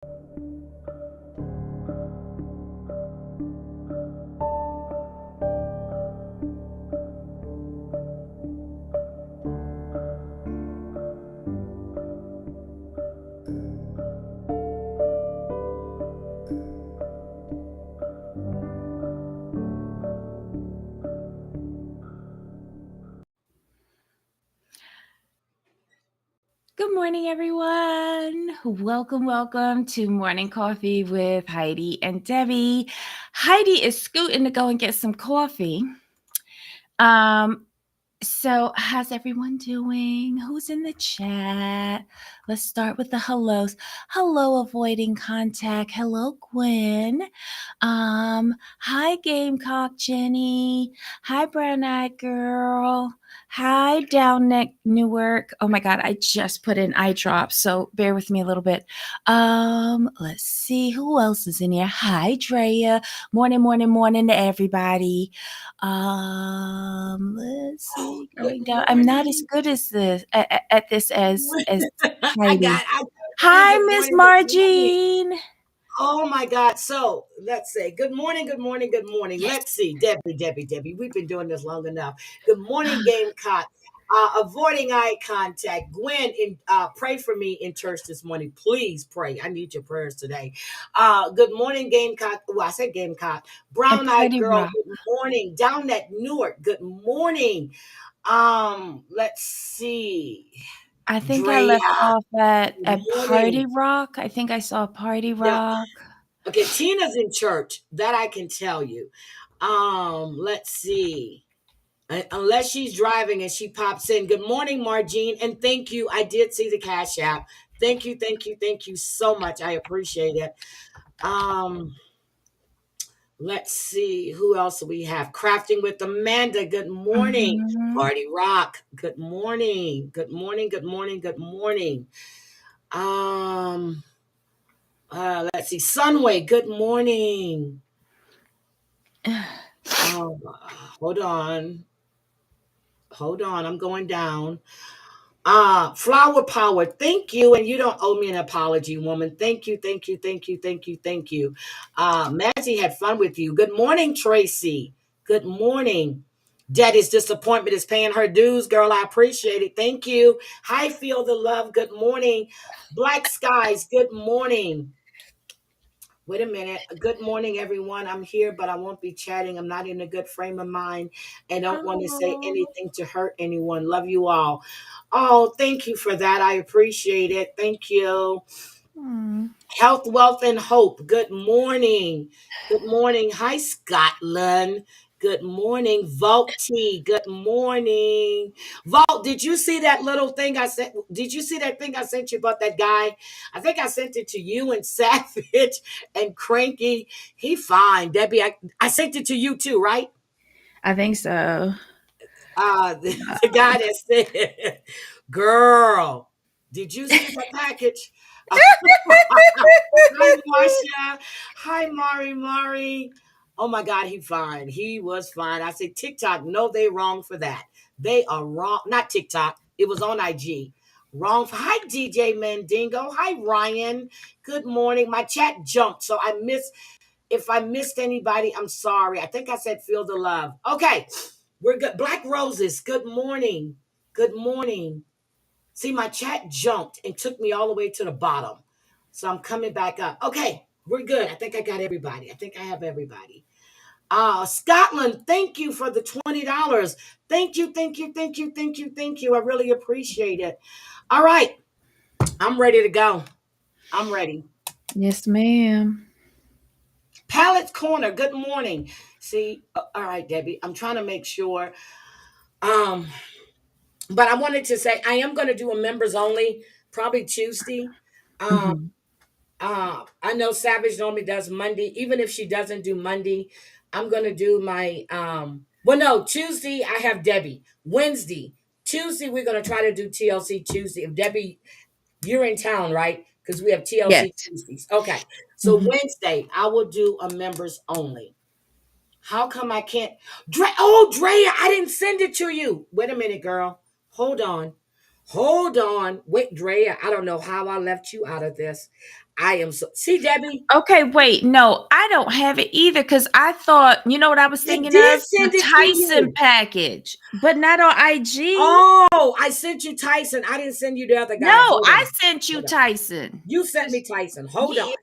Good morning, everyone. Welcome to Morning Coffee with Heidi and Debbie. Heidi is scooting to go and get some coffee. So how's everyone doing? Who's in the chat? Let's start with the hellos. Hello, avoiding contact. Hello, Gwen. Hi, Gamecock Jenny. Hi, Brown Eyed Girl. Hi, Down Neck Newark. Oh my God, I just put in eye drops, so bear with me a little bit. Let's see who else is in here. Hi, Drea. Morning to everybody. Let's see, going down. I'm not as good as this at this as Heidi. Hi, Miss Margine. Oh my God. So let's say good morning. Yes. Let's see. Debbie. We've been doing this long enough. Good morning, Gamecock. Avoiding eye contact. Gwen, pray for me in church this morning. Please pray. I need your prayers today. Good morning, Gamecock. Well, I said Gamecock. Brown eyed girl. Rock. Good morning. Down at Newark. Good morning. Let's see. I think I Drea. left off at Good Party morning. Rock. I think I saw Party Yeah. Rock. Okay, Tina's in church. That I can tell you. Let's see. Unless she's driving and she pops in. Good morning, Margine, and thank you. I did see the Cash App. Thank you so much. I appreciate it. Let's see who else do we have. Crafting with Amanda. Good morning. Mhm. Party Rock. Good morning. Um, let's see. Sunway. Good morning. Hold on. I'm going down. Flower Power, thank you. And you don't owe me an apology, woman. Thank you. Mazzy had fun with you. Good morning, Tracy. Good morning. Daddy's disappointment is paying her dues, girl. I appreciate it. Thank you. Hi, Feel the Love. Good morning. Black Skies, good morning. Wait a minute. Good morning, everyone. I'm here, but I won't be chatting. I'm not in a good frame of mind and don't want to say anything to hurt anyone. Love you all. Oh, thank you for that. I appreciate it. Thank you. Health, wealth, and hope. Good morning. Hi, Scotland. Good morning, Vault T. Good morning. Vault, did you see that little thing I sent? Did you see that thing I sent you about that guy? I think I sent it to you and Savage and Cranky. He fine. Debbie, I sent it to you too, right? I think so. The guy that said, girl, did you see the package? Hi, Marcia. Hi, Mari. Oh my God, he fine. He was fine. I said, TikTok, no, they wrong for that. They are wrong. Not TikTok. It was on IG. Wrong. Hi, DJ Mandingo. Hi, Ryan. Good morning. My chat jumped, so if I missed anybody, I'm sorry. I think I said feel the love. Okay, we're good. Black Roses. Good morning. See, my chat jumped and took me all the way to the bottom. So I'm coming back up. Okay, we're good. I think I got everybody. I think I have everybody. Scotland, thank you for the $20. Thank you. I really appreciate it. All right, I'm ready to go. I'm ready. Yes, ma'am. Palettes Corner, good morning. See, all right, Debbie, I'm trying to make sure. Um, but I wanted to say I am going to do a members only, probably Tuesday. Um, Mhm. I know Savage normally does Monday. Even if she doesn't do Monday, I'm gonna do my well, no, Tuesday I have Debbie. Wednesday. Tuesday, we're gonna try to do TLC Tuesday. If Debbie, you're in town, right? Because we have Yes. TLC Tuesdays. Okay. So Mhm. Wednesday, I will do a members only. How come I can't? Drea, I didn't send it to you. Wait a minute, girl. Hold on. Wait, Drea, I don't know how I left you out of this. I am so see, Debbie. Okay, wait. No, I don't have it either because I thought, you know what I was I thinking did of? send The it to Tyson you. package, but not on IG. Oh, I sent you Tyson. I didn't send you the other No, guy. Hold I on. sent you Hold on. Tyson. You sent me Tyson. Hold on. Yeah.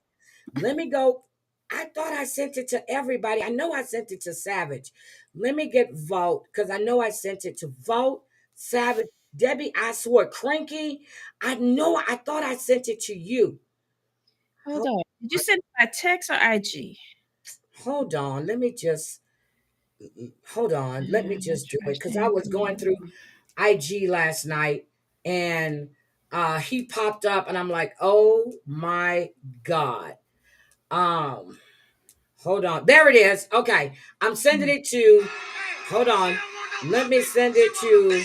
Let me go. I thought I sent it to everybody. I know I sent it to Savage. Let me get Vote because I know I sent it to Vote, Savage, Debbie. I swore Cranky. I know. I thought I sent it to you. Hold Hold on. Did you send it by text or IG? hold on. Let me just hold on. Let me just do it Trash because I can. was going through IG last night and he popped up and I'm like, oh my God. Um, Hold on. There it is. Okay. I'm sending it to, hold on. Let me send it to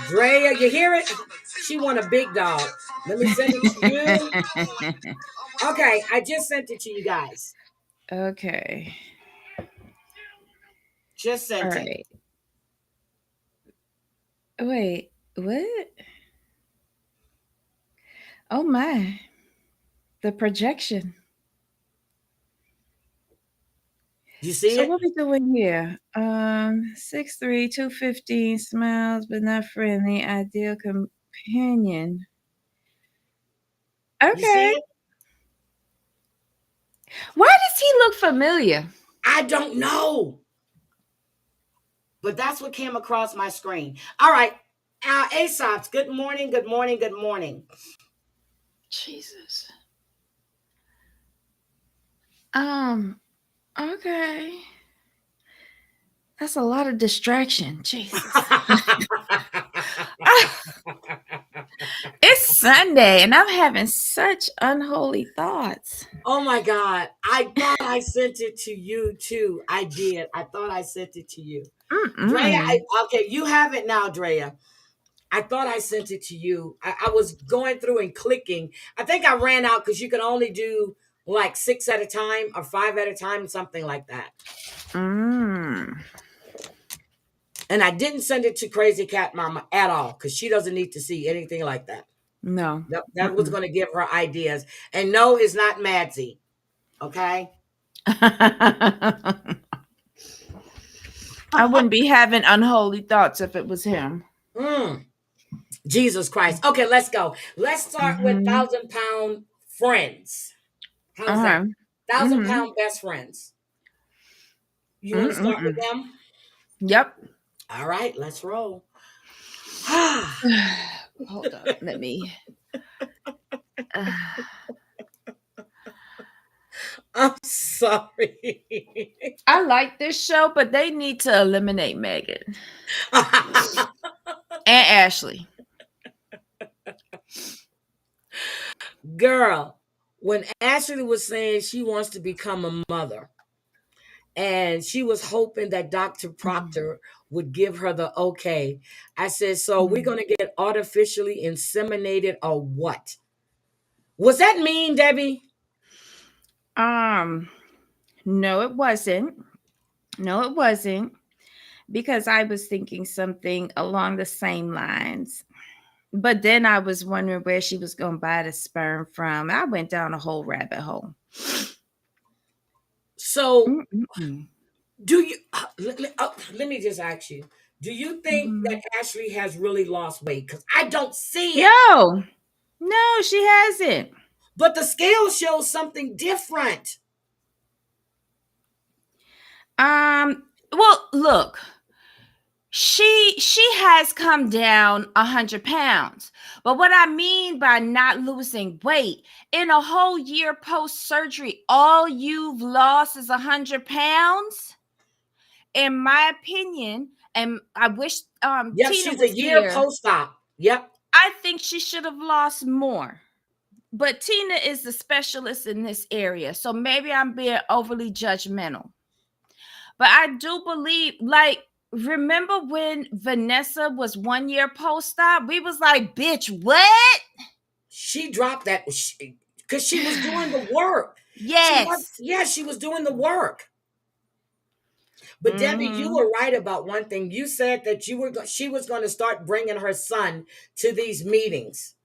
Drea. You hear it? She want a big dog. Let me send it to you. Okay. I just sent it to you guys. Okay. Just All sent it. right. Wait, what? Oh my. The projection. You see So it? what we doing here? 6'3", 215, smiles but not friendly, ideal companion. You see Okay. it? Why does he look familiar? I don't know. But that's what came across my screen. All right. Aesop's, good morning, good morning, good morning. Jesus. Okay. That's a lot of distraction. Jesus. It's Sunday and I'm having such unholy thoughts. Oh my God. I thought I sent it to you too. I did. I thought I sent it to you. Drea, Mm-mm. okay, you have it now, Drea. I thought I sent it to you. I was going through and clicking. I think I ran out because you can only do like 6 at a time or 5 at a time, something like that. Mm. And I didn't send it to Crazy Cat Mama at all because she doesn't need to see anything like that. No. That was Mm-mm. going to give her ideas. And no, it's not Madsy. Okay. I wouldn't be having unholy thoughts if it was him. Mm. Jesus Christ. Okay, let's go. Let's start with Mhm. 1,000 pound friends. How's that? Uh-huh. 1,000 Mhm. pound best friends. You want to start with Mm-mm-mm. them? Yep. All right, let's roll. Hold on. Let me. uh, I'm sorry. I like this show, but they need to eliminate Megan and Ashley. Girl, when Ashley was saying she wants to become a mother, and she was hoping that Dr. Mhm. Proctor would give her the okay. I said, so we're Mhm. going to get artificially inseminated or what? Was that mean, Debbie? Um, no, it wasn't. No, it wasn't. Because I was thinking something along the same lines. But then I was wondering where she was going to buy the sperm from. I went down a whole rabbit hole. So, Mm-mm-mm. do you, let me just ask you, do you think that Mhm. Ashley has really lost weight? Because I don't see it, No, no, she hasn't. but the scale shows something different. Well, look, she has come down 100 pounds. But what I mean by not losing weight, in a whole year post surgery, all you've lost is 100 pounds. In my opinion, and I wish Yep, Tina she's a was year here, post-op. Yep. I think she should have lost more. But Tina is the specialist in this area, so maybe I'm being overly judgmental. But I do believe, like, remember when Vanessa was 1 year post-op? We was like, bitch, what? She dropped that because she was doing the work. She was, Yes. yeah, she was doing the work. But Debbie, you Mm-hmm. were right about one thing. You said that she was going to start bringing her son to these meetings.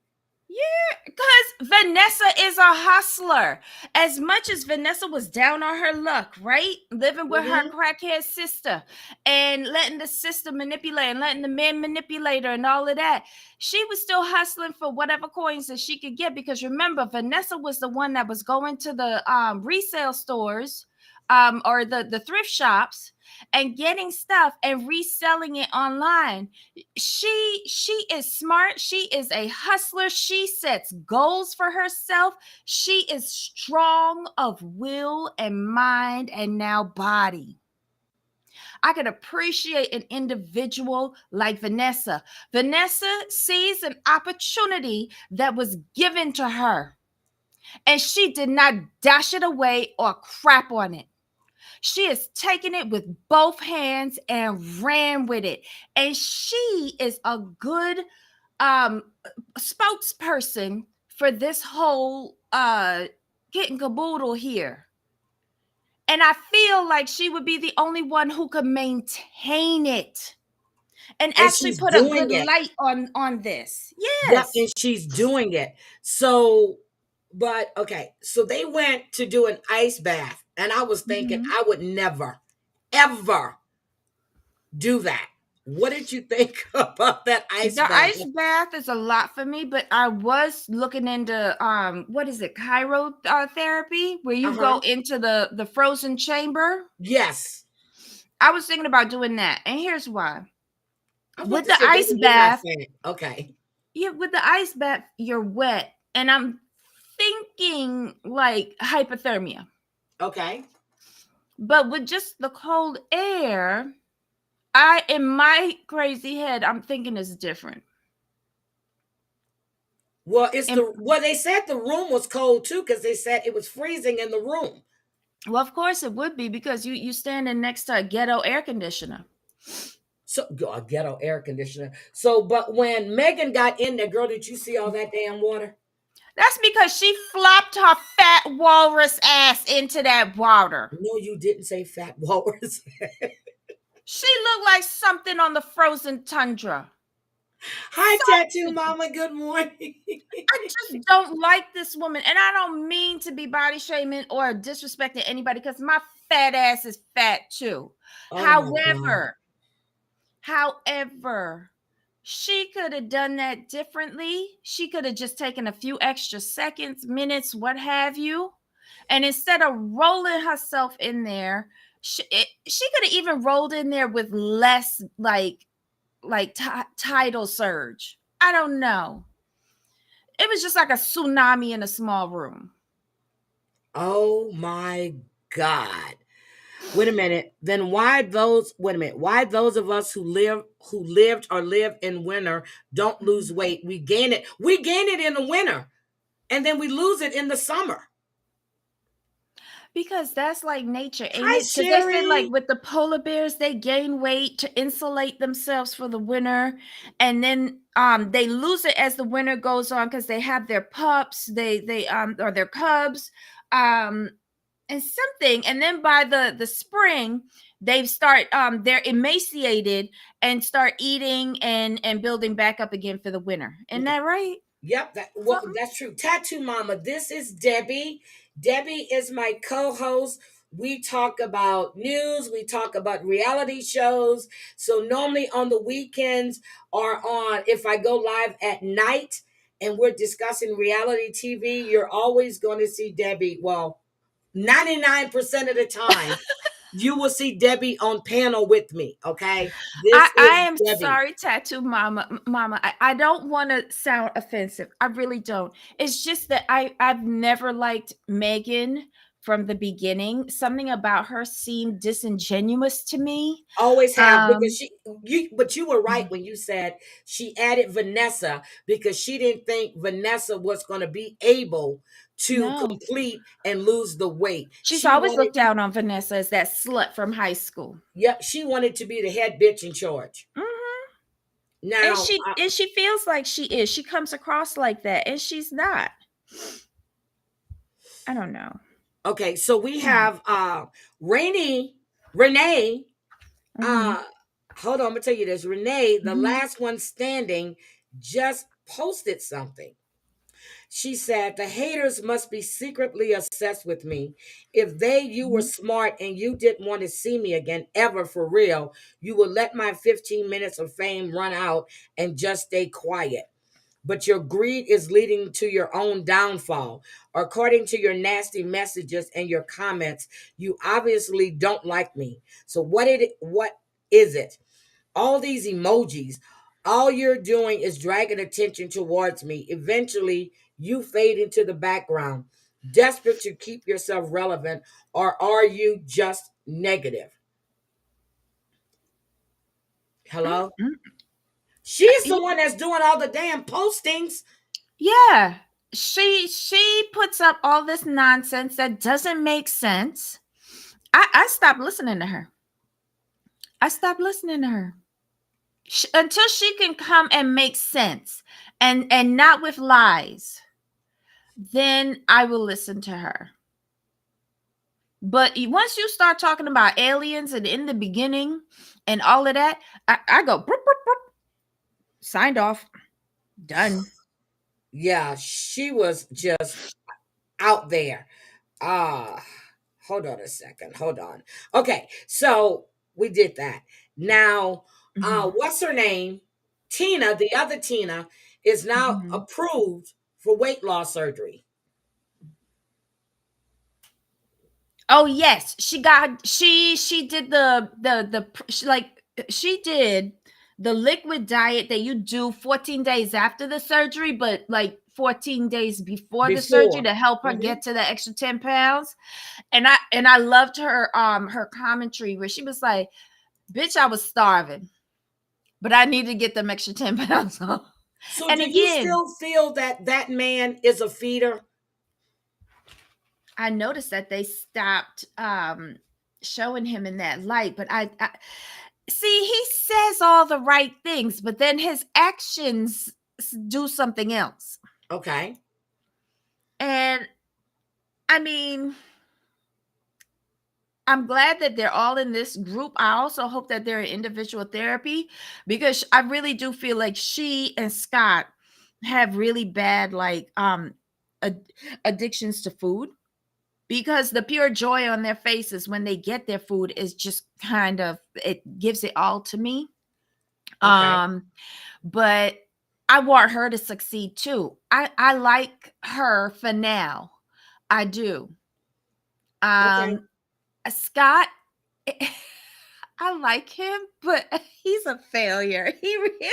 Yeah, because Vanessa is a hustler. As much as Vanessa was down on her luck, right? Living with her Hmm. crackhead sister and letting the sister manipulate and letting the men manipulate her and all of that, she was still hustling for whatever coins that she could get. Because remember, Vanessa was the one that was going to the resale stores or the thrift shops and getting stuff and reselling it online. She is smart. She is a hustler. She sets goals for herself. She is strong of will and mind and now body. I can appreciate an individual like Vanessa. Vanessa sees an opportunity that was given to her, and she did not dash it away or crap on it. She has taken it with both hands and ran with it. And she is a good um spokesperson for this whole getting caboodle here. And I feel like she would be the only one who could maintain it and And actually she's put a doing good it. light on this. Yep, and Yes. she's doing it. So, but okay, so they went to do an ice bath, and I was thinking Mhm. I would never, ever do that. What did you think about that ice The bath? ice bath is a lot for me, but I was looking into what is it, Cairo therapy, where Uh you go huh. into the frozen chamber. Yes. I was thinking about doing that, and here's why. I was about With to the say, ice baby, you're not bath, saying. Okay. yeah, with the ice bath, you're wet, and I'm thinking like hypothermia. Okay. But with just the cold air, I in my crazy head, I'm thinking it's different. Well, it's And they said the room was cold too because they said it was freezing in the room. well, of course it would be because you standing next to a ghetto air conditioner. So, a ghetto air conditioner. So, but when Megan got in there, girl, did you see all that damn water? That's because she flopped her fat walrus ass into that water. No, you didn't say fat walrus. She looked like something on the frozen tundra. Hi, Tattoo Something. Mama. Good morning. I just don't like this woman. And I don't mean to be body shaming or disrespecting anybody because my fat ass is fat too. Oh my God. However, she could have done that differently. She could have just taken a few extra seconds, minutes, what have you. And instead of rolling herself in there, she could have even rolled in there with less tidal surge. I don't know. It was just like a tsunami in a small room. Oh my God. Wait a minute. Then wait a minute. Why those of us who lived or live in winter don't lose weight? We gain it. We gain it in the winter and then we lose it in the summer. Because that's like nature, ain't Hi, it? Because they said like Sherry. with the polar bears, they gain weight to insulate themselves for the winter, and then they lose it as the winter goes on because they have their pups, they or their cubs, um and something, and then by the spring they start they're emaciated and start eating and building back up again for the winter. Isn't that right? Yep, Something. that's true. Tattoo Mama, this is Debbie. Debbie is my co-host. We talk about news, we talk about reality shows. So normally on the weekends or on if I go live at night and we're discussing reality TV, you're always going to see Debbie. Well, 99% of the time, you will see Debbie on panel with me. Okay. I, This I is am Debbie. sorry, tattoo mama. I don't want to sound offensive. I really don't. It's just that I've never liked Megan from the beginning. Something about her seemed disingenuous to me. Always have because Um, but you were right when you said she added Vanessa because she didn't think Vanessa was going to be able to no, complete and lose the weight. she's always looked down on Vanessa as that slut from high school. Yep, she wanted to be the head bitch in charge. Mhm. And Now, she feels like she is. She comes across like that, and she's not. I don't know. okay, so we Mm. have Renee. Mhm. Uh, hold on, I'm gonna tell you this. Renee, the Mhm. last one standing, just posted something. She said, the haters must be secretly obsessed with me. If you were Mhm. smart and you didn't want to see me again, ever for real, you would let my 15 minutes of fame run out and just stay quiet. But your greed is leading to your own downfall. According to your nasty messages and your comments, you obviously don't like me. So what is it? All these emojis, all you're doing is dragging attention towards me. Eventually, you fade into the background, desperate to keep yourself relevant, or are you just negative? Hello? Mm-mm. She's the Y- one that's doing all the damn postings. Yeah. She puts up all this nonsense that doesn't make sense. I stopped listening to her. I stopped listening to her. Until she can come and make sense and not with lies, then I will listen to her. But once you start talking about aliens and in the beginning and all of that, I go, "Broop, broop, broop." Signed off, done. Yeah, she was just out there. Ah, hold on a second. Hold on. Okay, so we did that. Now, Mhm. what's her name? Tina, the other Tina, is now Mhm. approved for weight loss surgery. Oh yes, she did she did the liquid diet that you do 14 days after the surgery, but like 14 days before the surgery Before. to help her Mhm. get to the extra 10 pounds. And I loved her commentary where she was like, "Bitch, I was starving, but I need to get them extra 10 pounds off." So, And do you again, still feel that that man is a feeder? I noticed that they stopped showing him in that light, but I see he says all the right things, but then his actions do something else. Okay. And I mean, I'm glad that they're all in this group. I also hope that they're in individual therapy because I really do feel like she and Scott have really bad ad- addictions to food, because the pure joy on their faces when they get their food is just kind of, it gives it all to me. Okay. um but I want her to succeed too. I like her for now. I do. Okay. um Scott, I like him, but he's a failure. He really.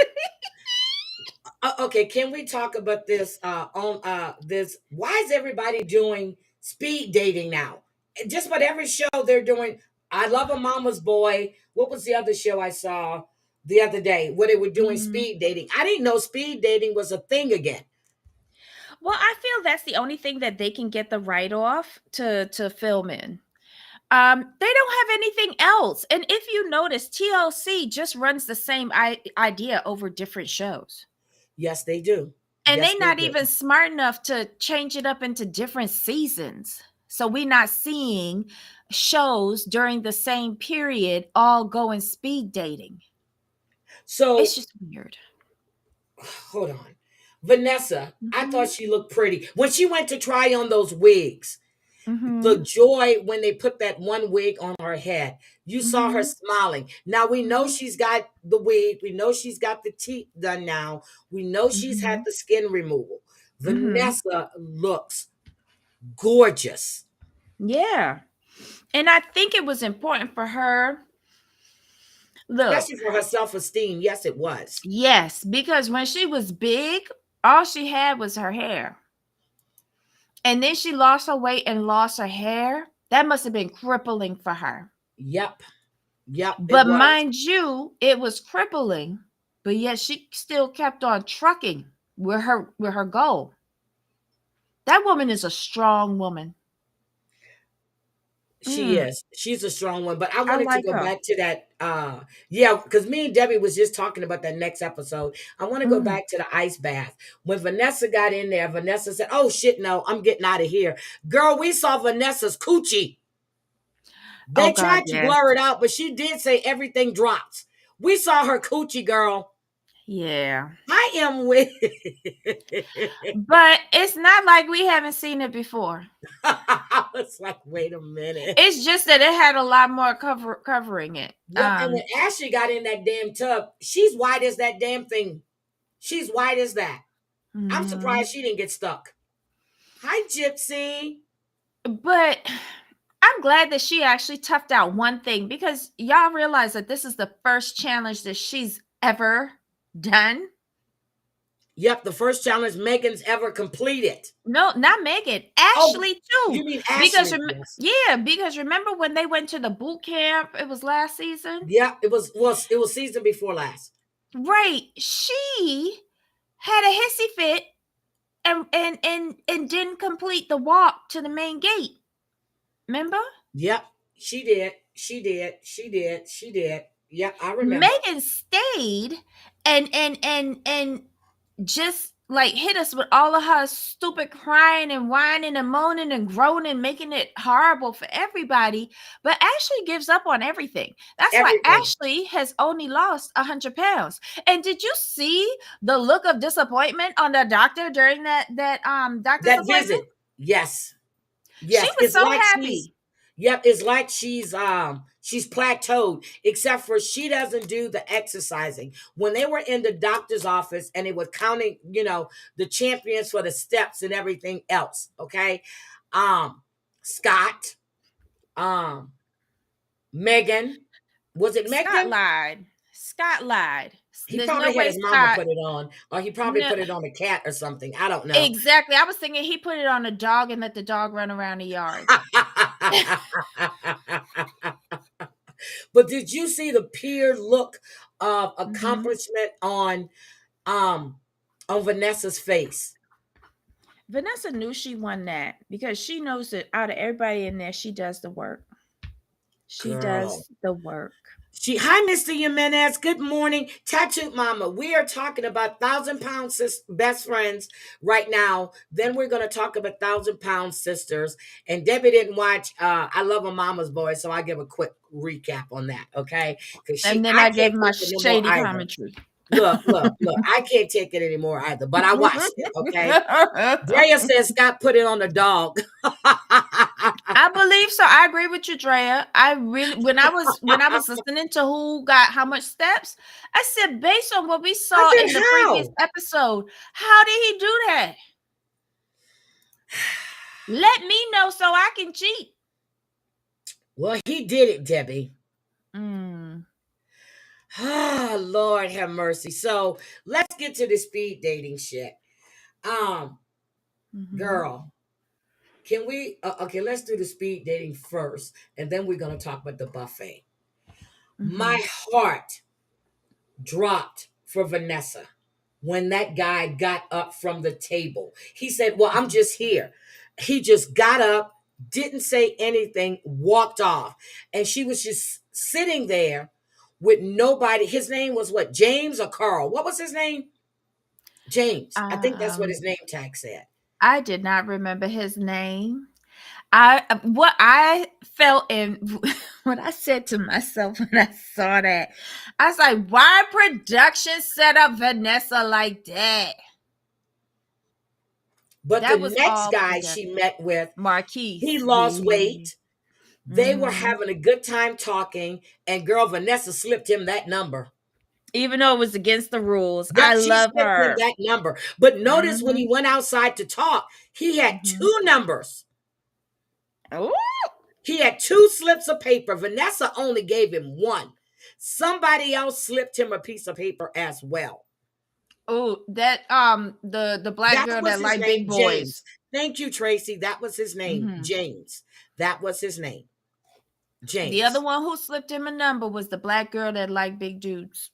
Okay, can we talk about this on this why is everybody doing speed dating now? Just about every show they're doing. I Love a Mama's Boy. What was the other show I saw the other day where they were doing Mhm. speed dating? I didn't know speed dating was a thing again. Well, I feel that's the only thing that they can get the write off to film in. They don't have anything else. And if you notice, TLC just runs the same idea over different shows. Yes, they do. And Yes, they they not do. even smart enough to change it up into different seasons. So we're not seeing shows during the same period all going speed dating. It's So just weird. hold on. Vanessa, I thought Mhm. she looked pretty. When she went to try on those wigs, the Mhm. joy when they put that one wig on her head. You saw her Mhm. smiling. Now we know Mhm. she's got the wig. We know she's got the teeth done now. We know she's had Mhm. the skin removal. Mhm. Vanessa looks gorgeous, Yeah. And I think it was important for her. Look, especially for her self esteem. Yes, it was. yes, because when she was big, all she had was her hair. And then she lost her weight and lost her hair. That must have been crippling for her. Yep. Yep, it But was. mind you, it was crippling, but yet she still kept on trucking with her goal. That woman is a strong woman. She Mm, is. She's a strong one. But I I wanted to like go her. back to that. Yeah, because me and Debbie was just talking about that next episode. I want to go Mm. back to the ice bath. When Vanessa got in there, Vanessa said, "Oh shit, no, I'm getting out of here." Girl, we saw Vanessa's coochie. Oh They God, tried to yes. blur it out, but she did say everything drops. We saw her coochie, girl. Yeah. I am with. But it's not like we haven't seen it before. I was like, wait a minute. It's just that it had a lot more covering it. Yep. And when Ashley got in that damn tub, she's white as that damn thing. She's white as that. I'm Mhm. surprised she didn't get stuck. Hi, Gypsy. But I'm glad that she actually toughed out one thing, because y'all realize that this is the first challenge that she's ever done. Yep, the first challenge Megan's ever completed. No, not Megan. Oh, Ashley too. you mean Because Ashley? Yes. yeah, because remember when they went to the boot camp? It was last season, Yep, it was season before last. right? She had a hissy fit and didn't complete the walk to the main gate. Remember? Yep, she did. She did. She did. She did. Yep, I remember. Megan stayed and just like hit us with all of her stupid crying and whining and moaning and groaning, making it horrible for everybody. But Ashley gives up on everything. That's why Everything. Ashley has only lost 100 pounds. And did you see the look of disappointment on the doctor during that doctor's That appointment? visit. Yes. She Yes. was It's so like happy. it's like she's plateaued, except for she doesn't do the exercising. When they were in the doctor's office and they were counting, the champions for the steps and everything else, okay? Scott, um, Megan, was it Scott Megan? lied. Scott lied. He There's no probably had way his mama Scott. put it on, or he probably No, put it on a cat or something. I don't know. exactly. I was thinking he put it on a dog and let the dog run around the yard. But did you see the pure look of Mhm. accomplishment um on Vanessa's face? Vanessa knew she won that because she knows that out of everybody in there, she does the work. She Girl. does the work. Hi, Mr. Jimenez. Good morning. Tattoo Mama. We are talking about 1,000 pound best friends right now. Then we're going to talk about 1,000 pound sisters. And Debbie didn't watch I Love a Mama's Boy, so I'll give a quick recap on that, okay? Because And then I I can't gave my take it no more shady either. commentary. Look, I can't take it anymore either, but I watched it, okay? Drea says Scott put it on the dog. I believe so. I agree with you, Drea. I really, when I was listening to who got how much steps, I said based on what we I saw in said, the previous how? episode, how did he do that? Let me know so I can cheat. Well, he did it, Debbie. Mm. Ah, Lord have mercy. So let's get to the speed dating shit. Um, Mm-hmm. Girl, can we? Okay, let's do the speed dating first, and then we're gonna talk about the buffet. Mm-hmm. My heart dropped for Vanessa when that guy got up from the table. He said, "Well, I'm just here." He just got up, didn't say anything, walked off, and she was just sitting there with nobody. His name was what? James or Carl? What was his name? James. I think that's what his Um, name tag said. I did not remember his name. I what I felt in what I said to myself when I saw that, I was like, why production set up Vanessa like that? But the That was next all guy she production. met with, he Marquise. lost Yeah. weight. They were Hmm. having a good time talking, and girl Vanessa slipped him that number. Even though it was against the rules, Yep, I she love slipped him her. that number. But notice when Hmm. he went outside to talk, he had Hmm. two numbers. Oh, He had two slips of paper. Vanessa only gave him one. Somebody else slipped him a piece of paper as well. oh, that the black That girl was that his like name, big James. boys. Thank you, Tracy. That was his name, Hmm. James. That was his name, The other James. one who slipped him a number was the black girl that liked big dudes.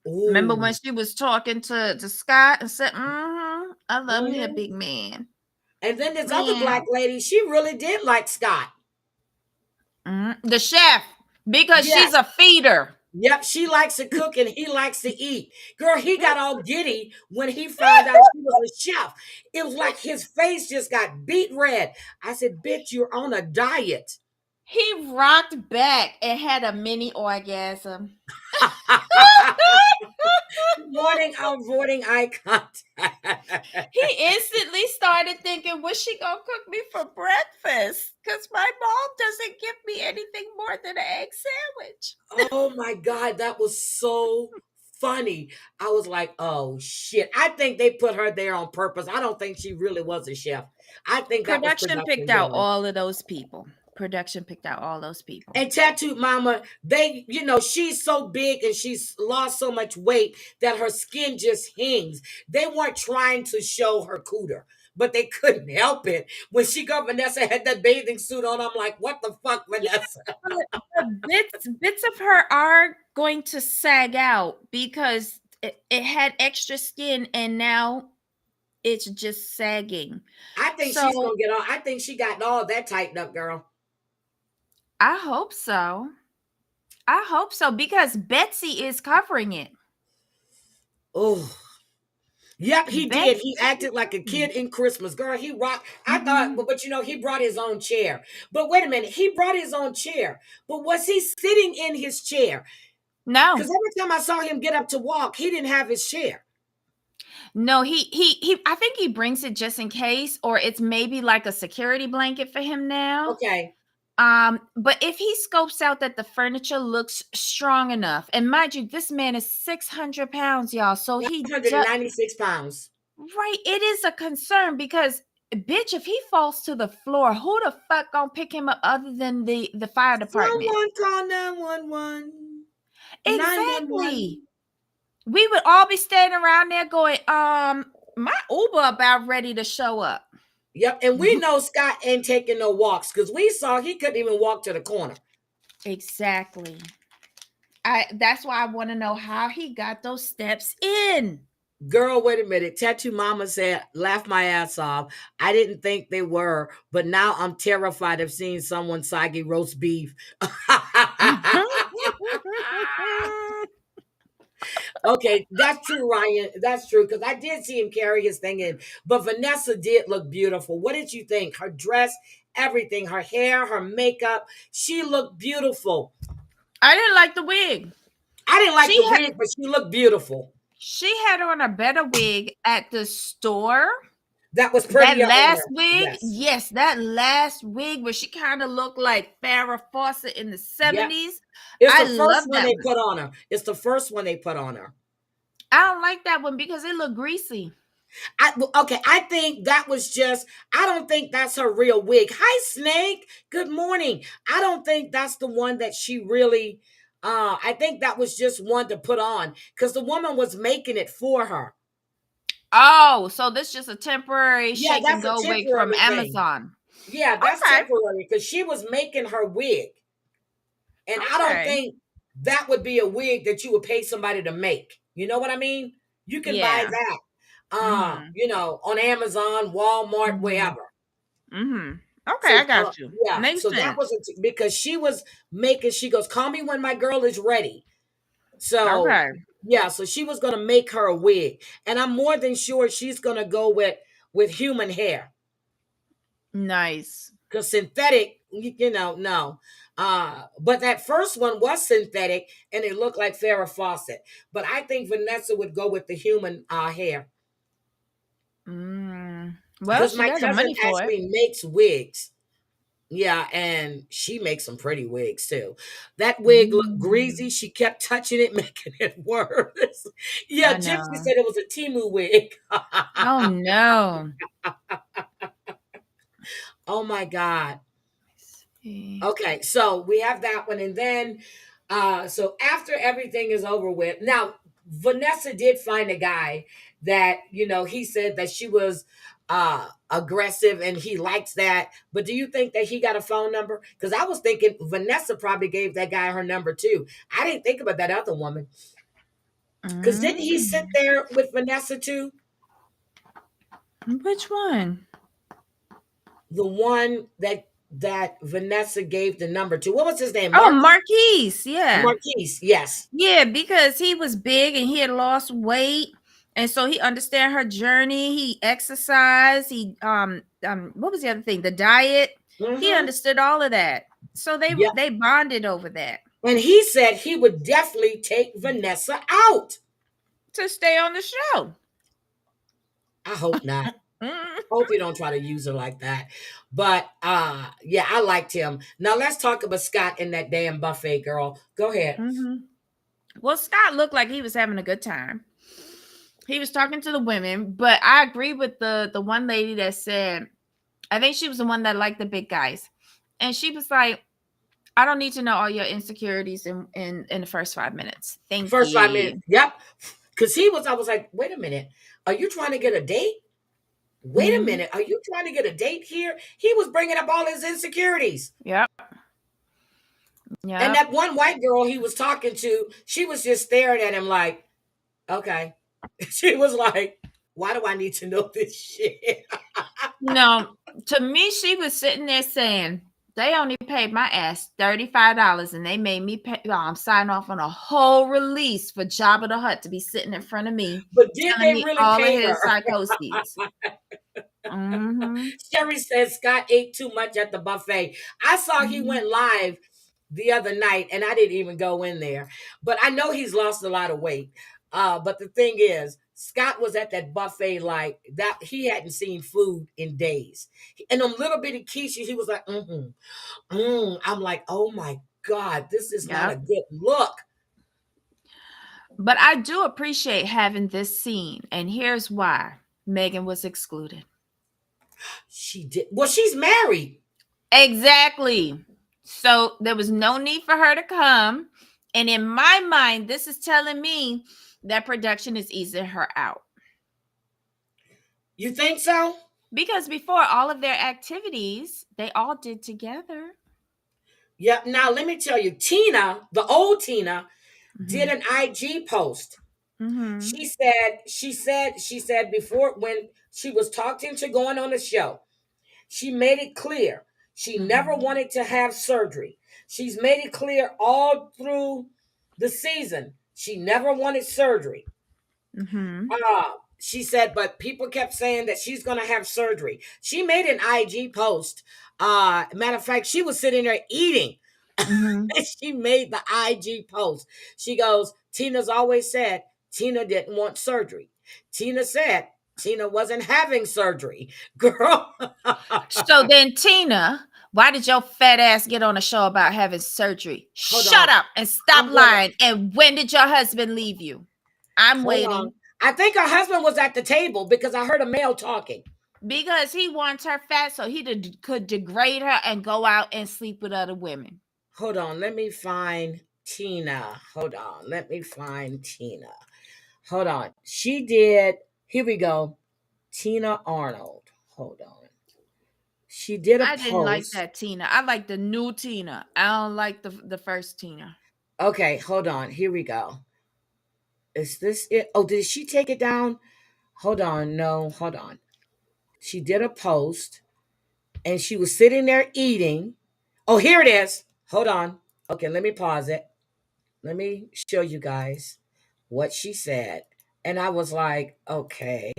Remember when Ooh. she was talking to Scott and said, "Mm-hmm, I love me a Mhm. big man." And then this other black Meow. lady, she really did like Scott. Mhm. The chef, because she's Yes. a feeder. Yep, she likes to cook and he likes to eat. Girl, he got all giddy when he found out she was a chef. It was like his face just got beet red. I said, bitch, you're on a diet. He rocked back and had a mini orgasm. Good morning, I'm avoiding eye contact. He instantly started thinking, "What's she gonna cook me for breakfast? Because my mom doesn't give me anything more than an egg sandwich." Oh my God, that was so funny. I was like, oh shit. I think they put her there on purpose. I don't think she really was a chef. I think that was Production picked production out done. all of those people. Production picked out all those people. And Tattooed Mama, she's so big and she's lost so much weight that her skin just hangs. They weren't trying to show her cooter, but they couldn't help it. When she got Vanessa had that bathing suit on, I'm like, what the fuck, Yeah, Vanessa? the bits of her are going to sag out because it had extra skin and now it's just sagging. I think she's So gonna get all. I think she got all that tightened up, girl. I hope so. I hope so because Betsy is covering it. Oh, yep, he did. He Betsy. acted like a kid in Christmas, girl. He rocked. I thought, Mhm. but he brought his own chair. But wait a minute, he brought his own chair. But was he sitting in his chair? Because No. every time I saw him get up to walk, he didn't have his chair. No, he I think he brings it just in case or it's maybe like a security blanket for him now. Okay, But if he scopes out that the furniture looks strong enough, and mind you, this man is 600 pounds, y'all. So he 196 pounds. right, it is a concern because bitch, if he falls to the floor, who the fuck gonna pick him up other than the fire department? Someone call 911. 911. Exactly. We would all be standing around there going, my Uber about ready to show up. Yep, and we know Scott ain't taking no walks because we saw he couldn't even walk to the corner. Exactly. I That's why I want to know how he got those steps in. Girl, wait a minute. Tattoo Mama said, laugh my ass off. I didn't think they were, but now I'm terrified of seeing someone soggy roast beef. Okay, that's true, Ryan. That's true because I did see him carry his thing in. But Vanessa did look beautiful. What did you think? Her dress, everything, her hair, her makeup. She looked beautiful. I didn't like the wig. I didn't like She the had wig, but she looked beautiful. she had on a better wig at the store. That was That prettier on last her. wig, Yes. yes, that last wig where she kind of looked like Farrah Fawcett in the Yep. 70s. It's I the first love one that they one. put on her. It's the first one they put on her. I don't like that one because it looked greasy. Okay, I think that was just, I don't think that's her real wig. Hi, Snake. Good morning. I don't think that's the one that she really, I think that was just one to put on because the woman was making it for her. Oh, so this just a temporary Yeah, shake and that's a go wig from temporary thing. Amazon. Yeah, that's Okay. temporary because she was making her wig. And I don't Okay. think that would be a wig that you would pay somebody to make. You know what I mean? You can buy Yeah. that, Mhm. on Amazon, Walmart, Mhm. wherever. Mhm. Okay, I So, got you. yeah, Makes so that sense. wasn't because she was making, she goes, call me when my girl is ready. So, Okay. yeah, so she was going to make her a wig. And I'm more than sure she's going to go with human hair Nice. because synthetic, no. But that first one was synthetic and it looked like Farrah Fawcett. But I think Vanessa would go with the human hair Well, because she my got the cousin money for it. actually makes wigs. Yeah, and she makes some pretty wigs too. That wig looked greasy. Mm. She kept touching it, making it worse. Yeah, I Gypsy know. said it was a Timu wig. Oh no. Oh my God. See. Okay, so we have that one, and then so after everything is over with, now Vanessa did find a guy that he said that she was aggressive and he likes that. But do you think that he got a phone number? Because I was thinking Vanessa probably gave that guy her number too. I didn't think about that other woman. Because didn't he sit Mm. there with Vanessa too? Which one? The one that Vanessa gave the number to. What was his name? Oh, Marcus? Marquise. Yeah. Marquise, yes. Yeah, because he was big and he had lost weight. And so he understand her journey. He exercised. He what was the other thing? The diet. He Mm-hmm. understood all of that. So Yep. they bonded over that. And he said he would definitely take Vanessa out. to stay on the show. I hope not. Mm-hmm. Hope you don't try to use her like that. But yeah, I liked him. Now let's talk about Scott in that damn buffet, girl. Go ahead. Well, Scott looked like he was having a good time. He was talking to the women, but I agree with the one lady that said, I think she was the one that liked the big guys, and she was like, I don't need to know all your insecurities in the first 5 minutes. Thank First 5 minutes. you. Yep. Because I was like, wait a minute. Are you trying to get a date? Wait a Mm-hmm. minute. Are you trying to get a date here? He was bringing up all his insecurities. Yep. And Yep. that one white girl he was talking to, she was just staring at him like, okay. She was like, why do I need to know this shit? No, to me, she was sitting there saying, they only paid my ass $35 and they made me sign off on a whole release for Jabba the Hutt to be sitting in front of me But did telling they me really all of pay his her? psychoses. Mm-hmm. Sherry says Scott ate too much at the buffet. I saw he Mm-hmm. went live the other night and I didn't even go in there. But I know he's lost a lot of weight. But the thing is, Scott was at that buffet like that. He hadn't seen food in days. And them little bitty quiches, he was like, I'm like, oh my God, this is not a Yep. good look. But I do appreciate having this scene, and here's why Megan was excluded. She did. Well, she's married. Exactly. So there was no need for her to come. And in my mind, this is telling me that production is easing her out. You think so? Because before all of their activities, they all did together. Yep. Now let me tell you, Tina, the old Tina, did Mm-hmm. an IG post. Mm-hmm. She said before when she was talking to going on the show, she made it clear she never Mm-hmm. wanted to have surgery. She's made it clear all through the season. She never wanted surgery. Mm-hmm. She said, but people kept saying that she's gonna have surgery. She made an IG post. Matter of fact, she was sitting there eating. Mm-hmm. She made the IG post. She goes, Tina's always said Tina didn't want surgery. Tina said Tina wasn't having surgery. Girl. So then, Tina, why did your fat ass get on a show about having surgery? Hold Shut on. up and stop I'm gonna lying. And when did your husband leave you? I'm hold on. waiting. I think her husband was at the table because I heard a male talking. Because he wants her fat so he could degrade her and go out and sleep with other women. Hold on. Let me find Tina. Hold on. Let me find Tina. Hold on. She did. Here we go. Tina Arnold. Hold on. She did a I didn't like post. that Tina. I like the new Tina. I don't like the first Tina. Okay, hold on. Here we go. Is this it? Oh, did she take it down? Hold on. No, hold on. She did a post and she was sitting there eating. Oh, here it is. Hold on. Okay, let me pause it. Let me show you guys what she said. And I was like, okay,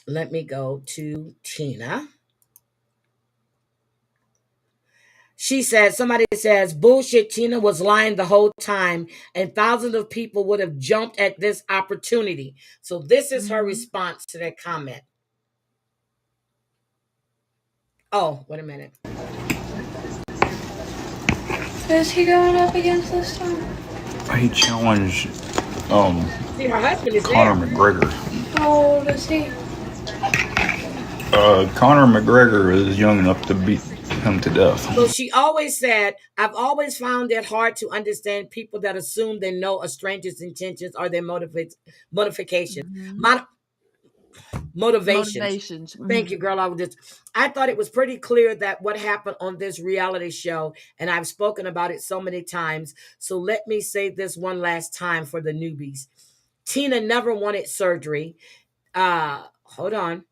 let me go to Tina. She said, somebody says, bullshit, Tina was lying the whole time, and thousands of people would have jumped at this opportunity. So, this is her Mm-hmm. response to that comment. Oh, wait a minute. Who's he going up against this time? He challenged um, See, her husband is there. Conor McGregor. How old is he? Conor McGregor is young enough to beat him to death. So, she always said, I've always found it hard to understand people that assume they know a stranger's intentions or their modifications. Mm-hmm. Mod- motivations. Motivations. Thank Mm-hmm. you, girl. I thought it was pretty clear that what happened on this reality show, and I've spoken about it so many times. So let me say this one last time for the newbies. Tina never wanted surgery. Hold on.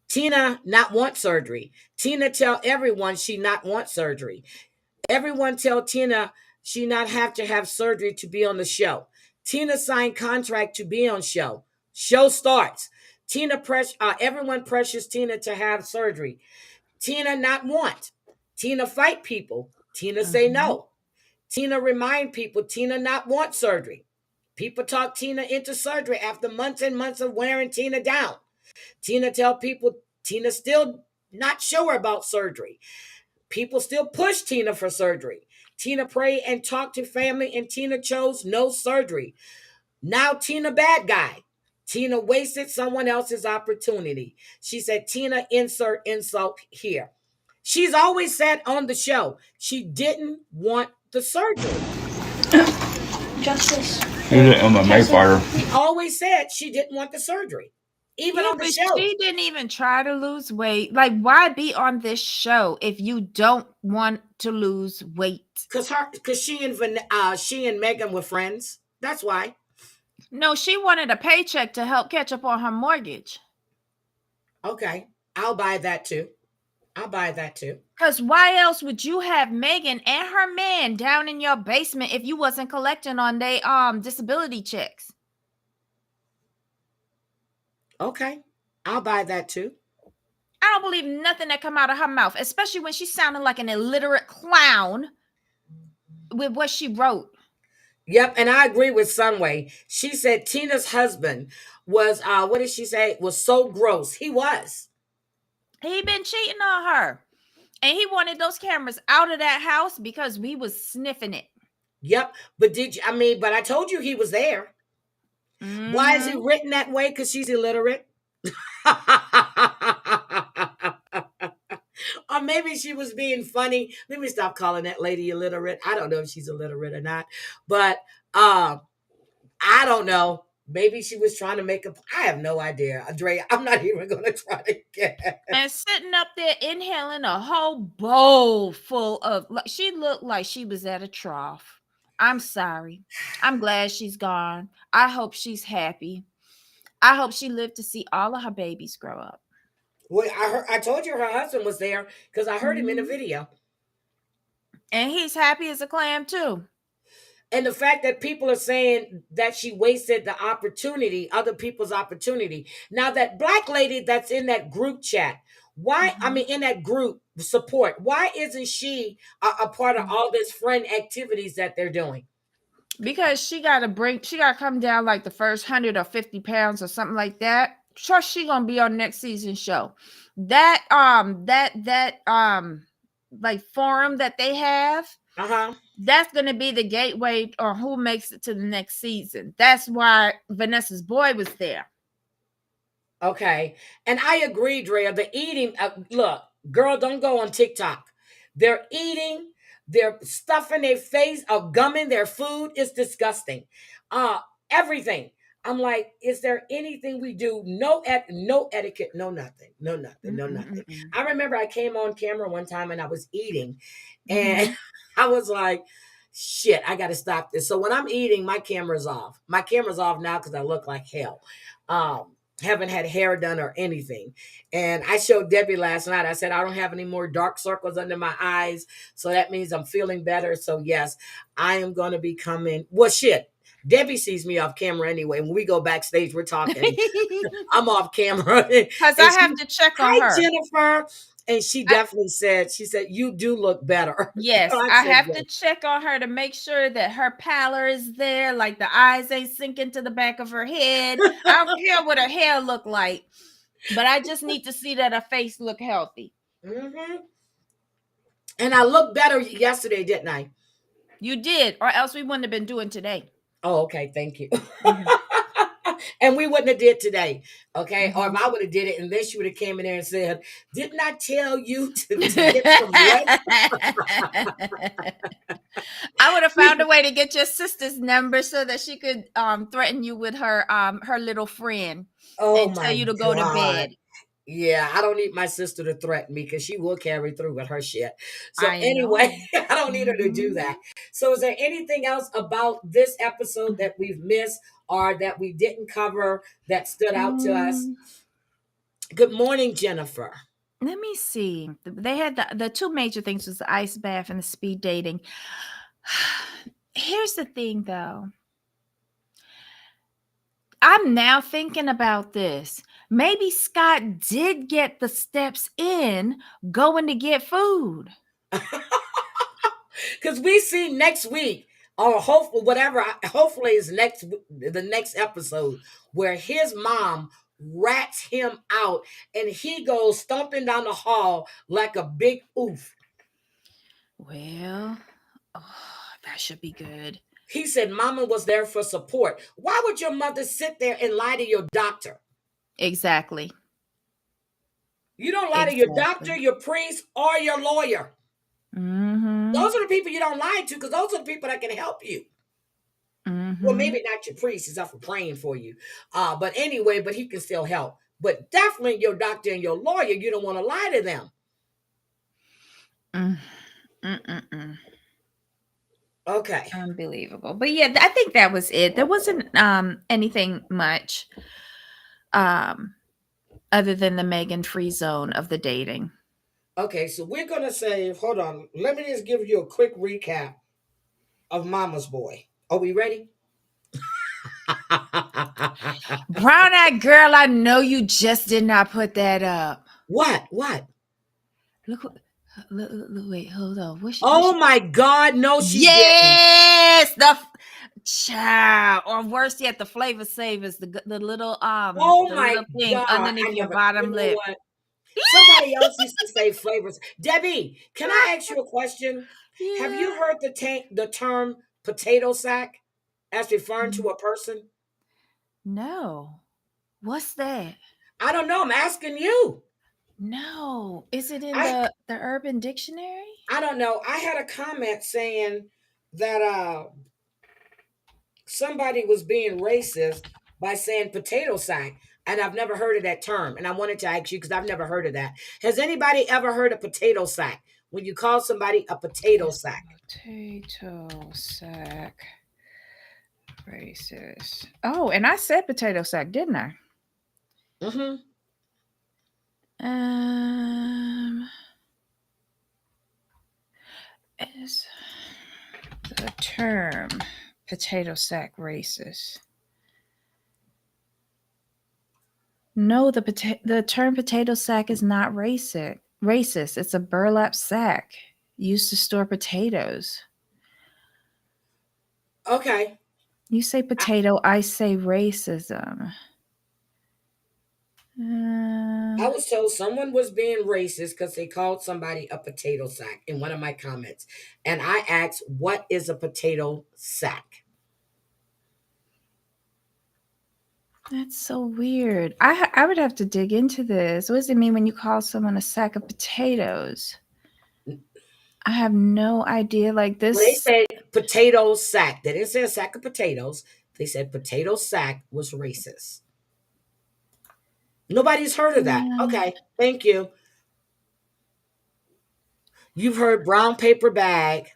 Tina not want surgery. Tina tell everyone she not want surgery. Everyone tell Tina she not have to have surgery to be on the show. Tina signed contract to be on show. Show starts. Everyone pressures Tina to have surgery. Tina not want. Tina fight people. Tina say Mm-hmm. no. Tina remind people Tina not want surgery. People talk Tina into surgery after months and months of wearing Tina down. Tina tell people Tina still not sure about surgery. People still push Tina for surgery. Tina prayed and talked to family, and Tina chose no surgery. Now Tina bad guy. Tina wasted someone else's opportunity. She said, Tina, insert insult here. She's always said on the show she didn't want the surgery. Justice. He's an MMA fighter. She always said she didn't want the surgery. Even Yeah, on the but show. she didn't even try to lose weight. Like, why be on this show if you don't want to lose weight? Because she and Megan were friends. That's why. No, she wanted a paycheck to help catch up on her mortgage. Okay. I'll buy that too. I'll buy that too. Because why else would you have Megan and her man down in your basement if you wasn't collecting on their disability checks? Okay. I'll buy that too. I don't believe nothing that come out of her mouth, especially when she's sounding like an illiterate clown with what she wrote. Yep, and I agree with Sunway. She said Tina's husband was what did she say? Was so gross. He was. He been cheating on her. And he wanted those cameras out of that house because we was sniffing it. Yep. But but I told you he was there. Mm-hmm. Why is he written that way? Because she's illiterate. Or maybe she was being funny. Let me stop calling that lady illiterate. I don't know if she's illiterate or not. But I don't know. Maybe she was trying to make I have no idea. Andrea, I'm not even going to try to guess. And sitting up there inhaling a whole bowl full of, she looked like she was at a trough. I'm sorry. I'm glad she's gone. I hope she's happy. I hope she lived to see all of her babies grow up. Well, I told you her husband was there because I heard him in the video. And he's happy as a clam too. And the fact that people are saying that she wasted the opportunity, other people's opportunity. Now that black lady that's in that group chat, why, in that group support, why isn't she a part of all this friend activities that they're doing? Because she got to come down like the first 100 or 50 pounds or something like that. Trust she gonna be on next season show. That like forum that they have, that's gonna be the gateway or who makes it to the next season. That's why Vanessa's boy was there. Okay, and I agree, Drea. The eating, look, girl, don't go on TikTok. They're eating. They're stuffing their face or gumming their food. Is disgusting. Everything. I'm like, is there anything we do? No etiquette, no nothing. I remember I came on camera one time and I was eating, and I was like, shit, I got to stop this. So when I'm eating, my camera's off. My camera's off now because I look like hell. Haven't had hair done or anything. And I showed Debbie last night. I said, I don't have any more dark circles under my eyes. So that means I'm feeling better. So yes, I am going to be coming. Well, shit. Debbie sees me off camera anyway. When we go backstage, we're talking. I'm off camera. Because I have to check on her. Hi, Jennifer. And she definitely said, you do look better. Yes, I have to check on her to make sure that her pallor is there, like the eyes ain't sinking to the back of her head. I don't care what her hair look like, but I just need to see that her face look healthy. And I looked better yesterday, didn't I? You did, or else we wouldn't have been doing today. Oh, okay. Thank you. And we wouldn't have did today. Okay. Or if I would have did it, and then she would have came in there and said, didn't I tell you to get some rest? I would have found a way to get your sister's number so that she could threaten you with her little friend and tell you to go to bed. Yeah, I don't need my sister to threaten me because she will carry through with her shit. So anyway, I don't need her to do that. So is there anything else about this episode that we've missed or that we didn't cover that stood out to us? Good morning, Jennifer. Let me see. They had the two major things was the ice bath and the speed dating. Here's the thing, though. I'm now thinking about this. Maybe Scott did get the steps in going to get food. Because we see next week or hopefully whatever. Hopefully, is the next episode where his mom rats him out and he goes stomping down the hall like a big oof. Well, that should be good. He said, "Mama was there for support." Why would your mother sit there and lie to your doctor? Exactly. You don't lie to your doctor, Exactly. your priest, or your lawyer. Mm-hmm. Those are the people you don't lie to because those are the people that can help you. Well, Mm-hmm. maybe not your priest, he's up for praying for you. But anyway, but he can still help. But definitely your doctor and your lawyer, you don't want to lie to them. Mm-mm-mm. Okay. Unbelievable. But yeah, I think that was it. There wasn't anything much other than the Megan free zone of the dating. Okay, so we're gonna say, hold on, let me just give you a quick recap of Mama's Boy. Are we ready? Brown eyed girl, I know you just did not put that up. What? What? Look, wait, hold on. Oh my God, no, she didn't. Yes, child, or worse yet, the flavor savers, Oh the my little thing God, underneath I your never, you bottom know lip. what? Somebody else used to say flavors. Debbie, can I ask you a question? Have Yeah. you heard the term potato sack as referring to a person? No. What's that? I don't know. I'm asking you. No. Is it in I the Urban Dictionary? I don't know. I had a comment saying that somebody was being racist by saying potato sack, and I've never heard of that term. And I wanted to ask you because I've never heard of that. Has anybody ever heard of potato sack? When you call somebody a potato It's sack? potato sack racist. Oh, and I said potato sack, didn't I? Mm-hmm. Is the term potato sack racist? No, the term potato sack is not racist. Racist. It's a burlap sack used to store potatoes. Okay. You say potato, I say racism. I Uh, was told someone was being racist because they called somebody a potato sack in one of my comments. And I asked, what is a potato sack? that's so weird. I would have to dig into this. What does it mean when you call someone a sack of potatoes? I have no idea. Like Well, they this. said potato sack. They didn't say a sack of potatoes. They said potato sack was racist. Nobody's heard of that. uh, Okay, thank you. You've heard brown paper bag.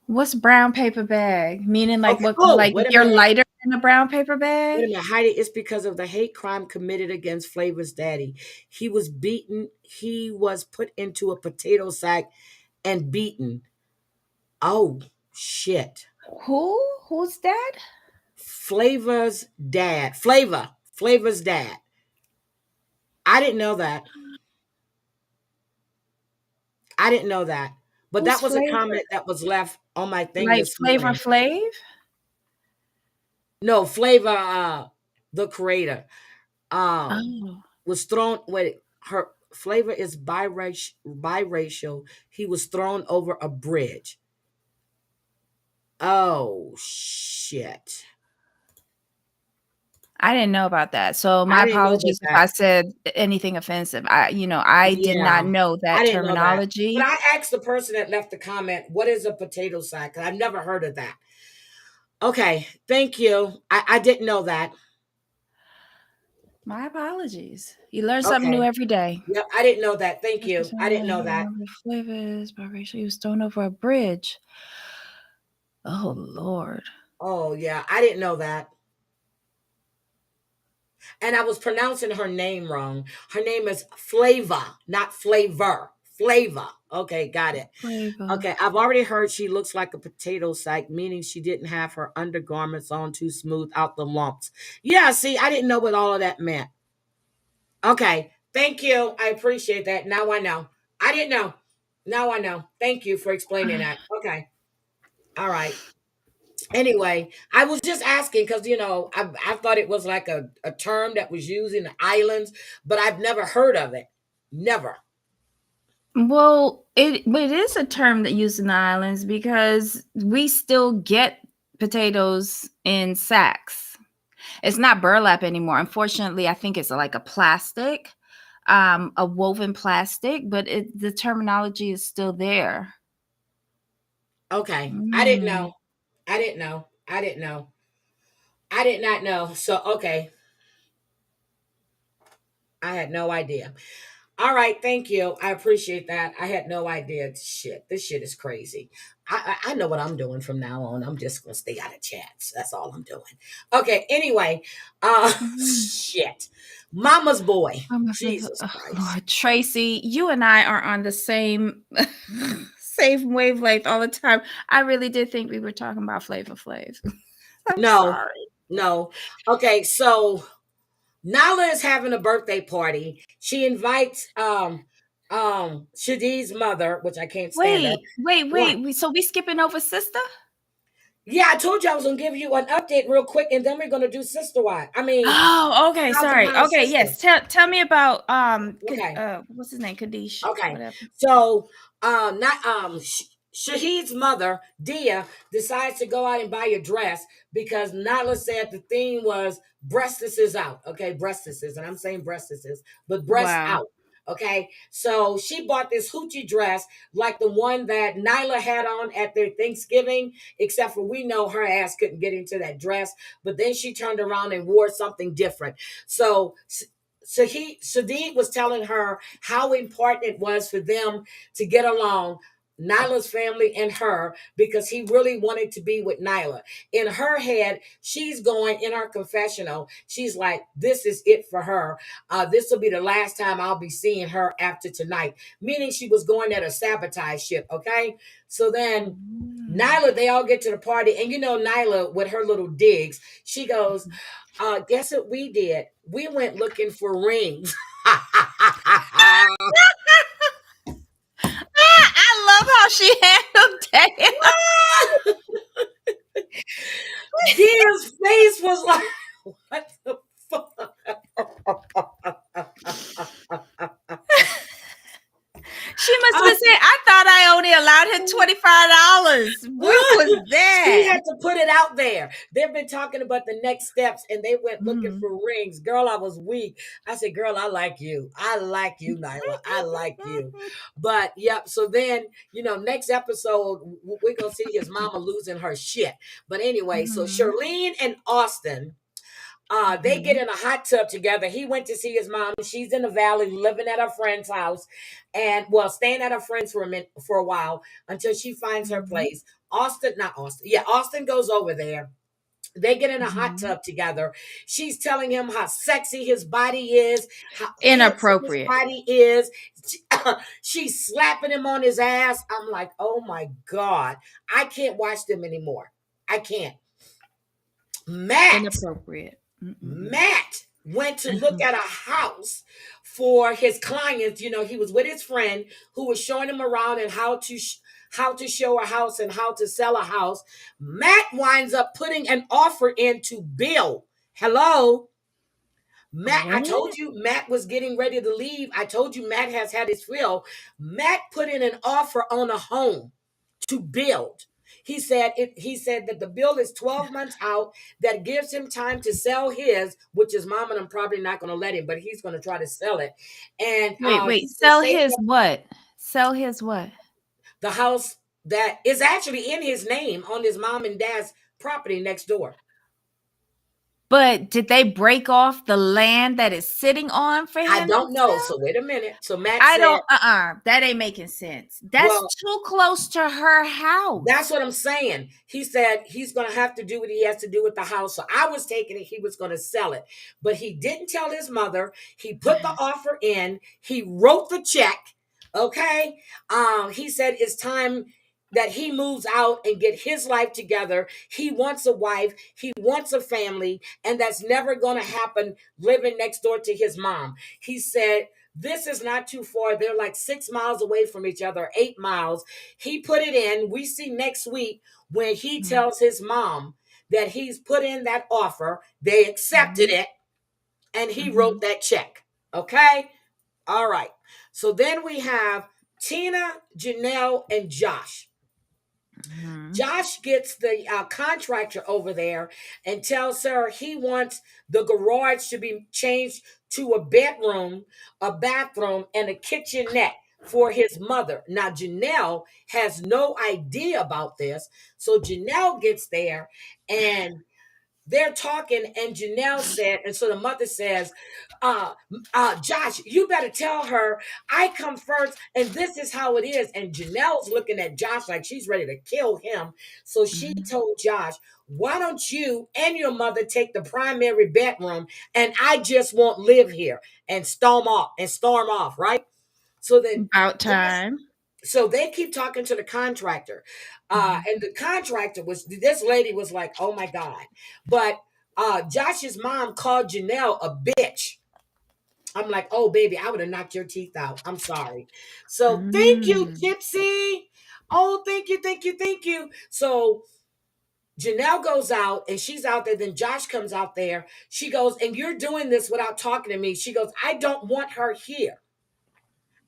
What's brown paper bag? Meaning like Okay. what? Oh, Like wait a you're minute. lighter in a brown paper Wait bag? a minute, Heidi. It's because of the hate crime committed against Flavor's daddy. He was beaten. He was put into a potato sack and beaten. Oh shit. Who? Who's that? Flavor's dad. Flavor's dad. I didn't know that. I didn't know that. But Who's that was a Flavor? comment that was left on my thing Like this Flavor morning. Flav? No, Flavor, the creator, Oh. was thrown. Wait, her Flavor is biracial. He was thrown over a bridge. Oh shit! I didn't know about that. So my I didn't know about apologies if that. I said anything offensive. I did not Yeah, know I that didn't know that. But terminology. I asked the person that left the comment, "What is a potato sack?" 'Cause I've never heard of that. Okay, thank you. I didn't know that. My apologies. You learn something new Okay. every day. Yep, I didn't know that. Thank you. I didn't know that. Flavors biracial. He was thrown over a bridge. Oh Lord. Oh yeah, I didn't know that. And I was pronouncing her name wrong. Her name is Flavor, not Flavor. Flavor. Okay, got it. Flavor. Okay, I've already heard she looks like a potato sack, meaning she didn't have her undergarments on to smooth out the lumps. Yeah, see, I didn't know what all of that meant. Okay, thank you. I appreciate that. Now I know. I didn't know. Now I know. Thank you for explaining that. Okay. All right. Anyway, I was just asking because I thought it was like a term that was used in the islands, but I've never heard of it. Never. Well, it is a term that used in the islands because we still get potatoes in sacks. It's not burlap anymore. Unfortunately, I think it's like a plastic, a woven plastic, but the terminology is still there. Okay. I didn't Mm. know. I didn't know. I didn't know. I did not know. So okay. I had no idea. All right, thank you. I appreciate that. I had no idea. Shit, this shit is crazy. I know what I'm doing from now on. I'm just gonna stay out of chats. That's all I'm doing. Okay. Anyway, Mhm. shit. Mama's boy. Oh my goodness. Jesus Oh, Christ. Lord, Tracy, you and I are on the same same wavelength all the time. I really did think we were talking about Flavor Flav. I'm No, sorry. no. Okay, so Nala is having a birthday party. She invites Shadid's mother, which I can't stand her. What? So we skipping over sister? Yeah, I told you I was gonna give you an update real quick, and then we're gonna do Sister Wife. I mean, Oh, okay. Thousand Sorry. Mile Okay. Sister. Yes. Tell me about Okay, what's his name? Kadish. okay. Whatever. So, not Shahid's mother, Dia, decides to go out and buy a dress because Nyla said the theme was breastises out. Okay, breastises, and I'm saying breastises, but breast Wow. out. Okay, so she bought this hoochie dress like the one that Nyla had on at their Thanksgiving, except for we know her ass couldn't get into that dress. But then she turned around and wore something different. So Sadid was telling her how important it was for them to get along, Nyla's family and her, because he really wanted to be with Nyla. In her head, she's going in her confessional. She's like, this is it for her. This will be the last time I'll be seeing her after tonight. Meaning she was going at a sabotage ship. Okay. So then Mm. Nyla, they all get to the party. And Nyla with her little digs, she goes, guess what we did? We went looking for rings. I love how she handled that. Dia's face was like, what the fuck? She must have been saying, "I thought I only allowed him $25. What was She that?" had to put it out there. They've been talking about the next steps and they went looking Mm. for rings. Girl, I was weak. I said, girl, I like you. I like you, Nyla. I like you. But yep. So then, next episode, we're going to see his mama losing her shit. But anyway, so Mhm. Charlene and Austin, they get Mhm. in a hot tub together. He went to see his mom. She's in the valley, living at her friend's house, and well, staying at her friend's for a while until she finds her Mhm. place. Austin, not Austin. Yeah, Austin goes over there. They get in a hot Mhm. tub together. She's telling him how sexy his body is, how handsome his Inappropriate. body is. She's slapping him on his ass. I'm like, oh my God, I can't watch them anymore. I can't. Matt Inappropriate. Mm-mm-mm. Matt went to look at a house for his clients. He was with his friend who was showing him around and how to show a house and how to sell a house. Matt winds up putting an offer in to Bill. Hello, Matt. I What? told you Matt was getting ready to leave. I told you Matt has had his fill. Matt put in an offer on a home to build. He said that the bill is 12 months out. That gives him time to sell his, which is mom and I'm probably not going to let him, but he's going to try to sell it. And Wait. he's going to Sell save his up what? Sell his what? the house that is actually in his name on his mom and dad's property next door. But did they break off the land that is sitting on for I him to don't know. sell? So wait a minute. So Matt I said, don't that ain't making sense. That's well, too close to her that's house. what I'm saying. He said he's going to have to do what he has to do with the house. So I was taking it he was going to sell it. But he didn't tell his mother. He put the offer in. He wrote the check. Okay? He said it's time that he moves out and get his life together. He wants a wife, he wants a family, and that's never going to happen living next door to his mom. He said This is not too far. They're like 6 miles away from each other, 8 miles. He put it in. We see next week when he Mhm. tells his mom that he's put in that offer. They accepted Mhm. it, and he wrote Mhm. that check. Okay? All right. So then we have Tina, Janelle, and Josh. Mhm. Josh gets the contractor over there and tells her he wants the garage to be changed to a bedroom, a bathroom, and a kitchenette for his mother. Now, Janelle has no idea about this. So Janelle gets there and they're talking, and Janelle said, and so the mother says, Josh, you better tell her I come first, and this is how it is. And Janelle's looking at Josh like she's ready to kill him. So she Mhm. told Josh, why don't you and your mother take the primary bedroom, and I just won't live here, and storm off, right? So then About time. so they keep talking to the contractor, Mhm. and the contractor was this lady was like, oh my god. But Josh's mom called Janelle a bitch. I'm like, oh baby, I would have knocked your teeth out. I'm sorry. So thank you, Mm. Gypsy. Oh, thank you. So Janelle goes out and she's out there. Then Josh comes out there. She goes, and you're doing this without talking to me. She goes, I don't want her here.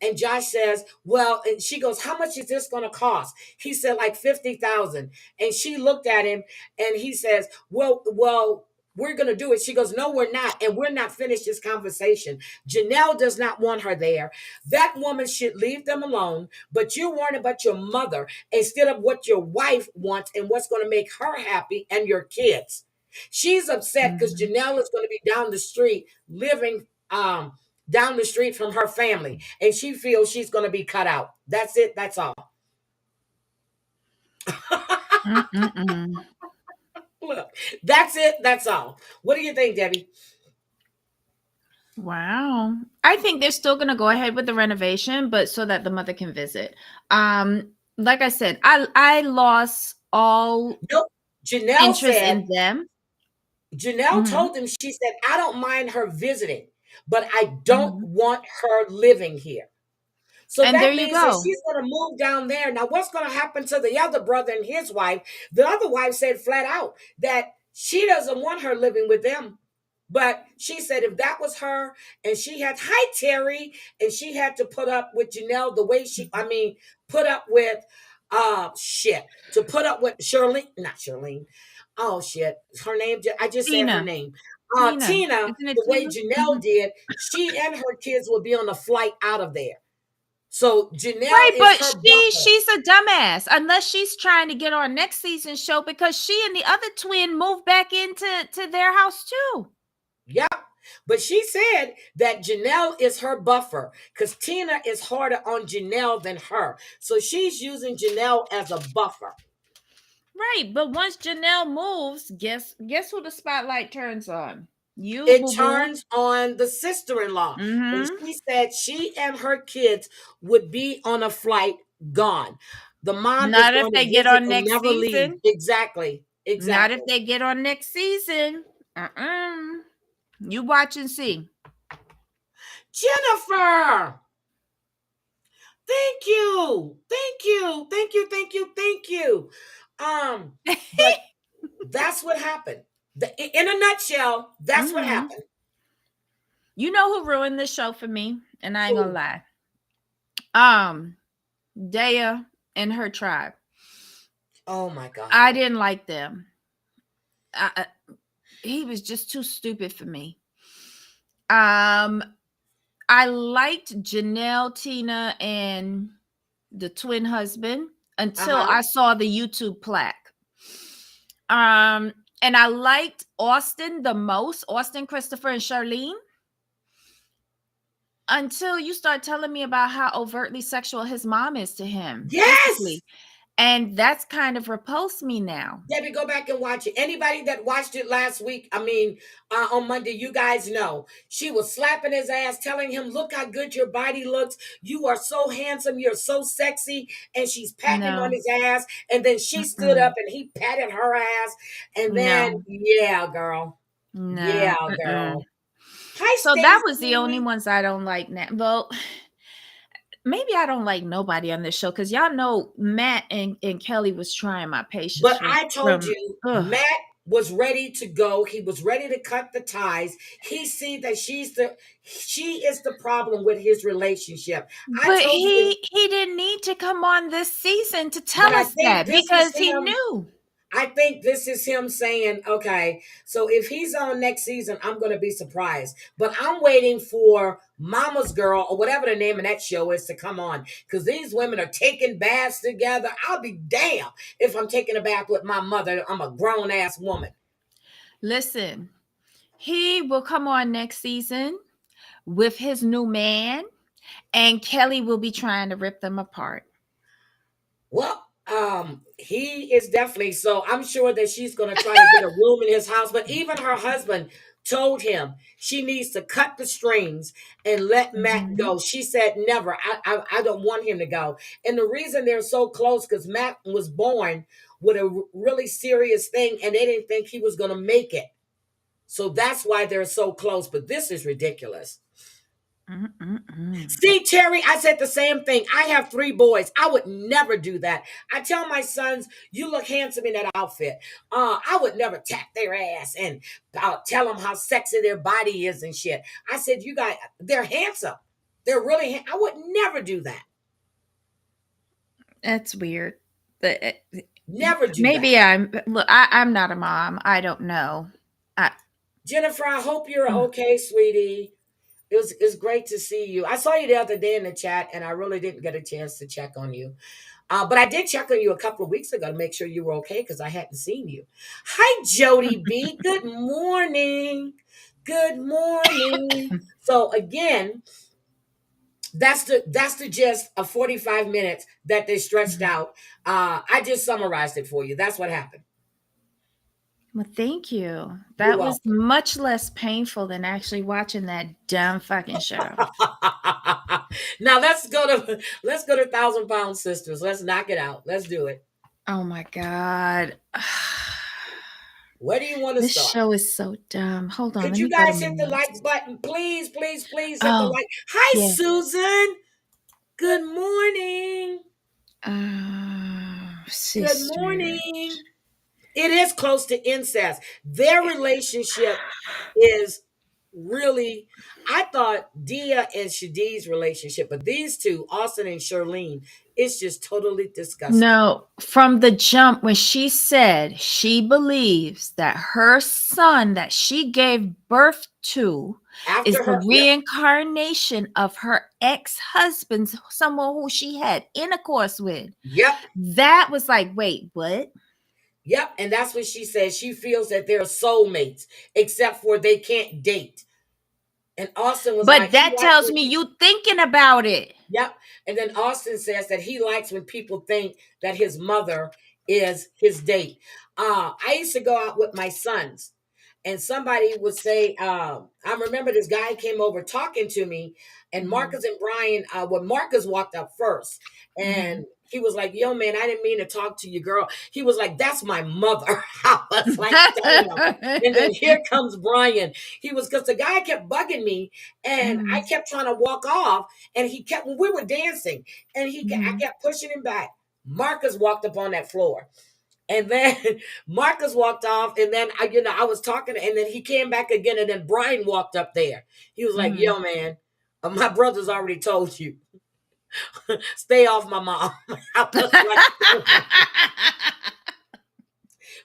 And Josh says, well, and she goes, how much is this going to cost? He said, like 50,000. And she looked at him and he says, well, we're going to do it. She goes, no, we're not. And we're not finished this conversation. Janelle does not want her there. That woman should leave them alone. But you're worrying about your mother instead of what your wife wants and what's going to make her happy and your kids. She's upset because Mhm. Janelle is going to be down the street living down the street from her family, and she feels she's going to be cut out. That's it. That's all. Mm-mm-mm. Look, that's it. That's all. What do you think, Debbie? Wow. I think they're still gonna go ahead with the renovation, but so that the mother can visit. Like I said, I lost all Nope. Janelle interest said, in them. Janelle Mhm. told him, she said, I don't mind her visiting, but I don't Mhm. want her living here. So And there that you means that go. she's going to move down there. Now, what's going to happen to the other brother and his wife? The other wife said flat out that she doesn't want her living with them. But she said if that was her and she had, hi, Terry, and she had to put up with Janelle the way she, I Mhm. mean, put up with, shit, to put up with Shirley, not Shirley. Oh, shit. Her name, I just said her Tina. name. Tina. Tina, Isn't it the way Tina? Janelle Mhm. did, she and her kids would be on a flight out of there. So Janelle Right, is but her buffer. she's a dumbass unless she's trying to get on next season's show because she and the other twin moved back into their house too. Yep. But she said that Janelle is her buffer because Tina is harder on Janelle than her. So she's using Janelle as a buffer. Right, but once Janelle moves, guess who the spotlight turns on? You, It boo boo. turns on the sister in law. And Mm-hmm. she said she and her kids would be on a flight gone. The mom is Not if going to they get visit on and next never leave. season. Exactly. Not if Exactly. they get on next season. Uh-uh. You watch and see. Jennifer. Thank you. Thank you. Thank you. Thank you. Thank you. But that's what happened. In a nutshell, that's what Mm-hmm. happened. You know who ruined this show for me? And I ain't gonna Who? lie. Um, Daya and her tribe. Oh my I God. didn't like them. He was just too stupid for me. Um, I liked Janelle, Tina, and the twin husband until Uh-huh. I saw the YouTube plaque. Um, and I liked Austin the most, Austin, Christopher, and Charlene, until you start telling me about how overtly sexual his mom is to him Yes. physically. And that's kind of repulsed me now. Debbie, go back and watch it. Anybody that watched it last week, on Monday, you guys know she was slapping his ass, telling him, "Look how good your body looks. You are so handsome. You're so sexy." And she's patting him on No. his ass. And then she stood Mm-mm. up and he patted her ass. And then, No. yeah, girl. No. Yeah, Mm-mm. girl. Hi, So that was the only Stacy. ones I don't like now. Well, maybe I don't like nobody on this show because y'all know Matt and Kelly was trying my patience But I told from you, ugh. Matt was ready to go. He was ready to cut the ties. He see that she is the problem with his relationship. I But told you, he didn't need to come on this season to but tell I us think that this is because he him. knew. I think this is him saying, okay, so if he's on next season, I'm going to be surprised. But I'm waiting for Mama's Girl or whatever the name of that show is to come on because these women are taking baths together. I'll be damned if I'm taking a bath with my mother. I'm a grown ass woman. Listen, he will come on next season with his new man, and Kelly will be trying to rip them apart. Well, he is definitely so. I'm sure that she's going to try to get a room in his house, but even her husband told him she needs to cut the strings and let Matt Mhm. go. She said, "Never. I don't want him to go." And the reason they're so close because Matt was born with a really serious thing, and they didn't think he was going to make it. So that's why they're so close. But this is ridiculous. Mm-mm-mm. See, Terry, I said the same thing. I have three boys. I would never do that. I tell my sons, you look handsome in that outfit. I would never tap their ass and tell them how sexy their body is and shit. I said, you guys, they're handsome. They're really, I would never do that. That's weird. But Never do that. maybe I'm not a mom. I don't know. I, Jennifer, I hope you're mm, okay, sweetie. It's great to see you. I saw you the other day in the chat, and I really didn't get a chance to check on you. But I did check on you a couple of weeks ago to make sure you were okay because I hadn't seen you. Hi, Jody B. Good morning. Good morning. So again, that's the gist of 45 minutes that they stretched mhm. out. I just summarized it for you. That's what happened. Well, thank you. You're That was welcome. much less painful than actually watching that dumb fucking show. Now let's go to Thousand Pound Sisters. Let's knock it out. Let's do it. Oh my god. Where do you want to This start? show is so dumb. Hold on, Could let you me go to guys my hit the notes. like button? Please, please, please hit the Oh, like. Hi, yeah. Susan. Good morning. Good Sister. morning. It is close to incest. Their relationship is really, I thought Dia and Shadi's relationship, but these two, Austin and Charlene, it's just totally disgusting. No, from the jump when she said she believes that her son that she gave birth to is After the her, yep, reincarnation of her ex-husband's someone who she had intercourse with. yep, That was like, wait, what? yep. And that's what she says. She feels that they're soulmates, except for they can't date. And Austin was But like, he that likes tells when me you thinking about it. yep. And then Austin says that he likes when people think that his mother is his date. I used to go out with my sons, and somebody would say, I remember this guy came over talking to me, and Mhm, Marcus and Brian, well, Marcus walked up first, mhm. and he was like, yo, man, I didn't mean to talk to you, girl. He was like, that's my mother. I was like, damn. And then here comes Brian. He was, because the guy kept bugging me, and I Mhm, kept trying to walk off, and he kept, we were dancing, and I mhm, kept pushing him back. Marcus walked up on that floor. And then Marcus walked off, and then I was talking, and then he came back again, and then Brian walked up there. He was like, mhm. "Yo, man, my brother's already told you, stay off my mom." I was like,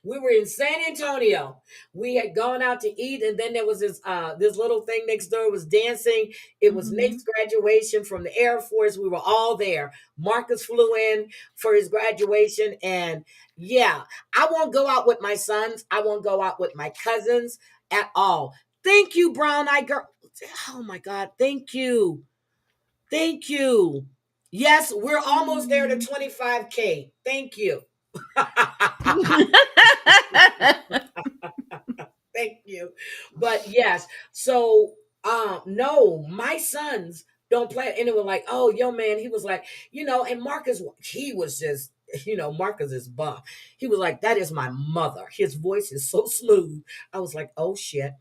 we were in San Antonio. We had gone out to eat, and then there was this little thing next door was dancing. It was Mhm. Nate's graduation from the Air Force. We were all there. Marcus flew in for his graduation, and yeah, I won't go out with my sons. I won't go out with my cousins at all. Thank you, Brown Eye Girl. Oh my God, thank you, thank you. Yes, we're almost there to 25K. Thank you. Thank you. But yes, so no, my sons don't play. And it was like, oh, yo, man, he was like, and Marcus, he was just, Marcus is buff. He was like, that is my mother. His voice is so smooth. I was like, oh shit.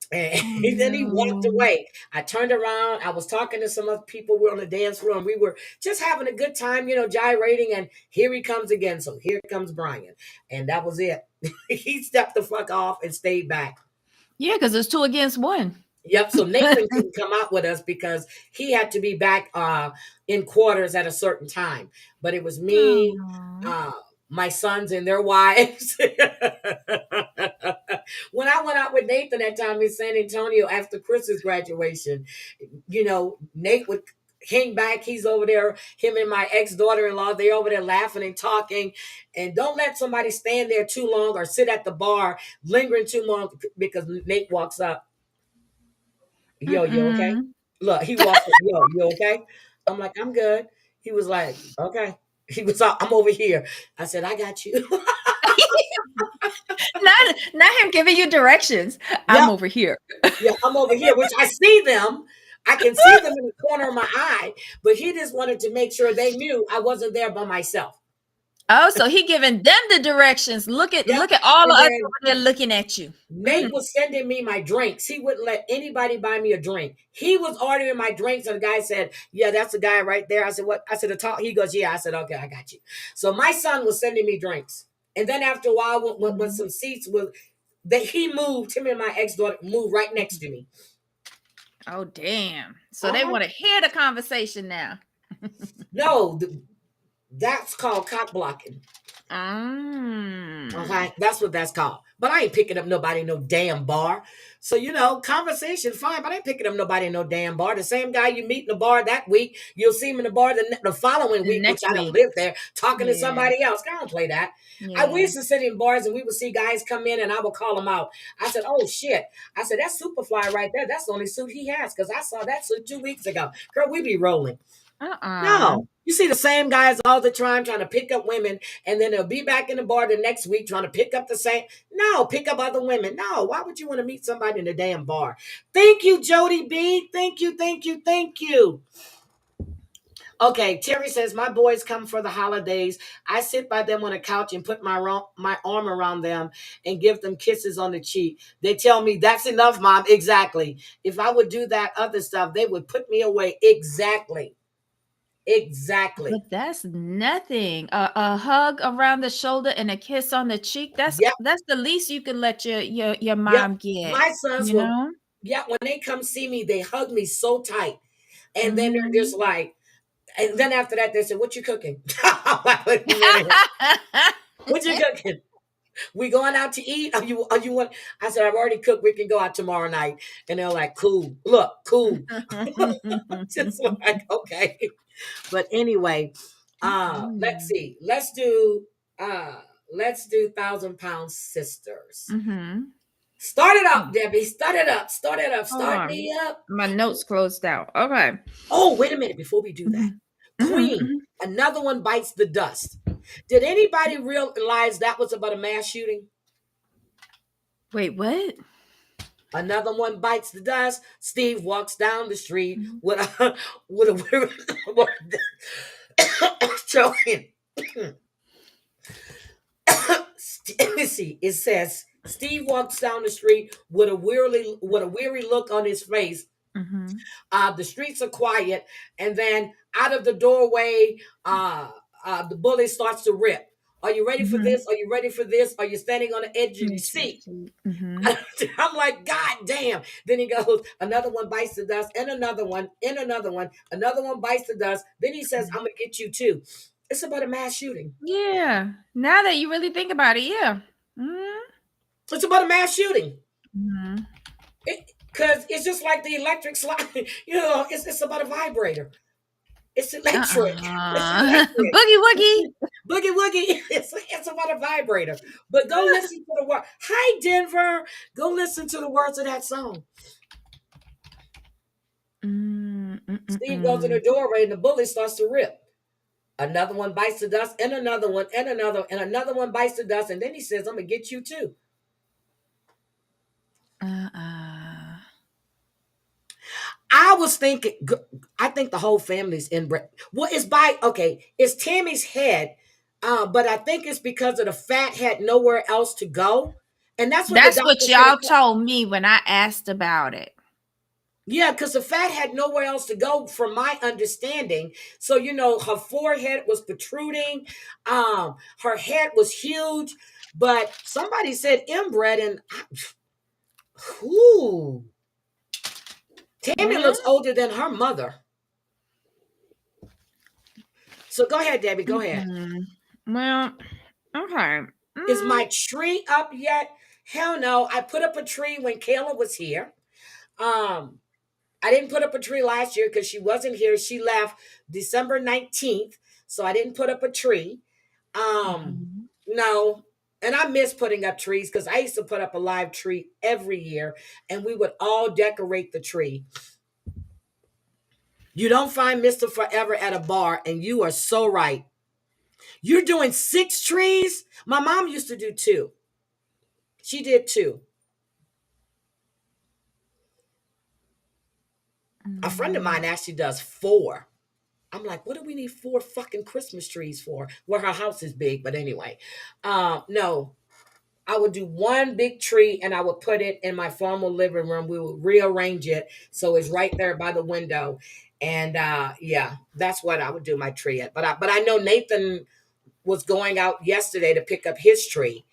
And Oh then he walked no. away. I turned around. I was talking to some other people. We were on the dance floor and we were just having a good time, gyrating. And here he comes again. So here comes Brian. And that was it. He stepped the fuck off and stayed back. Yeah, because it's two against one. Yep. So Nathan couldn't come out with us because he had to be back in quarters at a certain time. But it was me, Aw. uh, my sons and their wives. When I went out with Nathan that time in San Antonio after Chris's graduation, Nate would came back. He's over there, him and my ex-daughter-in-law, they over there laughing and talking. And don't let somebody stand there too long or sit at the bar lingering too long because Nate walks up. Yo, you okay? Mm-mm. Look, he walks up, yo, you okay? I'm like, I'm good. He was like, okay. He was like, I'm over here. I said, I got you. Not him giving you directions. I'm Yep. over here. Yeah, I'm over here, which I see them. I can see them in the corner of my eye, but he just wanted to make sure they knew I wasn't there by myself. Oh, so he giving them the directions. Look at Yep. look at all And of us then over there looking at you. Nate was sending me my drinks. He wouldn't let anybody buy me a drink. He was ordering my drinks, and the guy said, "Yeah, that's the guy right there." I said, "What?" I said, "The talk." He goes, "Yeah." I said, "Okay, I got you." So my son was sending me drinks, and then after a while, when some seats were, that he moved, him and my ex-daughter moved right next to me. Oh, damn. So they Uh-huh. want to hear the conversation now. No, that's called cock blocking. Mm. Okay, that's what that's called. But I ain't picking up nobody in no damn bar. So conversation fine, but I ain't picking up nobody in no damn bar. The same guy you meet in the bar that week, you'll see him in the bar the following The week, which next I don't week. live there, talking to Yeah. somebody else. I don't play that. We Yeah. used to sit in bars and we would see guys come in and I would call them out. I said, "Oh shit!" I said, "That's Superfly right there. That's the only suit he has because I saw that suit 2 weeks ago." Girl, we be rolling. Uh-uh. No. You see the same guys all the time trying to pick up women, and then they'll be back in the bar the next week trying to pick up the same. No, pick up other women. No, why would you want to meet somebody in the damn bar? Thank you, Jody B. Thank you, thank you, thank you. Okay, Terry says, my boys come for the holidays. I sit by them on a couch and put my arm around them and give them kisses on the cheek. They tell me, that's enough, Mom. Exactly. If I would do that other stuff, they would put me away. Exactly. Exactly. But that's nothing. A hug around the shoulder and a kiss on the cheek. Yep. That's the least you can let your Yep. mom get. My sons You will, know. yeah, when they come see me, they hug me so tight. And then they're just Mhm. like, and then after that, they say, "What you cooking?" I'm like, wait a minute. What you cooking? We going out to eat? Are you want? I said, I've already cooked. We can go out tomorrow night. And they're like, cool. Look, cool. Just like, okay. But anyway, let's Mm. see. Let's do 1,000 pound sisters. Mhm. Start it up, Debbie. Start it up. Start it up. Hold Start on. me up. My notes closed out. Okay. Oh, wait a minute before we do that. Mhm. Mhm, Queen, mhm. another one bites the dust. Did anybody realize that was about a mass shooting? Wait, what? Another one bites the dust. Steve walks down the street Mhm. with a with a choking. Let me see. It says Steve walks down the street with a weary look on his face. Mhm. The streets are quiet, and then out of the doorway, the bullet starts to rip. Are you ready for Mhm. this? Are you ready for this? Are you standing on the edge of your Yes, yes, seat? yes. Mhm. I'm like, God damn. Then he goes, another one bites the dust, and another one, and another one. Another one bites the dust. Then he says, I'm going to get you too. It's about a mass shooting. Yeah. Now that you really think about it, yeah. Mhm. It's about a mass shooting. Mhm. Because it's just like the electric slide. It's about a vibrator. It's electric. It's electric. Boogie It's woogie. boogie woogie. It's about a vibrator. But go listen to the word. Hi, Denver. Go listen to the words of that song. Mm, mm, mm, Steve goes in the mm. doorway and the bullet starts to rip. Another one bites the dust, and another one, and another one bites the dust, and then he says, I'm gonna get you too. Uh-uh. I was thinking, I think the whole family's in. Well, it's Tammy's head, but I think it's because of the fat had nowhere else to go. And that's what the That's doctor what said. y'all told me when I asked about it. Yeah, because the fat had nowhere else to go, from my understanding. So, her forehead was protruding. Her head was huge. But somebody said inbred, and whoo, Tammy Well, looks older than her mother. So go ahead, Debbie. Go ahead. mm-mm. Well, okay. Is Mm, my tree up yet? Hell no. I put up a tree when Kayla was here. Um, I didn't put up a tree last year because she wasn't here. She left December 19th. So I didn't put up a tree. mhm. No. And I miss putting up trees because I used to put up a live tree every year and we would all decorate the tree. You don't find Mr. Forever at a bar, and you are so right. You're doing 6 trees? My mom used to do 2. She did 2. A friend of Mm. mine actually does 4. I'm like, what do we need 4 fucking Christmas trees for? Well, her house is big, but anyway. No, I would do one big tree and I would put it in my formal living room. We would rearrange it so it's right there by the window. And yeah, that's what I would do my tree at. But I know Nathan was going out yesterday to pick up his tree.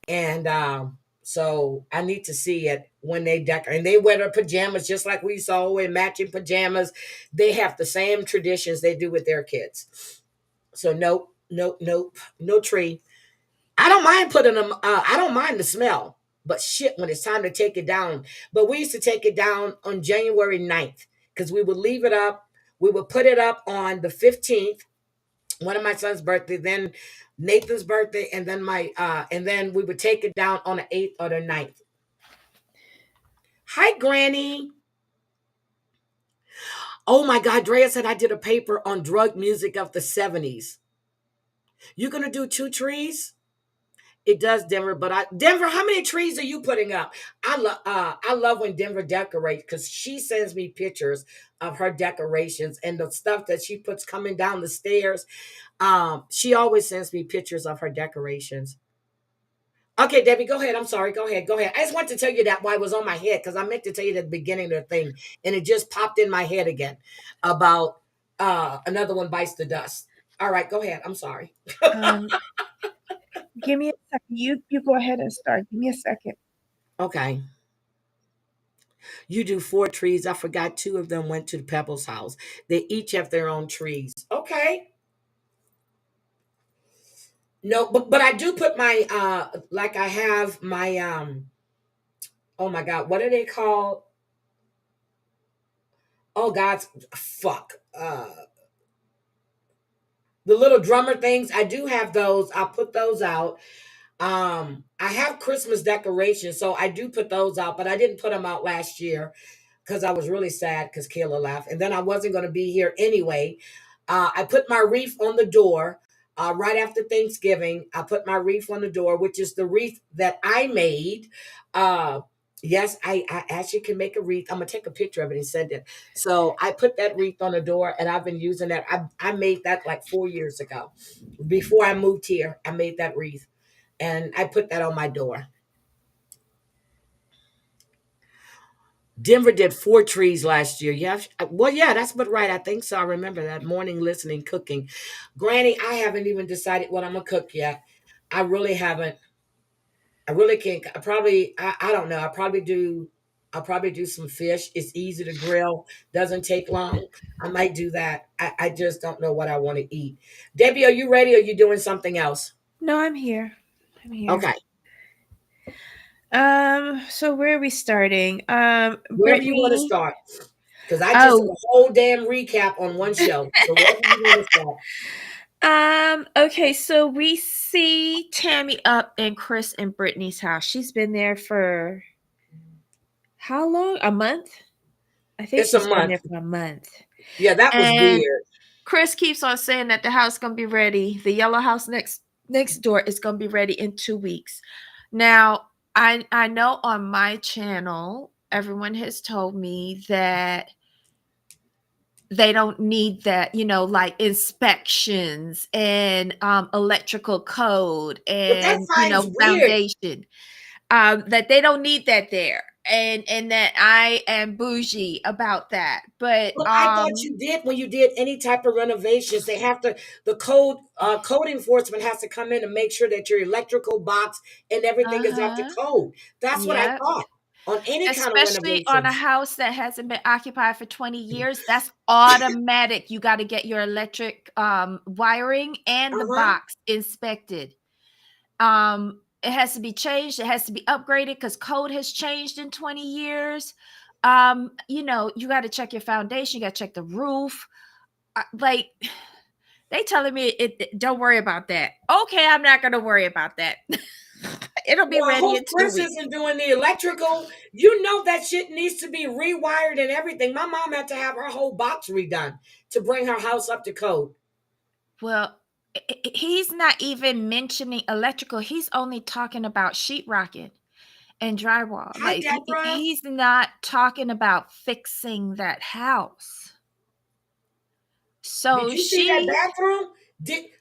And so I need to see it when they decorate. And they wear their pajamas just like we saw in matching pajamas. They have the same traditions they do with their kids. So nope, nope, nope, no tree. I don't mind putting them. I don't mind the smell, but shit, when it's time to take it down. But we used to take it down on January 9th because we would leave it up. We would put it up on the 15th, one of my son's birthday, then Nathan's birthday, and then and then we would take it down on the 8th or the 9th. Hi, Granny. Oh my God, Drea said I did a paper on drug music of the 70s. You gonna do 2 trees? It does, Denver, but Denver, how many trees are you putting up? I love when Denver decorates because she sends me pictures of her decorations and the stuff that she puts coming down the stairs. She always sends me pictures of her decorations. Okay, Debbie, go ahead. I'm sorry. Go ahead. Go ahead. I just want to tell you that why it was on my head because I meant to tell you at the beginning of the thing, and it just popped in my head again about another one bites the dust. All right, go ahead. I'm sorry. Um, Give me a second. You go ahead and start. Give me a second. Okay. You do 4 trees. I forgot 2 of them went to the Pebbles house. They each have their own trees. Okay. No, but I do put my like I have my oh my God, what are they called? Oh God, fuck. The little drummer things, I do have those. I'll put those out. I have Christmas decorations, so I do put those out, but I didn't put them out last year because I was really sad because Kayla left. And then I wasn't going to be here anyway. I put my wreath on the door right after Thanksgiving. I put my wreath on the door, which is the wreath that I made. Uh, yes, I actually can make a wreath. I'm going to take a picture of it and send it. So I put that wreath on the door and I've been using that. I made that like 4 years ago. Before I moved here, I made that wreath and I put that on my door. Denver did 4 trees last year. Yeah. Well, yeah, that's but right. I think so. I remember that morning listening, cooking. Granny, I haven't even decided what I'm going to cook yet. I really haven't. I really can't. I don't know. I'll probably do some fish. It's easy to grill, doesn't take long. I might do that. I just don't know what I want to eat. Debbie, are you ready? Or are you doing something else? No, I'm here. I'm here. Okay. So where are we starting? Wherever you want to Brittany. start. Because I just did Oh, a whole damn recap on one show. So wherever you want to start. okay, so we see Tammy up in Chris and Brittany's house. She's been there for how long? A month? I think It's a she's been month. there for a month. Yeah, that was And weird. Chris keeps on saying that the house gonna be ready. The yellow house next door is gonna be ready in 2 weeks. Now, I know on my channel, everyone has told me that they don't need that, like inspections and electrical code But that and sounds weird. foundation. that they don't need that there, and that I am bougie about that. But Well, I thought you did when you did any type of renovations. They have to code enforcement has to come in and make sure that your electrical box and everything is up to uh-huh. code. That's what I Yep. thought on any kind of Especially on a renovations. house that hasn't been occupied for 20 years, that's automatic. You got to get your electric wiring and the Uh-huh. box inspected. It has to be changed, it has to be upgraded because code has changed in 20 years. You got to check your foundation, you got to check the roof. Like they telling me don't worry about that. Okay, I'm not gonna worry about that. It'll be Well, I ready hope in 2 Chris weeks. isn't doing the electrical. You know that shit needs to be rewired and everything. My mom had to have her whole box redone to bring her house up to code. Well, he's not even mentioning electrical. He's only talking about sheetrocking and drywall. Hi, Like Deborah. he's not talking about fixing that house. Did So you see that she bathroom?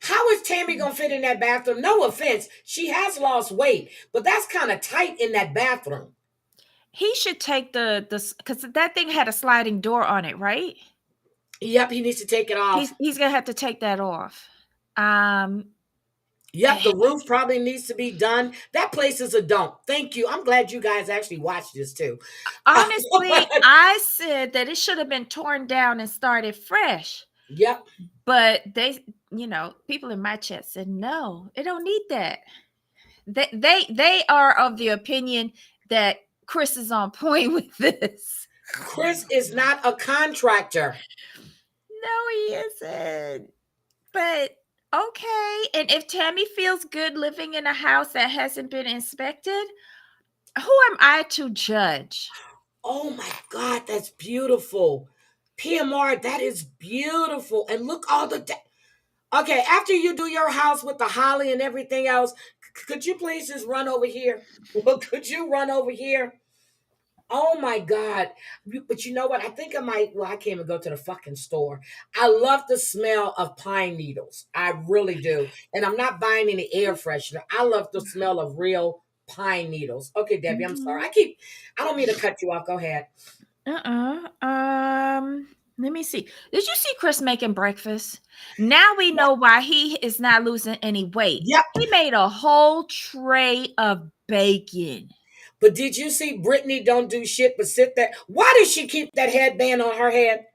How is Tammy gonna fit in that bathroom? No offense, she has lost weight, but that's kind of tight in that bathroom. he should take the because that thing had a sliding door on it, right? Yep, he needs to take it off. He's gonna have to take that off. Um, Yep, the roof probably needs to be done. That place is a dump. Thank you. I'm glad you guys actually watched this too. honestly, I said that it should have been torn down and started fresh. Yep. But people in my chat said no, it don't need that. They are of the opinion that Chris is on point with this. Chris is not a contractor. No, he isn't. But okay. And if Tammy feels good living in a house that hasn't been inspected, who am I to judge? Oh my God, that's beautiful. PMR, that is beautiful. And look all the. Okay, after you do your house with the holly and everything else, could you please just run over here? Well, could you run over here? Oh my God. But you know what? I think I might. Well, I can't even go to the fucking store. I love the smell of pine needles. I really do. And I'm not buying any air freshener. I love the smell of real pine needles. Okay, Debbie, I'm sorry. Mhm. I don't mean to cut you off. Go ahead. Let me see. Did you see Chris making breakfast? Now we know why he is not losing any weight. Yep. He made a whole tray of bacon. But did you see Brittany don't do shit but sit there? Why does she keep that headband on her head?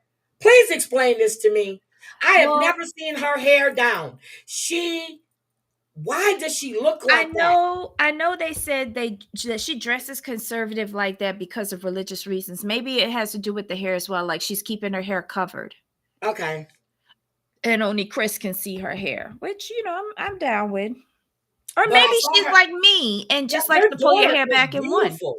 Please explain this to me. I have Well, never seen her hair down. Why does she look I like that? know, I know they said that she dresses conservative like that because of religious reasons. Maybe it has to do with the hair as well, like she's keeping her hair covered. Okay. And only Chris can see her hair, which I'm down with. Or But I maybe saw she's her. like me and Yeah, just likes their to pull your daughter hair is back in one. beautiful.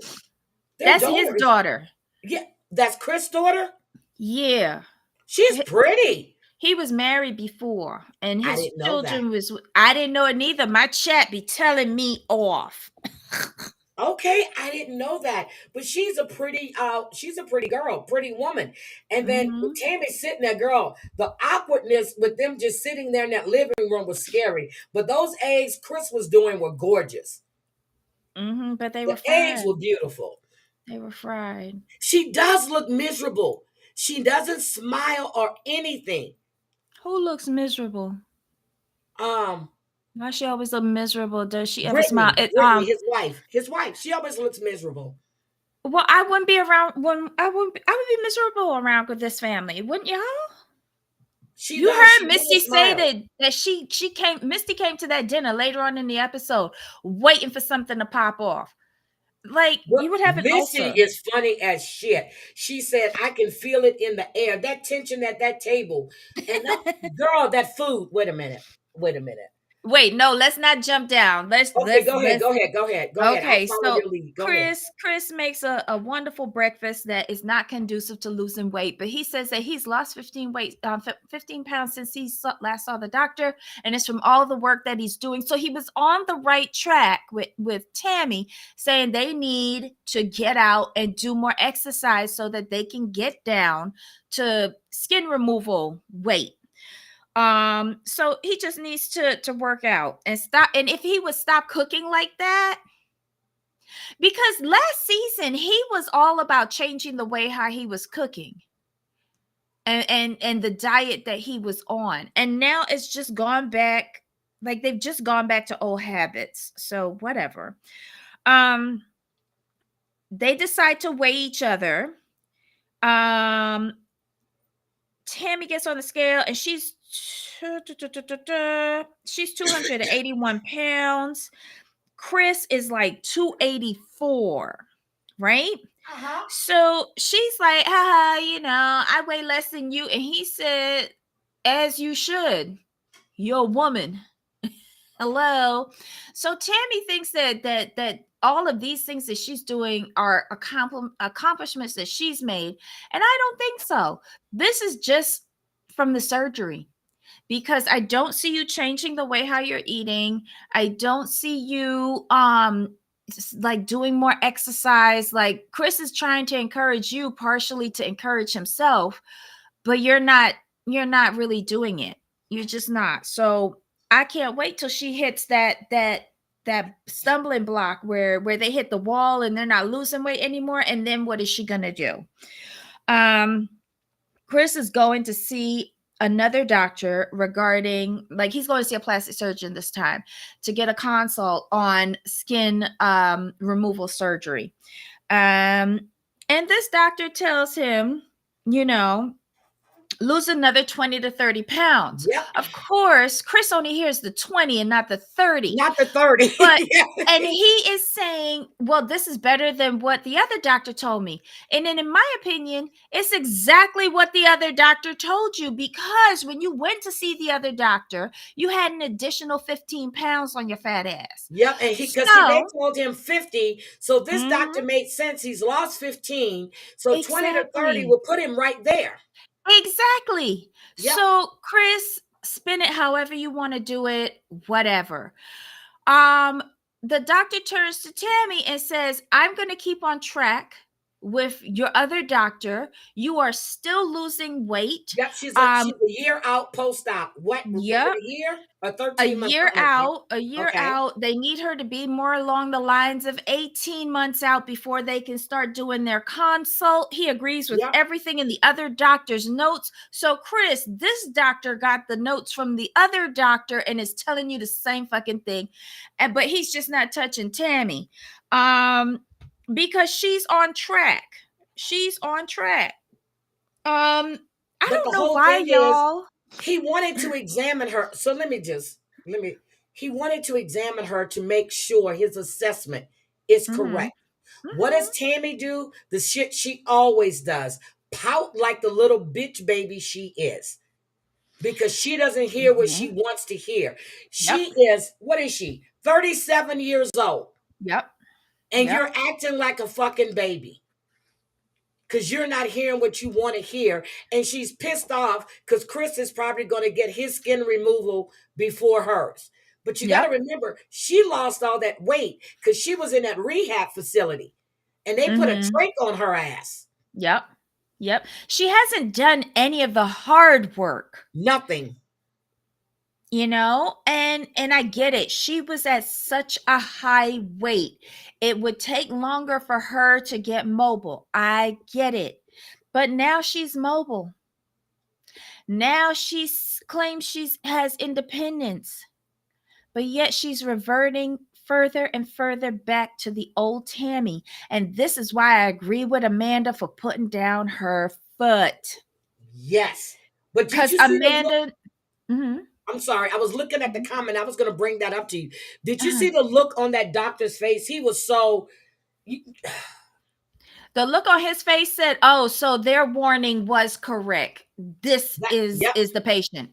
Their That's his daughter is, daughter. yeah, that's Chris' daughter. Yeah. She's pretty. He was married before and I his didn't know that. children was I didn't know it neither. My chat be telling me off. Okay, I didn't know that. But she's a pretty girl, pretty woman. And then with Mhm. Tammy sitting there, girl, the awkwardness with them just sitting there in that living room was scary. But those eggs Chris was doing were gorgeous. Mhm, but they The were eggs fried. were beautiful. They were fried. She does look miserable. She doesn't smile or anything. Who looks miserable? Um, Why she always look miserable? Does she ever smile? Brittany, his wife, she always looks miserable. Well, I wouldn't be around when I would be miserable around with this family, wouldn't y'all? She You does. heard She never Misty say smiles. that Misty came to that dinner later on in the episode waiting for something to pop off. Like you Look, would have an Missy ulcer. is funny as shit. She said, I can feel it in the air. That tension at that table. And girl, that food. Wait a minute. Wait a minute. Wait, no, let's not jump down. Let's Okay, let's go ahead. let's Go ahead. Go ahead. Go ahead. I'll Okay, follow so your lead. Go ahead. Chris makes a wonderful breakfast that is not conducive to losing weight, but he says that he's lost 15 pounds since he last saw the doctor, and it's from all the work that he's doing. So he was on the right track with Tammy, saying they need to get out and do more exercise so that they can get down to skin removal weight. So he just needs to work out and stop. And if he would stop cooking like that, Because last season he was all about changing the way how he was cooking and the diet that he was on. And now it's just gone back, like they've just gone back to old habits. So whatever. They decide to weigh each other. Tammy gets on the scale and she's 281 pounds. Chris is like 284, right? Uh-huh. So she's like, I weigh less than you. And he said, as you should. You're a woman. Hello. So Tammy thinks that all of these things that she's doing are accomplishments that she's made. And I don't think so. This is just from the surgery, because I don't see you changing the way how you're eating. I don't see you like doing more exercise. Like Chris is trying to encourage you partially to encourage himself, but you're not really doing it. You're just not. So I can't wait till she hits that stumbling block where they hit the wall and they're not losing weight anymore. And then what is she gonna do? Chris is going to see another doctor regarding, like, he's going to see a plastic surgeon this time to get a consult on skin removal surgery. And this doctor tells him, lose another 20 to 30 pounds. Yep. Of course, Chris only hears the 20 and not the 30. Not the 30. But and he is saying, well, this is better than what the other doctor told me. And then in my opinion, it's exactly what the other doctor told you, because when you went to see the other doctor, you had an additional 15 pounds on your fat ass. Yep, and because they told him 50, so this doctor made sense. He's lost 15, so 20 to 30 will put him right there. Exactly. Yep. So Chris, spin it however you want to do it, whatever. The doctor turns to Tammy and says, I'm going to keep on track with your other doctor. You are still losing weight. Yep, she's a year out, post-op. What? Yep. A year or 13 months? A year out. They need her to be more along the lines of 18 months out before they can start doing their consult. He agrees with everything in the other doctor's notes. So Chris, this doctor got the notes from the other doctor and is telling you the same fucking thing. But he's just not touching Tammy. Because she's on track. She's on track. I don't know why, y'all. He wanted to examine her. So he wanted to examine her to make sure his assessment is correct. What does Tammy do? The shit she always does. Pout like the little bitch baby she is. Because she doesn't hear what she wants to hear. She is, what is she? 37 years old. Yep. And you're acting like a fucking baby. Because you're not hearing what you want to hear. And she's pissed off because Chris is probably going to get his skin removal before hers. But you got to remember, she lost all that weight because she was in that rehab facility. And they put a trach on her ass. Yep. She hasn't done any of the hard work. Nothing. And I get it. She was at such a high weight. It would take longer for her to get mobile. I get it. But now she's mobile. Now she claims she has independence. But yet she's reverting further and further back to the old Tammy. And this is why I agree with Amanda for putting down her foot. Yes. But because Amanda... I'm sorry. I was looking at the comment. I was going to bring that up to you. Did you see the look on that doctor's face? He was so... The look on his face said, oh, so their warning was correct. This is the patient.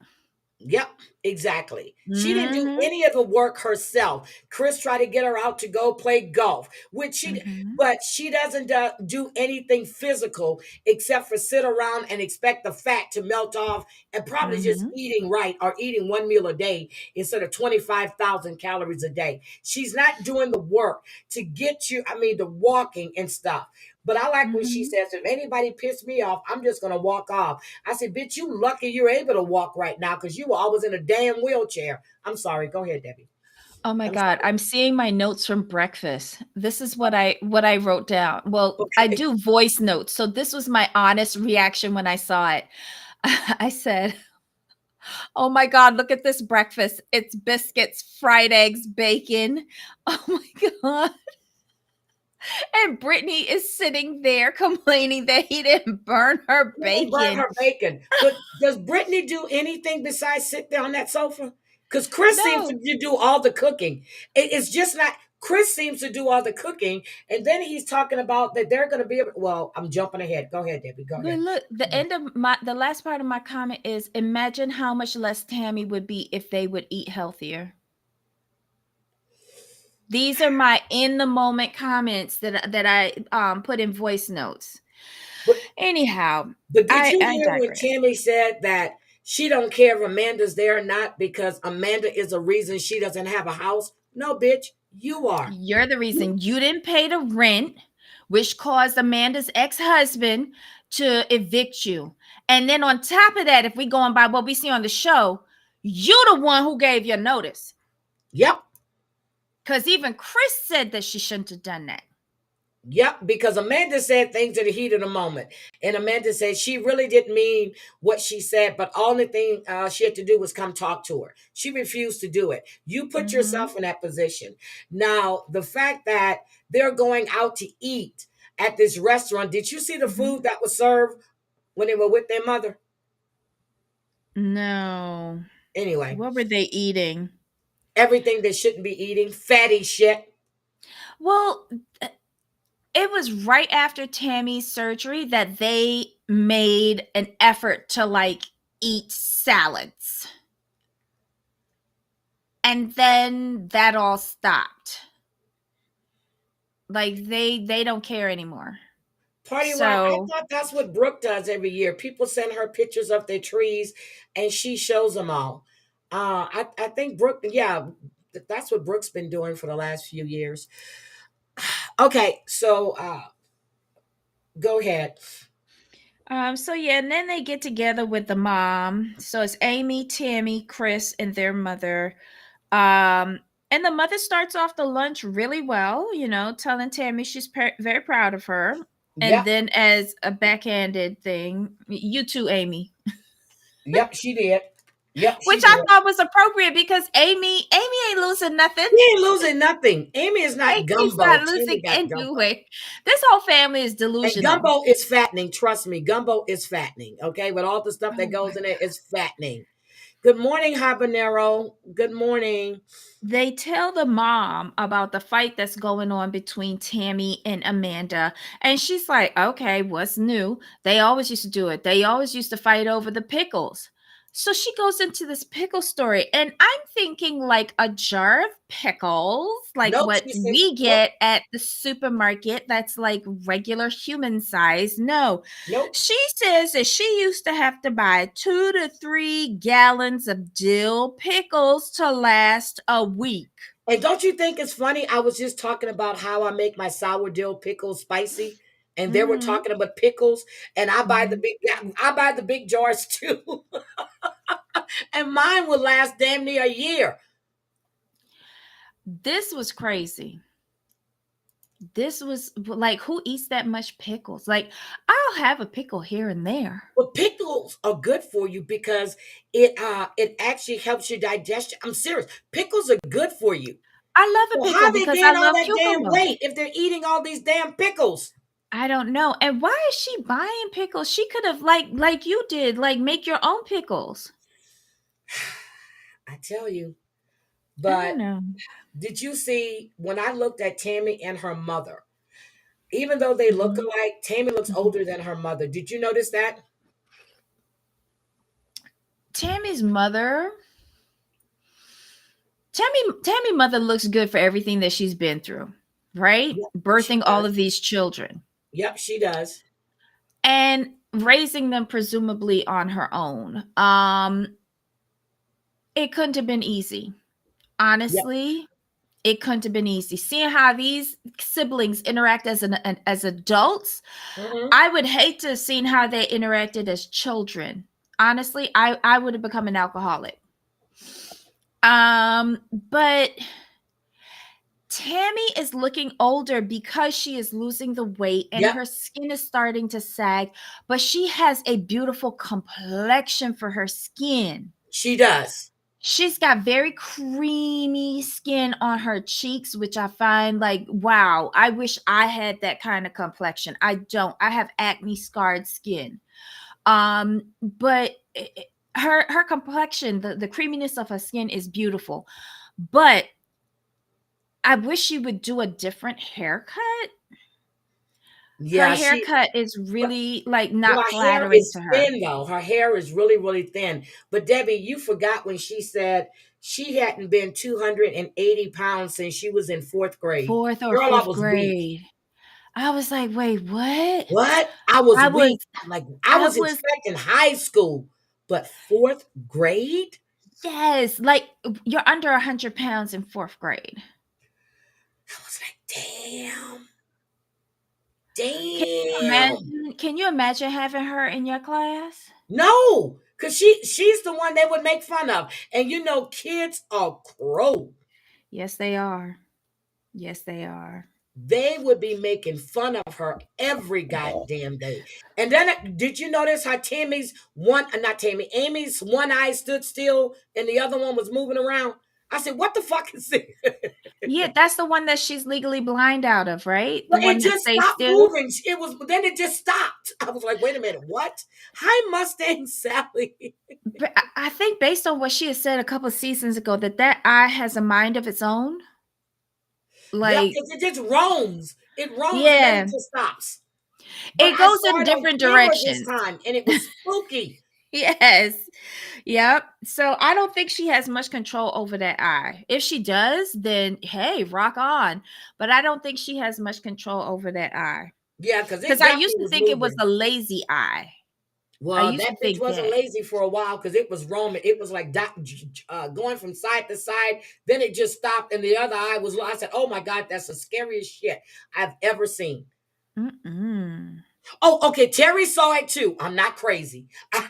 Yep, exactly. She didn't do any of the work herself. Chris tried to get her out to go play golf, but she doesn't do anything physical except for sit around and expect the fat to melt off and probably just eating right or eating one meal a day instead of 25,000 calories a day. She's not doing the work to get you, the walking and stuff. But I like when she says, if anybody pissed me off, I'm just going to walk off. I said, bitch, you lucky you're able to walk right now because you were always in a damn wheelchair. I'm sorry. Go ahead, Debbie. Oh my I'm God, sorry. I'm seeing my notes from breakfast. This is what I wrote down. Well, I Okay. do voice notes. So this was my honest reaction when I saw it. I said, "Oh my God, look at this breakfast. It's biscuits, fried eggs, bacon." Oh my God. And Brittany is sitting there complaining that he didn't burn her She didn't burn bacon. her bacon. But does Brittany do anything besides sit there on that sofa? Because Chris seems No, to do all the cooking. It's just not. Chris seems to do all the cooking, and then he's talking about that they're going to be able. Well, I'm jumping ahead. Go ahead, Debbie. Go but ahead. look, the last part of my comment is imagine how much less Tammy would be if they would eat healthier. These are my in the moment comments that I put in voice notes. But Anyhow, but did you I hear when digress. Tammy said that she don't care if Amanda's there or not because Amanda is a reason she doesn't have a house? No, bitch, you are. You're the You- reason you didn't pay the rent, which caused Amanda's ex-husband to evict you. And then on top of that, if we going by what we see on the show, you the one who gave your notice. Yep. Because even Chris said that she shouldn't have done that. Yep, because Amanda said things in the heat of the moment. And Amanda said she really didn't mean what she said, but all the thing she had to do was come talk to her. She refused to do it. You put Mhm. yourself in that position. Now, the fact that they're going out to eat at this restaurant, did you see the Mhm. food that was served when they were with their mother? No. Anyway, What were they eating? everything they shouldn't be eating, fatty shit. Well, it was right after Tammy's surgery that they made an effort to like eat salads. And then that all stopped. Like they don't care anymore. Party rock. I So, thought that's what Brooke does every year. People send her pictures of their trees, and she shows them all. I think Brooke. Yeah, that's what Brooke's been doing for the last few years. Okay, so go ahead. so yeah, and then they get together with the mom. So it's Amy, Tammy, Chris, and their mother. And the mother starts off the lunch really well, telling Tammy she's very proud of her. And Yep, then, as a backhanded thing, you too, Amy, yep, she did. Yep, which she I did. thought was appropriate because Amy ain't losing nothing. She ain't losing nothing. Amy is not Amy's gumbo. not losing Tammy got gumbo. anyway. This whole family is And delusional. gumbo is fattening. Trust me, gumbo is fattening. Okay, with all the stuff that Oh my goes in it, it's fattening. Good morning, habanero. Good morning. They tell the mom about the fight that's going on between Tammy and Amanda. And she's like, okay, what's new? They always used to do it. They always used to fight over the pickles. So she goes into this pickle story. And I'm thinking like a jar of pickles, like Nope, what she said, we nope, get at the supermarket, that's like regular human size. No, nope. she says that she used to have to buy 2 to 3 gallons of dill pickles to last a week. And don't you think it's funny? I was just talking about how I make my sourdough pickles spicy, and they were Mhm, talking about pickles, and mhm. I buy the big jars too, and mine will last damn near a year. This was crazy. This was like, who eats that much pickles? Like, I'll have a pickle here and there. But pickles are good for you because it actually helps your digestion. I'm serious. Pickles are good for you. I love a So pickle how they because I gain all love that damn cucumber. weight if they're eating all these damn pickles? I don't know. And why is she buying pickles? She could have like you did, like make your own pickles. I tell you. I don't But know. did you see when I looked at Tammy and her mother? Even though they look Mhm, alike, Tammy looks mhm. older than her mother. Did you notice that? Tammy's mother Tammy mother looks good for everything that she's been through, right? Yep, she Birthing all does. of these children Yep, she does. and raising them presumably on her own. It couldn't have been easy. Yep. Honestly, it couldn't have been easy. Seeing how these siblings interact as adults, Hmm. I would hate to have seen how they interacted as children. Honestly, I would have become an alcoholic. But Tammy is looking older because she is losing the weight and Yep, her skin is starting to sag, but she has a beautiful complexion for her skin. she does. She's got very creamy skin on her cheeks, which I find like, wow, I wish I had that kind of complexion. I don't. I have acne scarred skin. But her complexion, the creaminess of her skin is beautiful. But I wish she would do a different haircut. Her Yeah, she. haircut is really like Well, not her hair flattering is to her. thin though. Her hair is really, really thin. But Debbie, you forgot when she said she hadn't been 280 pounds since she was in fourth grade. Fourth or Girl, I fifth was weak. grade. I was like, wait, what? What? I was I was weak. Like I I was was expecting high school, but fourth grade? yes, like you're under 100 pounds in fourth grade. I was like, damn, Can damn. can you imagine having her in your class? No, because she's the one they would make fun of. And you know, kids are crow. Yes, they are. Yes, they are. They would be making fun of her every goddamn day. And then did you notice how Tammy's one not Tammy, Amy's one eye stood still and the other one was moving around? I said, what the fuck is this? Yeah, that's the one that she's legally blind out of, right? The Well, one it that just stays stopped still? moving. It was then it just stopped. I was like, wait a minute, what? Hi, Mustang Sally. But I think based on what she had said a couple of seasons ago that eye has a mind of its own. Yep, Like, because it just roams. It roams and then it yeah, just stops. But it I goes saw in it on different camera this directions. time and it was spooky. Yes. Yep. So I don't think she has much control over that eye. If she does, then hey, rock on. But I don't think she has much control over that eye. Yeah, because Because it I used definitely to was think it was moving. a lazy eye. I Well, used that to bitch think wasn't that. lazy for a while because it was roaming. It was like going from side to side. Then it just stopped, and the other eye was. I said, "Oh my god, that's the scariest shit I've ever seen." Mm-mm. Oh, okay. Terry saw it too. I'm not crazy. I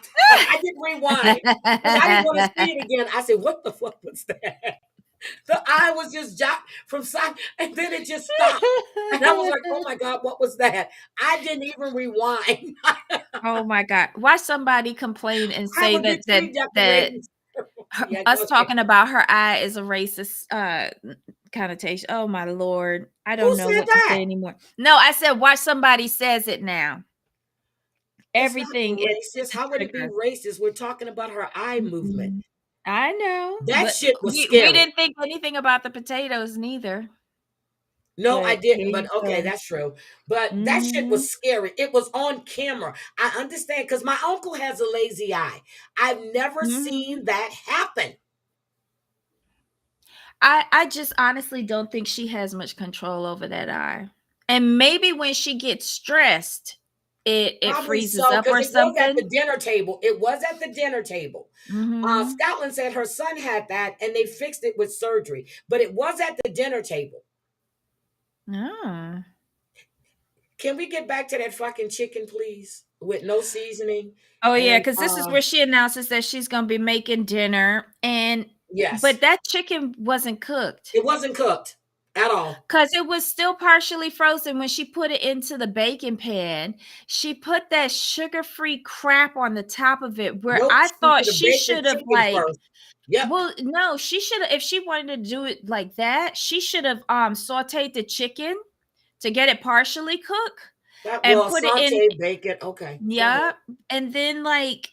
didn't rewind because I didn't want to see it again. I said, "What the fuck was that?" The eye was just jocked from side, and then it just stopped. And I was like, "Oh my god, what was that?" I didn't even rewind. Oh my God. Why somebody complain and I have say a big tree that decorating. Yeah, go us ahead. talking about her eye is a racist connotation. Oh my Lord. I Who don't know said what to say that? anymore. No, I said why somebody says it now. It's not Everything is racist. a How would it be trigger. racist? We're talking about her eye movement. Mm-mm. I know, That but shit was we scary. didn't think anything about the potatoes neither. No, I But didn't, here but you okay, go. that's true. But that shit Mhm. was scary. It was on camera. I understand because my uncle has a lazy eye. I've never Mhm. seen that happen. I just honestly don't think she has much control over that eye. And maybe when she gets stressed, it Probably freezes so, up because or it was at something. the dinner table. It was at the dinner table. Mhm. Scotland said her son had that and they fixed it with surgery, but it was at the dinner table. Oh. Can we get back to that fucking chicken, please? With no seasoning. Oh yeah, And because this is where she announces that she's gonna be making dinner, and yes, but that chicken wasn't cooked it wasn't cooked at all. because it was still partially frozen when she put it into the baking pan. She put that sugar-free crap on the top of it, where Nope, I she thought should have she baked the should have chicken like, first. Yep. well, no, she should have, if she wanted to do it like that, she should have sauteed the chicken to get it partially cooked That and well, put it in. saute, bake it. Okay, go ahead. Yeah, and then like,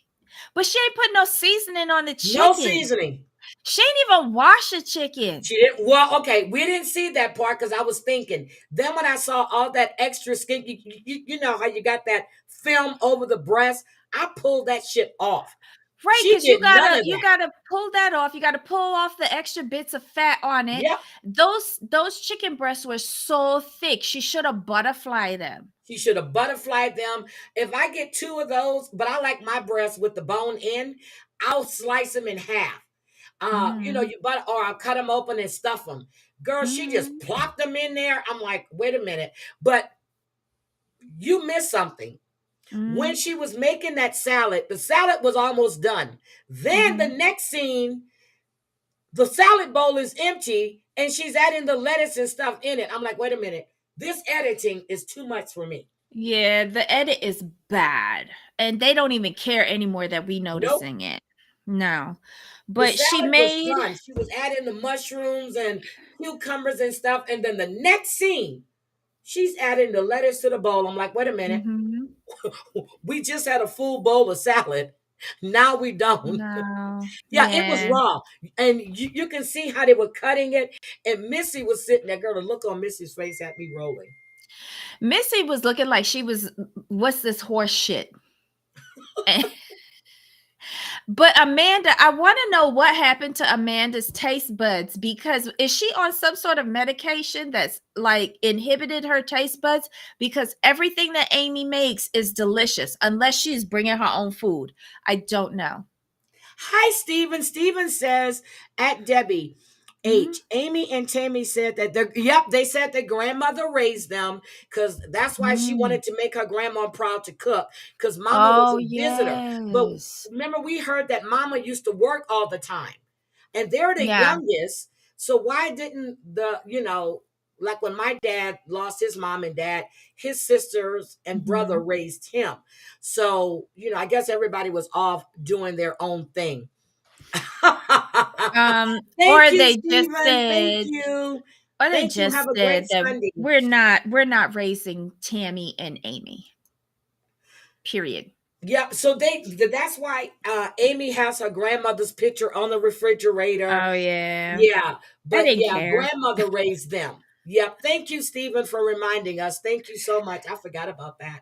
but she ain't put no seasoning on the No chicken. seasoning. She ain't even wash the chicken. She didn't. Well, okay, we didn't see that part because I was thinking. Then when I saw all that extra skin, you know how you got that film over the breast. I pulled that shit off. Right, She because you did none gotta of you that. gotta pull that off. You gotta pull off the extra bits of fat on it. Yep. Those chicken breasts were so thick. She should have butterfly them. She should have butterflied them. If I get two of those, but I like my breasts with the bone in, I'll slice them in half. Mhm. You butter, or I'll cut them open and stuff them. Girl, she just Mhm. plopped them in there. I'm like, wait a minute. But you missed something. When Mhm. she was making that salad, the salad was almost done. Then the Mhm. next scene, The salad bowl is empty and she's adding the lettuce and stuff in it. I'm like, wait a minute. This editing is too much for me. Yeah, the edit is bad. And they don't even care anymore that we Nope. noticing it. No. The But she salad was made done. She was adding the mushrooms and cucumbers and stuff. And then the next scene, she's adding the lettuce to the bowl. I'm like, wait a minute. Mhm. We just had a full bowl of salad. Now we don't. No. Yeah, it was Yeah. raw. And you can see how they were cutting it. And Missy was sitting there. Girl, the look on Missy's face had me rolling. Missy was looking like she was, what's this horse shit? But Amanda, I want to know what happened to Amanda's taste buds, because is she on some sort of medication that's like inhibited her taste buds? Because everything that Amy makes is delicious unless she's bringing her own food. I don't know. Hi, Stephen. Stephen says at Debbie Mhm. H. Amy and Tammy said that they said their grandmother raised them because that's why she Mm. wanted to make her grandma proud to cook because mama was Oh, a visitor. But yes. remember, we heard that mama used to work all the time and they're the Yeah. youngest. So why didn't like when my dad lost his mom and dad, his sisters and brother Mhm. raised him. So, I guess everybody was off doing their own thing. Thank Or you, they just Stephen. Thank said, you. or they Thank you. just Have a great said that Sunday. we're not raising Tammy and Amy. Period. Yeah, so that's why Amy has her grandmother's picture on the refrigerator. Oh yeah. Yeah, I but didn't yeah, care. grandmother raised them. Yeah, thank you, Stephen, for reminding us. Thank you so much. I forgot about that.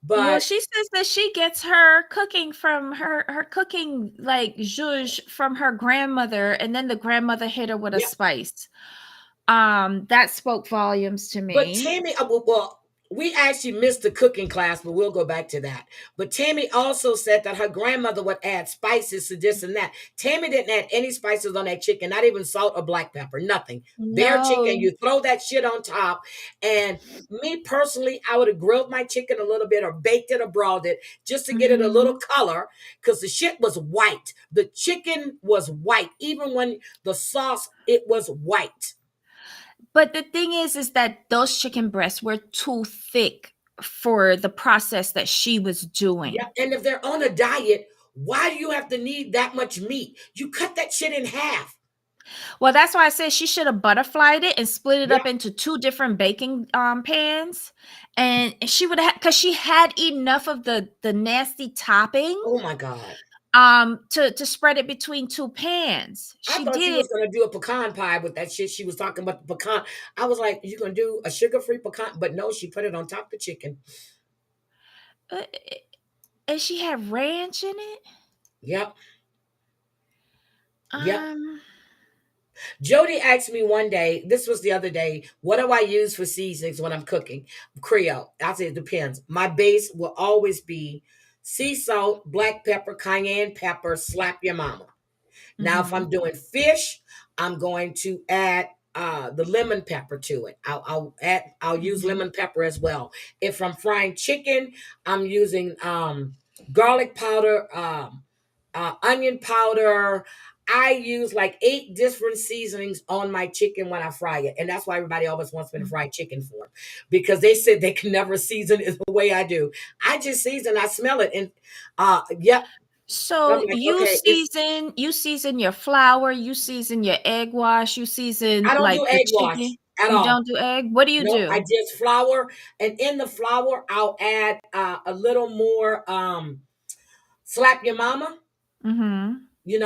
Well, But she says that she gets her cooking from her cooking like zhuzh from her grandmother, and then the grandmother hit her with a yeah, spice. That spoke volumes to But me. Tammy, well, we actually missed the cooking class, but we'll go back to that. But Tammy also said that her grandmother would add spices to this and that. Tammy didn't add any spices on that chicken, not even salt or black pepper, nothing. Bare chicken, No. you throw that shit on top. And me personally, I would have grilled my chicken a little bit or baked it or broiled it just to get it a little Mhm. color because the shit was white. The chicken was white. Even when the sauce, it was white. But the thing is that those chicken breasts were too thick for the process that she was Yeah, doing. and if they're on a diet, why do you have to need that much meat? You cut that shit in half. Well, that's why I said she should have butterflied it and split it Yeah. up into two different baking pans, and she would have, because she had enough of the nasty topping Oh my God. to spread it between two pans. I She thought she did. was gonna do a pecan pie with that shit. She was talking about the pecan. I was like, you gonna do a sugar-free pecan? But no, she put it on top of the chicken. uh, and she had ranch in it. Yep. Yep. Um. Jody asked me one day, this was the other day, what do I use for seasonings when I'm cooking? Creole. I said it depends. My base will always be sea salt, black pepper, cayenne pepper, slap your mama. Now, if Mhm. I'm doing fish, I'm going to add the lemon pepper to it. I'll use Mhm. lemon pepper as well. If I'm frying chicken, I'm using garlic powder, onion powder. I use like 8 different seasonings on my chicken when I fry it. And that's why everybody always wants me to fry chicken for them because they said they can never season it the way I do. I just season, I smell it. And yep. I'm So like, okay, you season your flour, you season your egg wash, you season I don't do like the egg chicken. wash at You all. don't do egg? What do you No, I do? just flour, and in the flour, I'll add a little more slap your mama. Mhm.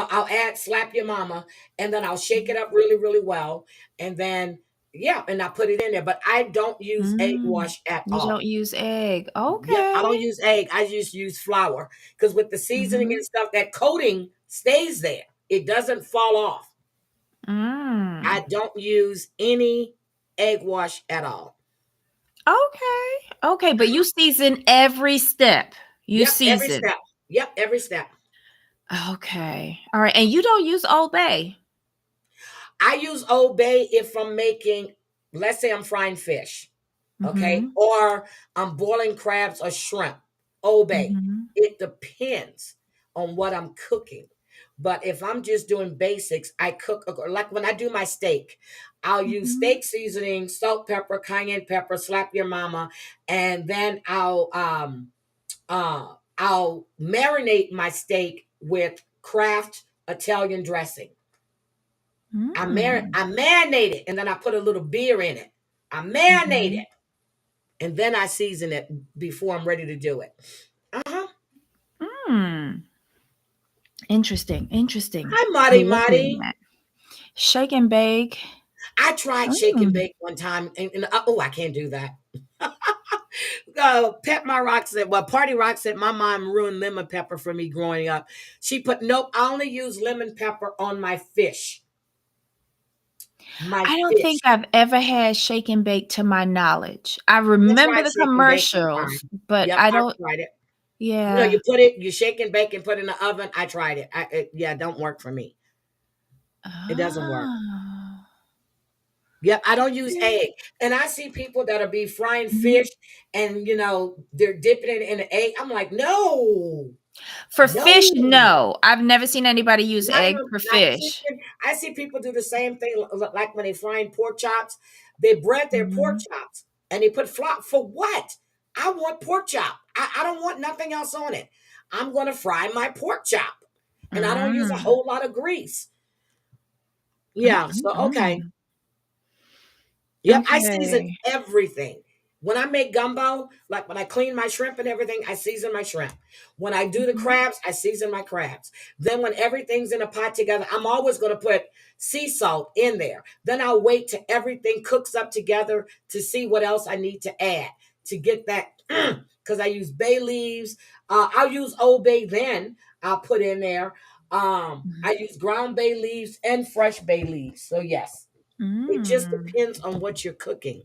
I'll add slap your mama, and then I'll shake it up really, really well, and then yeah, and I put it in there. But I don't use egg Mm. wash at You don't all. use egg. Yep, I don't Okay. use egg. I just use flour because with the seasoning and Mhm. stuff, that coating stays there. It doesn't fall off. I Mm. don't use any egg wash at all. Okay. Okay, but you season every step. You Yep, every season. step. Yep, every step. Okay. All right. And you don't use Old Bay. I use Old Bay if I'm making, let's say I'm frying fish, okay, Mhm. or I'm boiling crabs or shrimp. Old Bay. Mhm. It depends on what I'm cooking. But if I'm just doing basics, I cook like when I do my steak, I'll use Mhm. steak seasoning, salt, pepper, cayenne pepper, slap your mama, and then I'll marinate my steak with Kraft Italian dressing. Mm. I marinate it, and then I put a little beer in it. I marinate Mhm. it, and then I season it before I'm ready to do it. Uh-huh. Mm. Interesting. Interesting. Hi, I'm Marty looking Marty. at shake and bake. I tried shake and Mm. bake one time, and oh, I can't do that. Pet My Rock said, well, Party Rock said, my mom ruined lemon pepper for me growing up. She put, nope, I only use lemon pepper on my fish. My I don't think fish. I've ever had shake and bake to my knowledge. I I remember tried the shake and bake one commercials, time. but Yep, I I don't. tried it. Yeah. You shake and bake and put it in the oven. I tried it. Yeah, it don't work for me. It doesn't work. Oh. Yep, I don't use egg. And I see people that'll be frying Mhm. fish and they're dipping it in an egg. I'm like, no, For fish, no. no. I've never seen anybody use Not egg even for not fish. chicken. I see people do the same thing, like when they frying pork chops. They bread their pork Mhm. chops and they put flour for what? I want pork chop. I don't want nothing else on it. I'm going to fry my pork chop, and I don't use a Mm. whole lot of grease. Mm, Yeah. mm, So okay. mm. Yep, I season Okay. everything. When I make gumbo, like when I clean my shrimp and everything, I season my shrimp. When I do the Mhm. crabs, I season my crabs. Then when everything's in a pot together, I'm always going to put sea salt in there. Then I'll wait till everything cooks up together to see what else I need to add to get that. Because I use bay leaves. I'll use Old Bay then. I'll put in there. I use ground bay leaves and fresh bay leaves. So yes. It just Mm. depends on what you're cooking.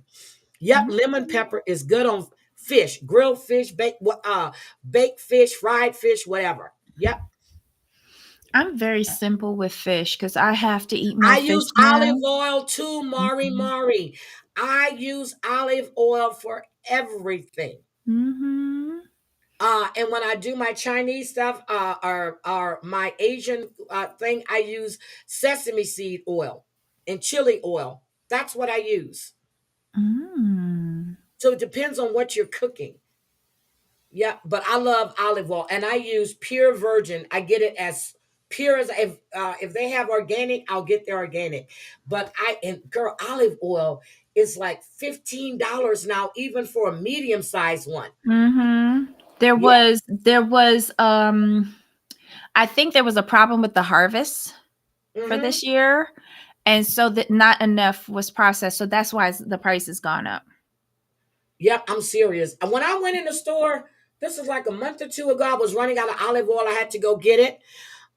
Yep, Mm. lemon pepper is good on fish, grilled fish, baked fish, fried fish, whatever. Yep. I'm very simple with fish because I have to eat more I fish use olive now. oil too, Mari Mhm. Mari. I use olive oil for everything. Mhm. And when I do my Chinese stuff, or my Asian thing, I use sesame seed oil and chili oil. That's what I use. Mm. So it depends on what you're cooking. Yeah, but I love olive oil, and I use pure virgin. I get it as pure as if they have organic, I'll get their organic. But and girl, olive oil is like $15 now, even for a medium sized one. Mhm. There Yeah. was there was, I think there was a problem with the harvest for Mm-hmm. this year, and so that not enough was processed, so that's why the price has gone up. Yep, I'm serious. And when I went in the store, this was like a month or two ago. I was running out of olive oil. I had to go get it.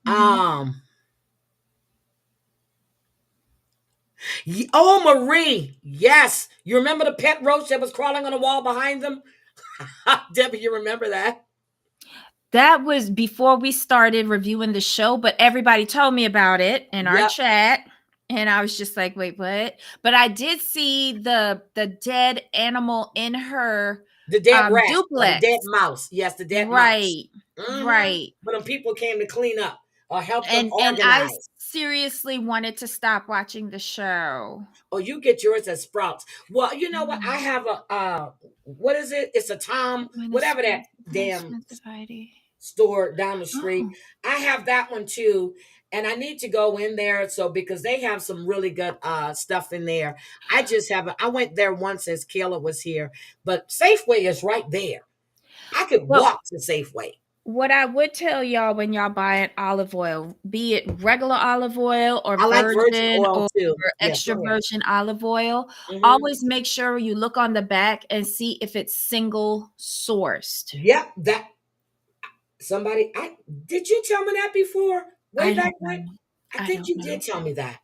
Mhm. Um. Oh, Marie. Yes, you remember the pet roach that was crawling on the wall behind them? Debbie, you remember that? That was before we started reviewing the show, but everybody told me about it in our Yep. chat, and I was just like, "Wait, what?" But I did see the dead animal in her, The dead rat or the dead duplex. mouse. Yes, the dead mouse. Right, Mm-hmm. right. When them people came to clean up or help them And I organize. seriously wanted to stop watching the show. Or you get yours at Sprouts. Well, you know what? I Mm. have a what is it? It's a Tom, When whatever that damn expensive, Heidi. store down the street. Oh, I have that one too. And I need to go in there so because they have some really good stuff in there. I went there once as Kayla was here, but Safeway is right there. I could well, walk to Safeway. what I would tell y'all when y'all buying olive oil, be it regular olive oil or I like virgin virgin oil or too. Yes, extra go ahead. virgin olive oil, Hmm. always make sure you look on the back and see if it's single sourced. Yep, that somebody I did you tell me that before? Way I back don't when? know. I I think don't you did know. tell me that.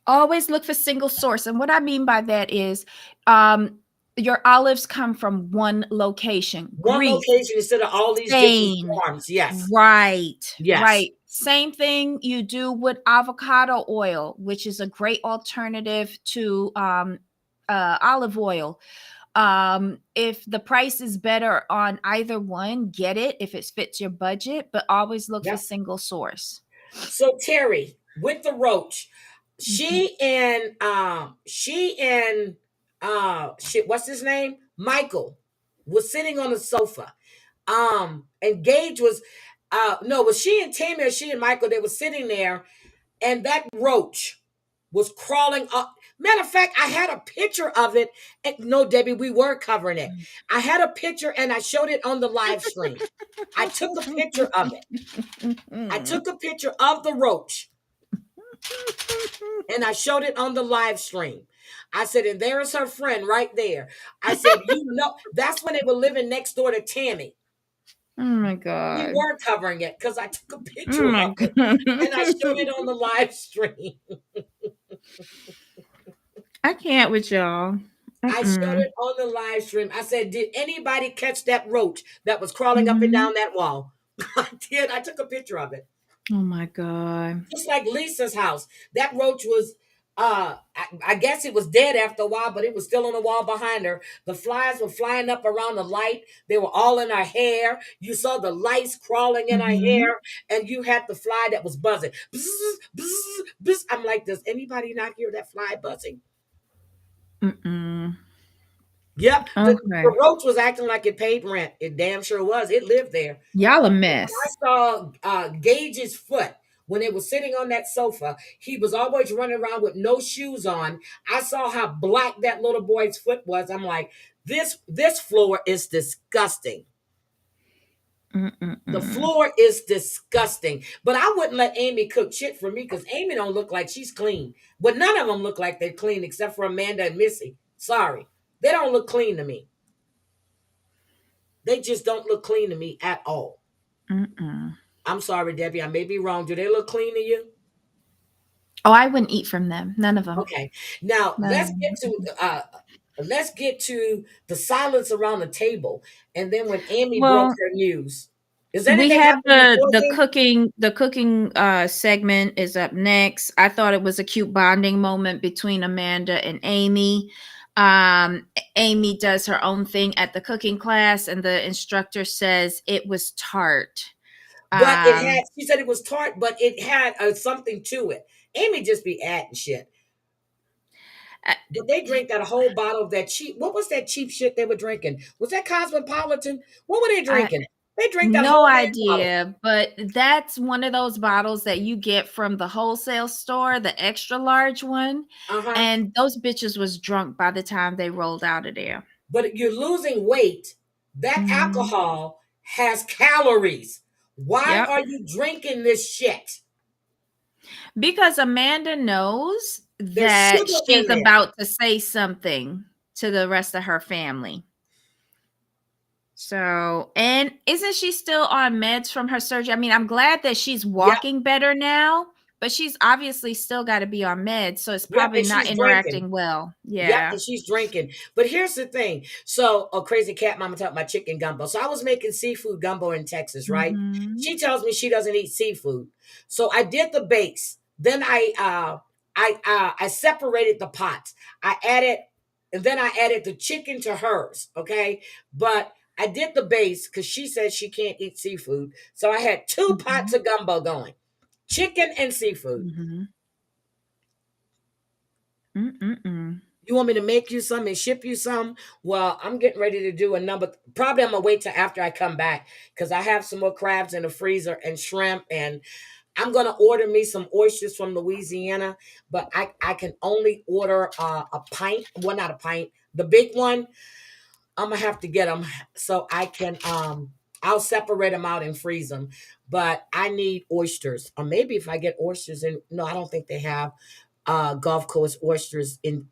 Always look for single source. And what I mean by that is um, your olives come from one location. One Greece, location instead of all these different Spain. farms. Yes. Right, Yes. right. Same thing you do with avocado oil, which is a great alternative to olive oil. If the price is better on either one, get it if it fits your budget, but always look for Yep. single source. So Terry with the roach, Mhm. she and shit, what's his name? Michael was sitting on the sofa. And Gage was no, was she and Tammy or she and Michael, they were sitting there, and that roach was crawling up. Matter of fact, I had a picture of it. And no, Debbie, we were covering it. I had a picture and I showed it on the live stream. I took a picture of it. I took a picture of the roach and I showed it on the live stream. I said, and there's her friend right there. I said, you know, that's when they were living next door to Tammy. Oh my We god. weren't covering it because I took a Oh picture my of it god. and I showed it on the live stream. I can't with y'all. I showed Mm-mm. it on the live stream. I said, did anybody catch that roach that was crawling up and Mhm. down that wall? I did. I took a picture of it. Oh my god. Just like Lisa's house. That roach was I guess it was dead after a while, but it was still on the wall behind her. The flies were flying up around the light. They were all in her hair. You saw the lice crawling in her Mhm. hair, and you had the fly that was buzzing. Bzz, bzz, bzz. I'm like, does anybody not hear that fly buzzing? Mm-mm. Yep, the Okay. roach was acting like it paid rent. It damn sure was. It lived there. Y'all a I mess. saw Gage's foot when they were sitting on that sofa. He was always running around with no shoes on. I saw how black that little boy's foot was. I'm like, this floor is disgusting. The Mm-mm-mm. floor is disgusting. But I wouldn't let Amy cook shit for me because Amy don't look like she's clean. But none of them look like they're clean except for Amanda and Missy. Sorry, they don't look clean to me. They just don't look clean to me at all. Mm-mm. I'm sorry, Debbie. I may be wrong. Do they look clean to you? Oh, I wouldn't eat from them. None of them. Okay. Now None of them. let's get to the silence around the table, and then when Amy broke Well, her news, is we anything have happening before then? the cooking segment is up next. I thought it was a cute bonding moment between Amanda and Amy. Amy does her own thing at the cooking class, and the instructor says it was tart. But it had. Um, She said it was tart, but it had something to it. Amy just be adding shit. I, But they drink that whole bottle of that cheap. What was that cheap shit they were drinking? Was that Cosmopolitan? What were they I drinking? They drink that no whole damn bottle. idea, but that's one of those bottles that you get from the wholesale store, the extra large one, Uh huh. and those bitches was drunk by the time they rolled out of there. But you're losing weight. That Mhm. alcohol has calories. Why Yep. are you drinking this shit? Because Amanda knows There's that sugar in she's there. about to say something to the rest of her family. So, and isn't she still on meds from her surgery? I mean, I'm glad that she's Yep, walking better now, but she's obviously still got to be on meds. So it's yep, probably and not she's drinking. interacting well. Yep, Yeah. and she's drinking. But here's the thing. So, crazy cat mama talking about chicken gumbo. So I was making seafood gumbo in Texas, right? Hmm. She tells me she doesn't eat seafood. So I did the base. Then I separated the pots. I added and then I added the chicken to hers, okay? But I did the base because she says she can't eat seafood. So I had two pots Hmm. of gumbo going. Chicken and seafood. Hmm. Mm-mm-mm. You want me to make you some and ship you some? Well, I'm getting ready to do a number. Probably I'm gonna wait till after I come back because I have some more crabs in the freezer and shrimp, and I'm gonna order me some oysters from Louisiana. But I can only order a pint. Well, not a pint. The big one. I'm gonna have to get them so I can. I'll separate them out and freeze them. But I need oysters, or maybe if I get oysters in. No, I don't think they have Gulf Coast oysters in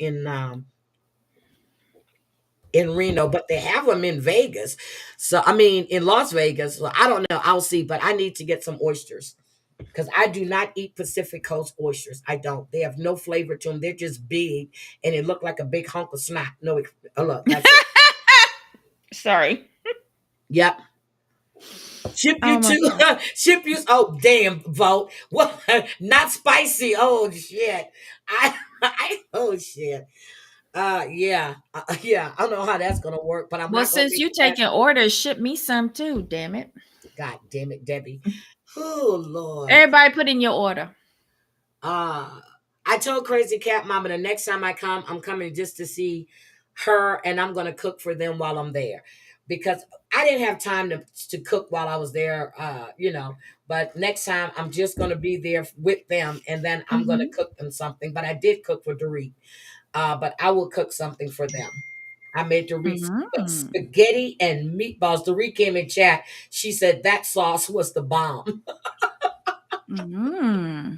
Reno, but they have them in Vegas. So I mean, in Las Vegas. So I don't know. I'll see, but I need to get some oysters because I do not eat Pacific Coast oysters. I don't. They have no flavor to them. They're just big, and it look like a big hunk of snot. No, oh, look, that's it. Sorry. Yep. Ship Oh you my to god. ship you. Oh damn, vote. What? Not spicy. Oh shit. I. Oh shit. Yeah, yeah. I don't know how that's gonna work, but I'm Well, not gonna since be you taking professional. orders, ship me some too. Damn it. God damn it, Debbie. Oh Lord. Everybody put in your order. Uh I told Crazy Cat Mama the next time I come, I'm coming just to see her, and I'm gonna cook for them while I'm there. Because I didn't have time to cook while I was there, but next time I'm just gonna be there with them, and then I'm gonna Mm-hmm. cook them something. But I did cook for Dorit. But I will cook something for them. I made Dorit Mm-hmm. spaghetti and meatballs. Dorit came in chat. She said that sauce was the bomb. Mm-hmm.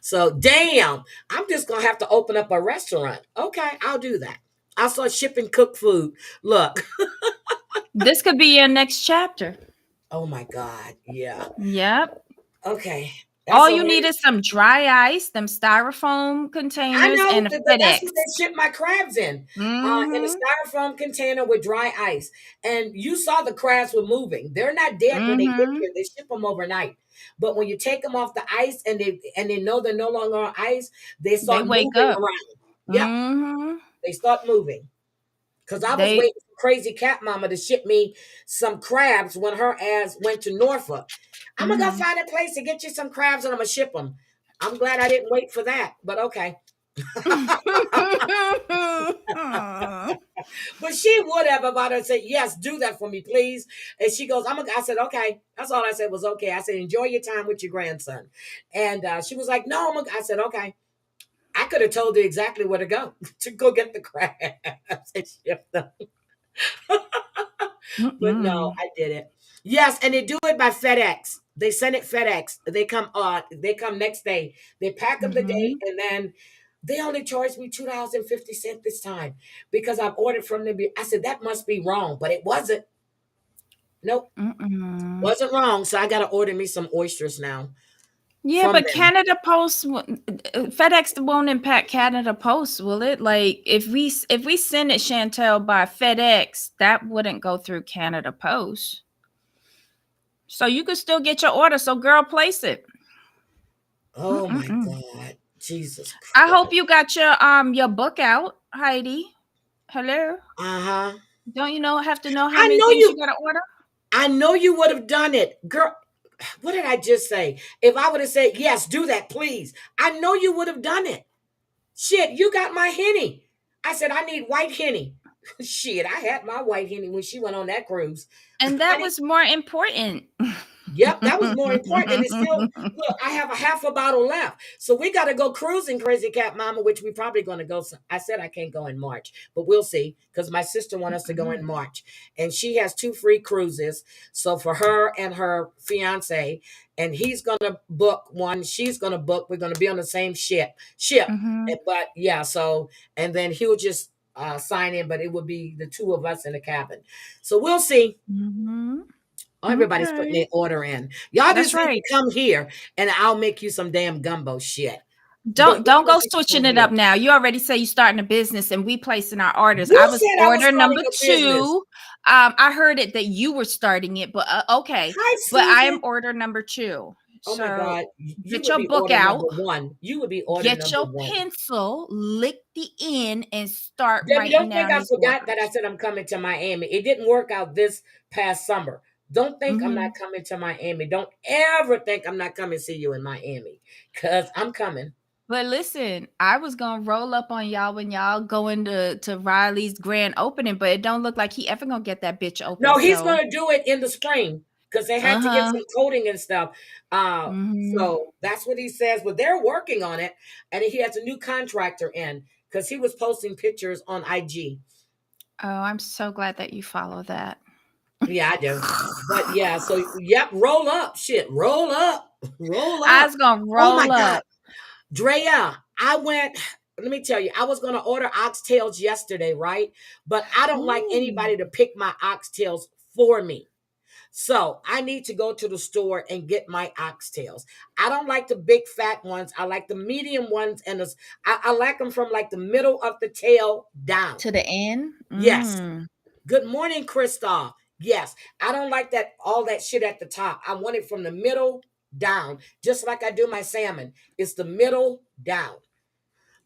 So damn, I'm just gonna have to open up a restaurant. Okay, I'll do that. I'll start shipping cooked food. Look. This could be your next chapter. Oh my God. Yeah. Yep. Okay. That's All you okay. need is some dry ice, them styrofoam I containers, know and a that that's FedEx. what they ship my crabs in a Mm-hmm. styrofoam container with dry ice. And you saw the crabs were moving. They're not dead when they get Mm-hmm. here. They ship them overnight. But when you take them off the ice and they know they're no longer on ice, they They start wake moving up. around. Yep, Mm-hmm. they start moving. Because I was They waiting for Crazy Cat Mama to ship me some crabs when her ass went to Norfolk. I'm gonna go mm-hmm. find a place to get you some crabs and I'm gonna ship them. I'm glad I didn't wait for that, but okay. But she would have about her said, yes, do that for me, please. And she goes, I said, okay. That's all I said was okay. I said, enjoy your time with your grandson. And she was like, no, I said, okay. I could have told her exactly where to go to go get the crabs and ship them. But no, Mm-mm. I did it. Yes, and they do it by FedEx. They send it FedEx. They come next day. They pack them the day, Mhm. and then they only charged me $2.50 this time because I've ordered from them. I said that must be wrong, but it wasn't. Nope, Mm-mm. wasn't wrong. So I got to order me some oysters now Yeah, from but them. Canada Post, FedEx won't impact Canada Post, will it? Like if we send it Chantel by FedEx, that wouldn't go through Canada Post. So you could still get your order. So girl, place it. Oh my Mm-mm-mm. God, Jesus I hope Christ! you got your book out, Heidi. Hello. Uh huh. Don't you have to know how I many know things you you. got to order? I know you would have done it, girl. What did I just say? If I would have said, yes, do that, please. I know you would have done it. Shit, you got my Henny. I said, I need white Henny. Shit, I had my white Henny when she went on that cruise. And that was more important. Yep, that was more important. And it's still, look, I have a half a bottle left. So we got to go cruising, Crazy Cat Mama, which we probably going to go. I said I can't go in March, but we'll see because my sister wants us to go in March. And she has 2 free cruises. So for her and her fiance, and he's going to book one, she's going to book, we're going to be on the same ship. Mhm. But yeah, so, and then he'll just sign in, but it would be the two of us in the cabin. So we'll see. Mhm. Oh, everybody's putting Okay. their order in. Y'all That's just need right. to come here and I'll make you some damn gumbo shit. But Don't y'all don't go just need to come switching it here. up now. You already say you starting a business and we placing our orders. I You was said I was order starting number a business. 2. I heard it that you were starting it, but okay. Hi, But I am Susan. order number 2. Oh my So God. You get would your be book order out, number one. You would be order get number your one. pencil, lick the end, and start Debbie, writing don't think down I these forgot that I orders. said I'm coming to Miami. It didn't work out this past summer. Don't think I'm not Hmm. coming to Miami. Don't ever think I'm not coming to see you in Miami because I'm coming. But listen, I was gonna roll up on y'all when y'all going to Riley's grand opening, but it don't look like he ever gonna get that bitch open. No, he's So, going to do it in the spring because they had to get uh-huh. some coating and stuff. Hmm. So that's what he says. But they're working on it, and he has a new contractor in because he was posting pictures on IG. Oh, I'm so glad that you follow that. Yeah, I do. But yeah, so yep, roll up, shit, roll up, roll I up. was gonna Oh my roll God, up. Drea, I went. Let me tell you, I was going to order oxtails yesterday, right? But I don't like Ooh. anybody to pick my oxtails for me. So I need to go to the store and get my oxtails. I don't like the big fat ones. I like the medium ones, and I like them from like the middle of the tail down. To the end? Yes. Mm. Good morning, Christoph. Yes. I don't like that all that shit at the top. I want it from the middle down, just like I do my salmon. It's the middle down.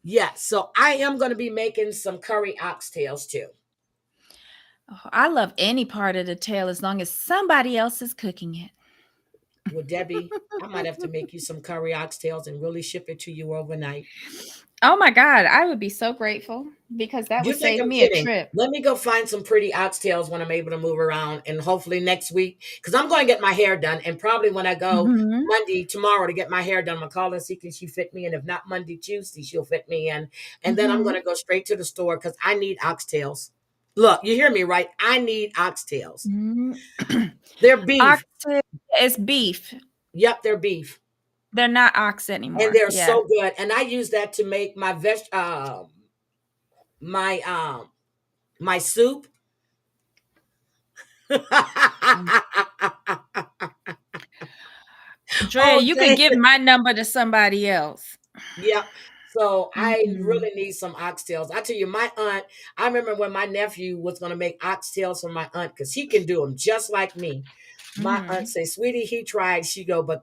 Yes. So I am going to be making some curry oxtails too. Oh, I love any part of the tail as long as somebody else is cooking it. Well, Debbie, I might have to make you some curry oxtails and really ship it to you overnight. Oh my God, I would be so grateful because that You would think save I'm me a kidding? trip. Let me go find some pretty oxtails when I'm able to move around, and hopefully next week, because I'm going to get my hair done. And probably when I go Mhm. Monday, tomorrow to get my hair done, I'm going to call and see can she fit me. And if not Monday, Tuesday, she'll fit me in. And then I'm going Mhm. to go straight to the store because I need oxtails. Look, you hear me, right? I need oxtails. Mhm. They're beef. Oxtail is beef. Yep, they're beef. They're not ox And anymore. they're Yeah. so good. And I use that to make my my soup. Mm. Dre, Oh, you could dang. give my number to somebody else. Yep. So I Mhm. really need some oxtails. I tell you, my aunt, I remember when my nephew was going to make oxtails for my aunt because he can do them just like me. My aunt Mhm. say, sweetie, he tried. She go, but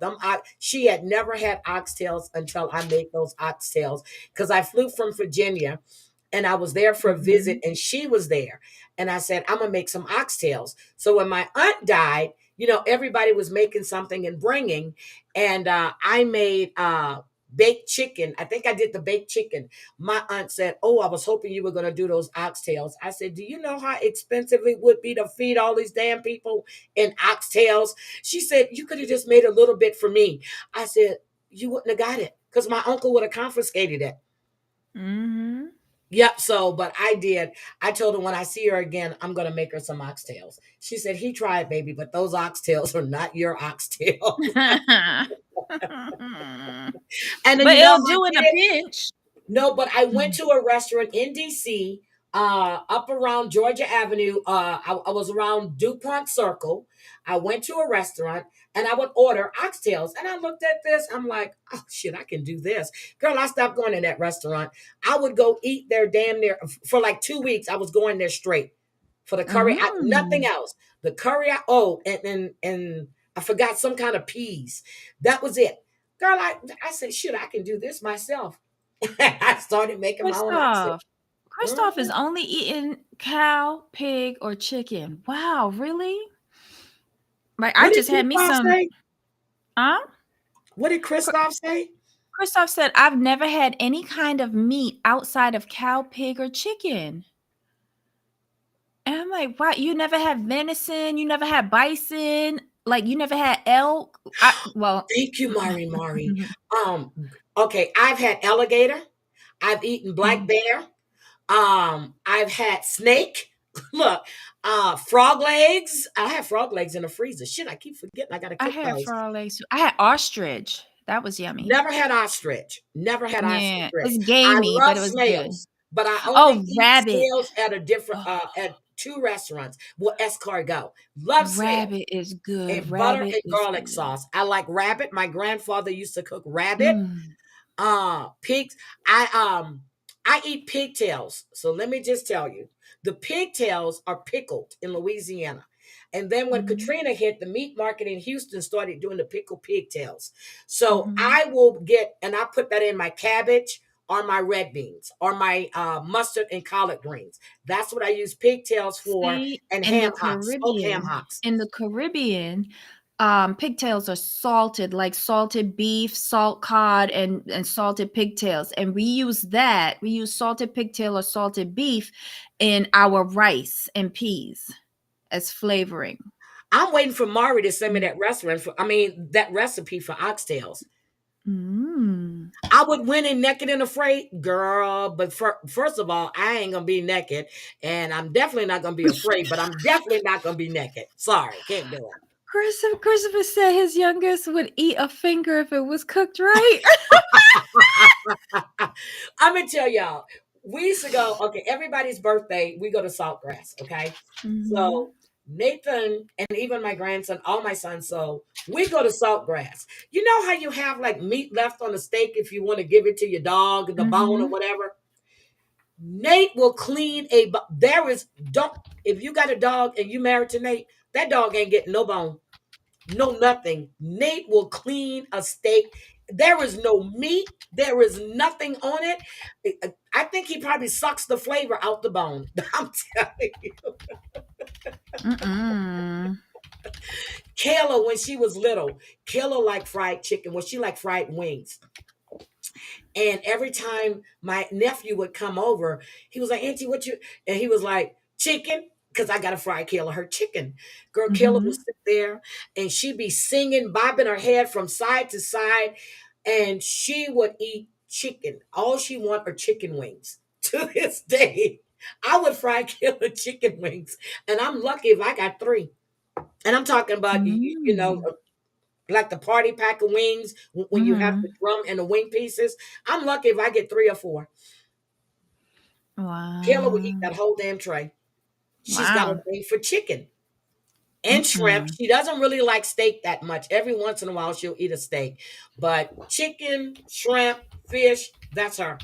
she had never had oxtails until I made those oxtails because I flew from Virginia and I was there for a visit Mhm. and she was there. And I said, I'm going to make some oxtails. So when my aunt died, everybody was making something and bringing. And I made baked chicken. I think I did the baked chicken. My aunt said, oh, I was hoping you were going to do those oxtails. I said, do you know how expensive it would be to feed all these damn people in oxtails? She said, you could have just made a little bit for me. I said, you wouldn't have got it because my uncle would have confiscated it. Mhm. Yep. So, but I did. I told her when I see her again, I'm going to make her some oxtails. She said, he tried, baby, but those oxtails are not your oxtails. And then, But it'll my do in a kid, pinch. no, but I went to a restaurant in DC, up around Georgia Avenue. I was around DuPont Circle. I went to a restaurant and I would order oxtails. And I looked at this. I'm like, oh shit, I can do this. Girl, I stopped going to that restaurant. I would go eat there damn near for like 2 weeks. I was going there straight for the curry. Nothing Mm. else. The curry. And I forgot some kind of peas. That was it. Girl, I said, shit, I can do this myself. I started making my own oxtail. Christoph. Christoph is Mhm. only eating cow, pig, or chicken. Wow, really? Like I What did just had me Christoph some. say? Huh? What did Chr- Christoph say? Christoph said, I've never had any kind of meat outside of cow, pig, or chicken. And I'm like, "What? You never had venison? You never had bison? Like, you never had elk?" Well, Thank you, Mari Mari. Um, okay, I've had alligator. I've eaten black Mhm. bear. I've had snake. Look, frog legs. I have frog legs in the freezer. Shit, I keep forgetting I gotta I cook had those. frog legs too. I had ostrich. That was yummy. Never had ostrich. Never had Yeah, ostrich. it's I gamey, but love it was good. snails, but I only Oh, eat rabbit. snails at a different Oh, at two restaurants. Well, escargot. Love snails. rabbit is good. And butter Rabbit and is garlic good. sauce. I like rabbit. My grandfather used to cook rabbit. Mm, Pigs. I eat pigtails. So let me just tell you, the pigtails are pickled in Louisiana. And then when mhm, Katrina hit, the meat market in Houston started doing the pickled pigtails. So mhm. I will get, and I put that in my cabbage or my red beans or my mustard and collard greens. That's what I use pigtails for, See, and ham hocks, smoked ham hocks. In the Caribbean, pigtails are salted, like salted beef, salt cod, and salted pigtails, and we use that. We use salted pigtail or salted beef in our rice and peas as flavoring. I'm waiting for Mari to send me Mm. that restaurant for, I mean, that recipe for oxtails. Mm. I would win in naked and afraid, girl. But first of all, I ain't gonna be naked, and I'm definitely not gonna be afraid. But I'm definitely not gonna be naked. Sorry, can't do it. Christopher said his youngest would eat a finger if it was cooked right. I'm gonna tell y'all. We used to go. Okay, everybody's birthday, we go to Saltgrass. Okay, Mhm. so Nathan and even my grandson, all my sons, so we go to Saltgrass. You know how you have like meat left on the steak if you want to give it to your dog, the bone or Mhm. whatever. Nate will clean a. There is don't if you got a dog and you married to Nate, that dog ain't getting no bone, no nothing. Nate will clean a steak. There is no meat. There is nothing on it. I think he probably sucks the flavor out the bone. I'm telling you. Mm-mm. Kayla, when she was little, Kayla liked fried chicken. Well, she liked fried wings. And every time my nephew would come over, he was like, Auntie, what you? And he was like, chicken. Because I got to fry Kayla her chicken. Girl, Kayla would Mhm. sit there and she'd be singing, bobbing her head from side to side. And she would eat chicken. All she want are chicken wings. To this day, I would fry Kayla chicken wings. And I'm lucky if I got three. And I'm talking about, Mm. like the party pack of wings when you have the Mhm. drum and the wing pieces. I'm lucky if I get three or four. Kayla would eat Wow. that whole damn tray. She's got a Wow. thing for chicken and shrimp. Mm-mm. She doesn't really like steak that much. Every once in a while, she'll eat a steak. But chicken, shrimp, fish, that's her.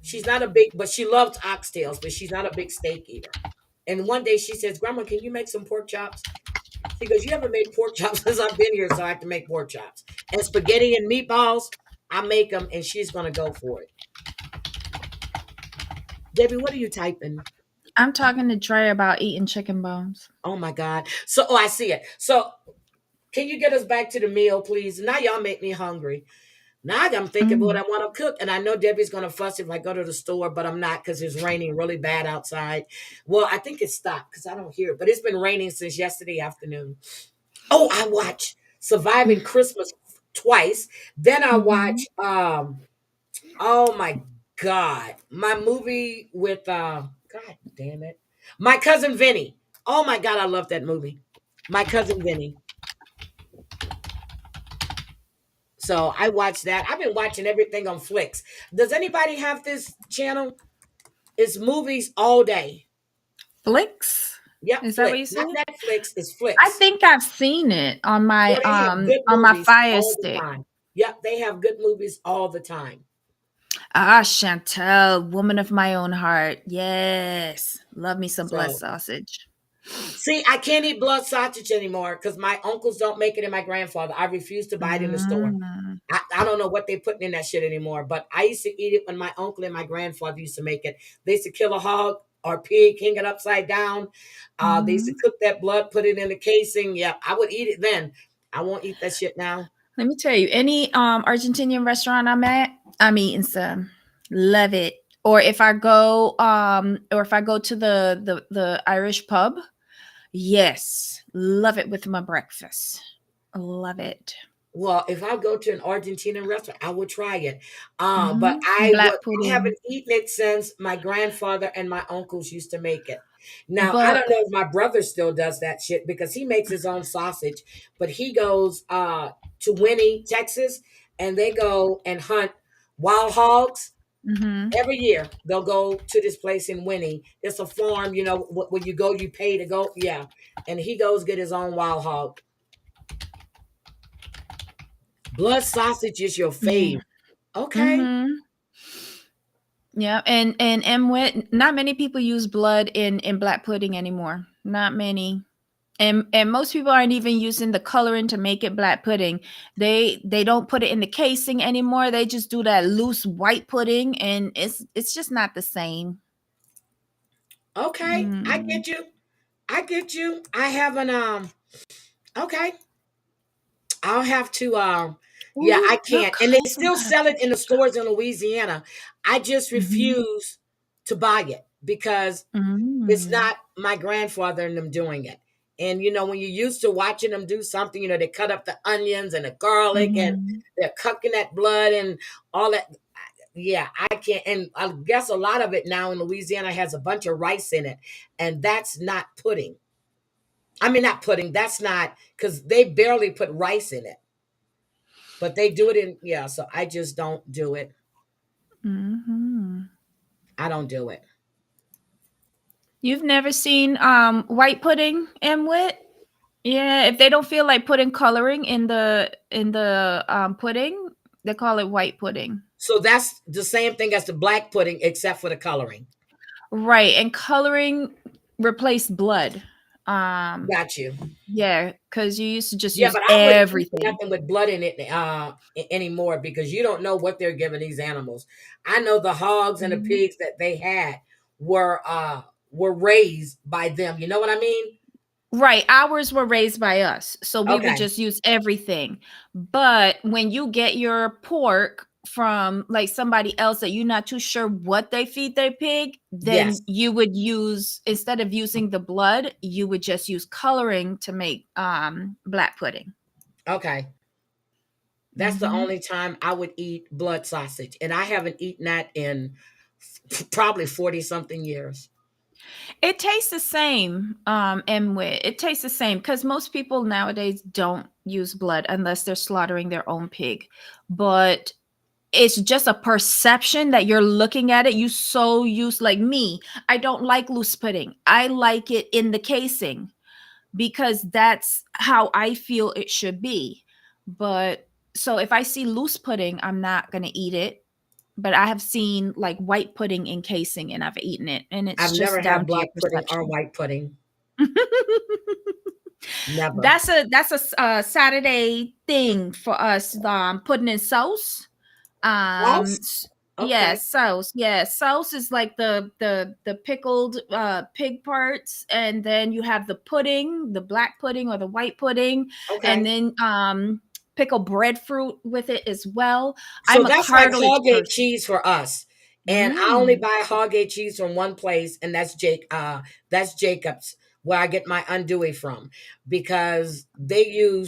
She's not a big, but she loves oxtails, but she's not a big steak eater. And one day she says, Grandma, can you make some pork chops? She goes, You haven't made pork chops since I've been here, so I have to make pork chops. And spaghetti and meatballs, I make them, and she's going to go for it. Debbie, what are you typing? I'm talking to Trey about eating chicken bones. Oh my God. So, I see it. So, can you get us back to the meal, please? Now, y'all make me hungry. Now, I'm thinking what I Mm. want to cook. And I know Debbie's going to fuss if I go to the store, but I'm not because it's raining really bad outside. Well, I think it stopped because I don't hear it, but it's been raining since yesterday afternoon. Oh, I watched Surviving Christmas twice. Then I Mhm. watched, oh my God, my movie with, God damn it, My Cousin Vinny. Oh my God, I love that movie. My Cousin Vinny. So I watched that. I've been watching everything on Flicks. Does anybody have this channel? It's movies all day. Flicks? Yep, Is that what Flicks. you Not said? Netflix, it's I Flicks. think I've seen it Girl, they have good on my movies Fire all the Stick. time. Yep, they have good movies all the time. Ah, Chantel, woman of my own heart. Yes. Love me some blood So sausage. see, I can't eat blood sausage anymore because my uncles don't make it and my grandfather. I refuse to buy it in the store. Mm. I don't know what they putting in that shit anymore, but I used to eat it when my uncle and my grandfather used to make it. They used to kill a hog or pig, hang it upside down. They used to Mhm. cook that blood, put it in the casing. Yeah, I would eat it then. I won't eat that shit now. Let me tell you, any Argentinian restaurant I'm at, I'm eating some. Love it. Or if I go to the Irish pub, yes. Love it with my breakfast. Love it. Well, if I go to an Argentinian restaurant, I would try it. But Mhm. Black I pudding. haven't eaten it since my grandfather and my uncles used to make it. Now, I But don't know if my brother still does that shit because he makes his own sausage, but he goes to Winnie, Texas, and they go and hunt wild hogs mhm. every year. They'll go to this place in Winnie. It's a farm, when you go, you pay to go. Yeah. And he goes get his own wild hog. Blood sausage is your Yeah. fave. Okay. Mhm. Yeah, and MWIT, not many people use blood in black pudding anymore. Not many. And most people aren't even using the coloring to make it black pudding. They don't put it in the casing anymore. They just do that loose white pudding and it's just not the same. Okay, I Mm. get you. I get you. I haven't okay. I'll have to yeah, I Ooh, your can't. And they cousin still got a sell it in the pork chop. stores in Louisiana. I just Mhm. refuse to buy it because it's Mm. not my grandfather and them doing it. And when you're used to watching them do something, they cut up the onions and the garlic and Mhm. they're cooking that blood and all that. Yeah, I can't. And I guess a lot of it now in Louisiana has a bunch of rice in it, and that's not pudding. I mean, not pudding. That's not because they barely put rice in it, but they do it in, yeah. So I just don't do it. Mhm. I don't do it. You've never seen white pudding, MWIT? Yeah, if they don't feel like putting coloring in the pudding, they call it white pudding. So that's the same thing as the black pudding, except for the coloring. Right, and coloring replaced blood. Um, Got you. yeah, because you used to just Yeah, use but I wouldn't eat everything. nothing with blood in it anymore because you don't know what they're giving these animals. I know the hogs and the Mhm. pigs that they had were uh were raised by them. You know what I mean? Right. Ours were raised by us. So we would Okay. just use everything. But when you get your pork from like somebody else that you're not too sure what they feed their pig, then Yes. you would use, instead of using the blood, you would just use coloring to make black pudding. Okay. That's the Hmm. only time I would eat blood sausage, and I haven't eaten that in probably 40 something years. It tastes the same, and with it tastes the same because most people nowadays don't use blood unless they're slaughtering their own pig. But it's just a perception that you're looking at it. You so used, like me, I don't like loose pudding. I like it in the casing because that's how I feel it should be. But so if I see loose pudding, I'm not going to eat it. But I have seen like white pudding in casing and I've eaten it. And it's I've never just had down to your black pudding or perception. white pudding. Never. That's a Saturday thing for us. Pudding and sauce. Sauce? Okay. Yes, sauce. Yeah, sauce is like the pickled pig parts, and then you have the pudding, the black pudding or the white pudding, and Okay. then pickled breadfruit with it as well. So I'm a that's like cartilage Hogate person. cheese for us. And I only Mm. buy Hogate cheese from one place, and that's Jacob's, where I get my andouille from, because they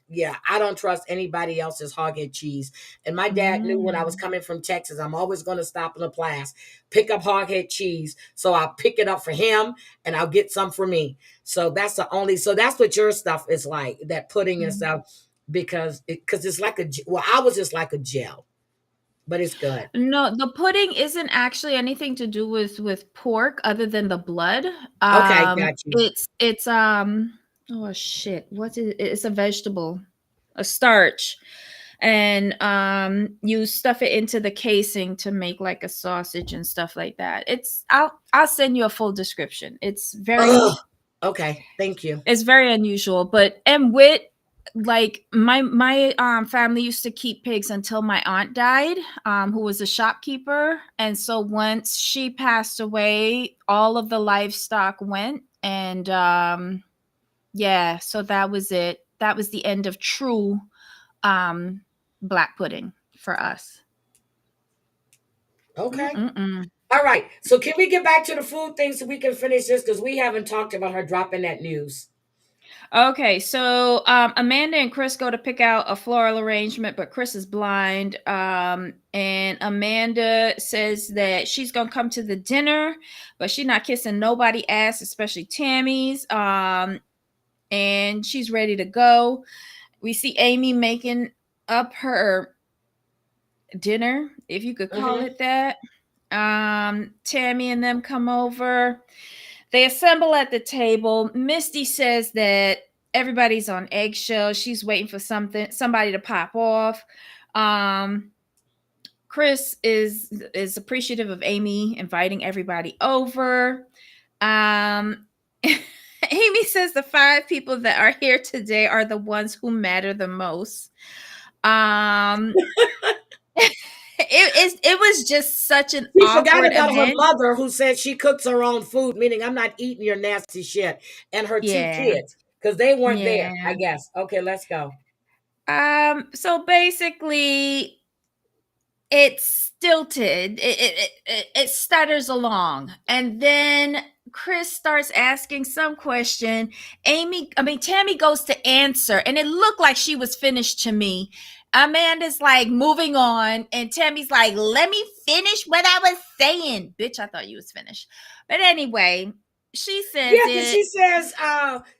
yeah, I don't trust anybody else's Hogate cheese. And my dad knew when I was Mm. coming from Texas, I'm always going to stop in a place, pick up Hogate cheese. So I'll pick it up for him and I'll get some for me. So so that's what your stuff is like, that pudding and Mm. stuff, because it's like well, I was just like a gel, but it's good. No, the pudding isn't actually anything to do with pork other than the blood. Okay, got you. It's oh shit, what's it? It's a vegetable, a starch, and you stuff it into the casing to make like a sausage and stuff like that. I'll send you a full description. Ugh. Okay, thank you. It's very unusual, but and with like my family used to keep pigs until my aunt died, who was a shopkeeper, and so once she passed away, all of the livestock went, and yeah, so that was it. That was the end of true um black pudding for us. Okay. Mm-mm-mm. All right. So can we get back to the food thing so we can finish this? Because we haven't talked about her dropping that news. Okay, so Amanda and Chris go to pick out a floral arrangement, but Chris is blind. And Amanda says that she's gonna come to the dinner, but she's not kissing nobody ass, especially Tammy's. And she's ready to go. We see Amy making up her dinner, if you could call Mm-hmm. it that. Tammy and them come over. They assemble at the table. Misty says that everybody's on eggshells. She's waiting for somebody to pop off. Um, Chris is appreciative of Amy inviting everybody over. Um, Amy says the 5 people that are here today are the ones who matter the most. Um, it was just such an She forgot awkward about her event. mother, who said she cooks her own food, meaning I'm not eating your nasty shit, and her two Yeah, kids, because they weren't there, yeah. I guess. Okay, let's go. So basically, it's stilted. It stutters along, and then Chris starts asking some question. Tammy goes to answer, and it looked like she was finished to me. Amanda's like moving on, and Tammy's like, "Let me finish what I was saying, bitch. I thought you was finished." But anyway, she says Yeah, because it. she says,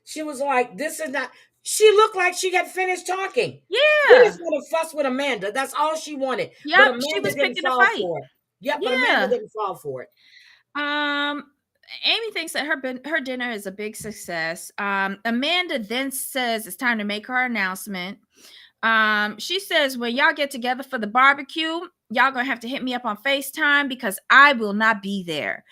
she was like, this is not, she looked like she had finished talking. She Yeah. just want to fuss with Amanda. That's all she wanted. But Yep. She Amanda was didn't picking a fall fight. for it. Yeah, but Amanda Yeah. didn't fall for it. Um, Amy thinks that her dinner is a big success. Amanda then says it's time to make her announcement. She says when y'all get together for the barbecue, y'all gonna have to hit me up on FaceTime because I will not be there.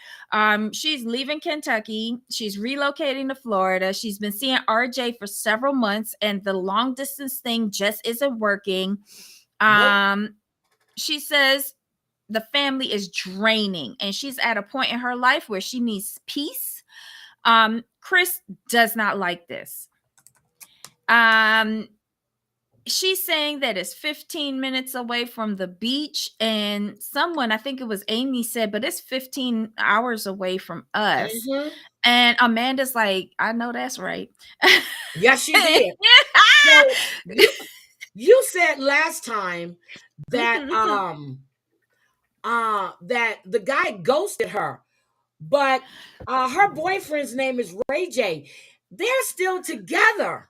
She's leaving Kentucky. She's relocating to Florida. She's been seeing RJ for several months, and the long distance thing just isn't working. Nope. She says the family is draining and she's at a point in her life where she needs peace. Chris does not like this. Um, she's saying that it's 15 minutes away from the beach, and someone, I think it was Amy, said, but it's 15 hours away from us. Hmm. And Amanda's like, I know that's right. Yes, she did. So you said last time that that the guy ghosted her, but her boyfriend's name is Ray J. They're still together.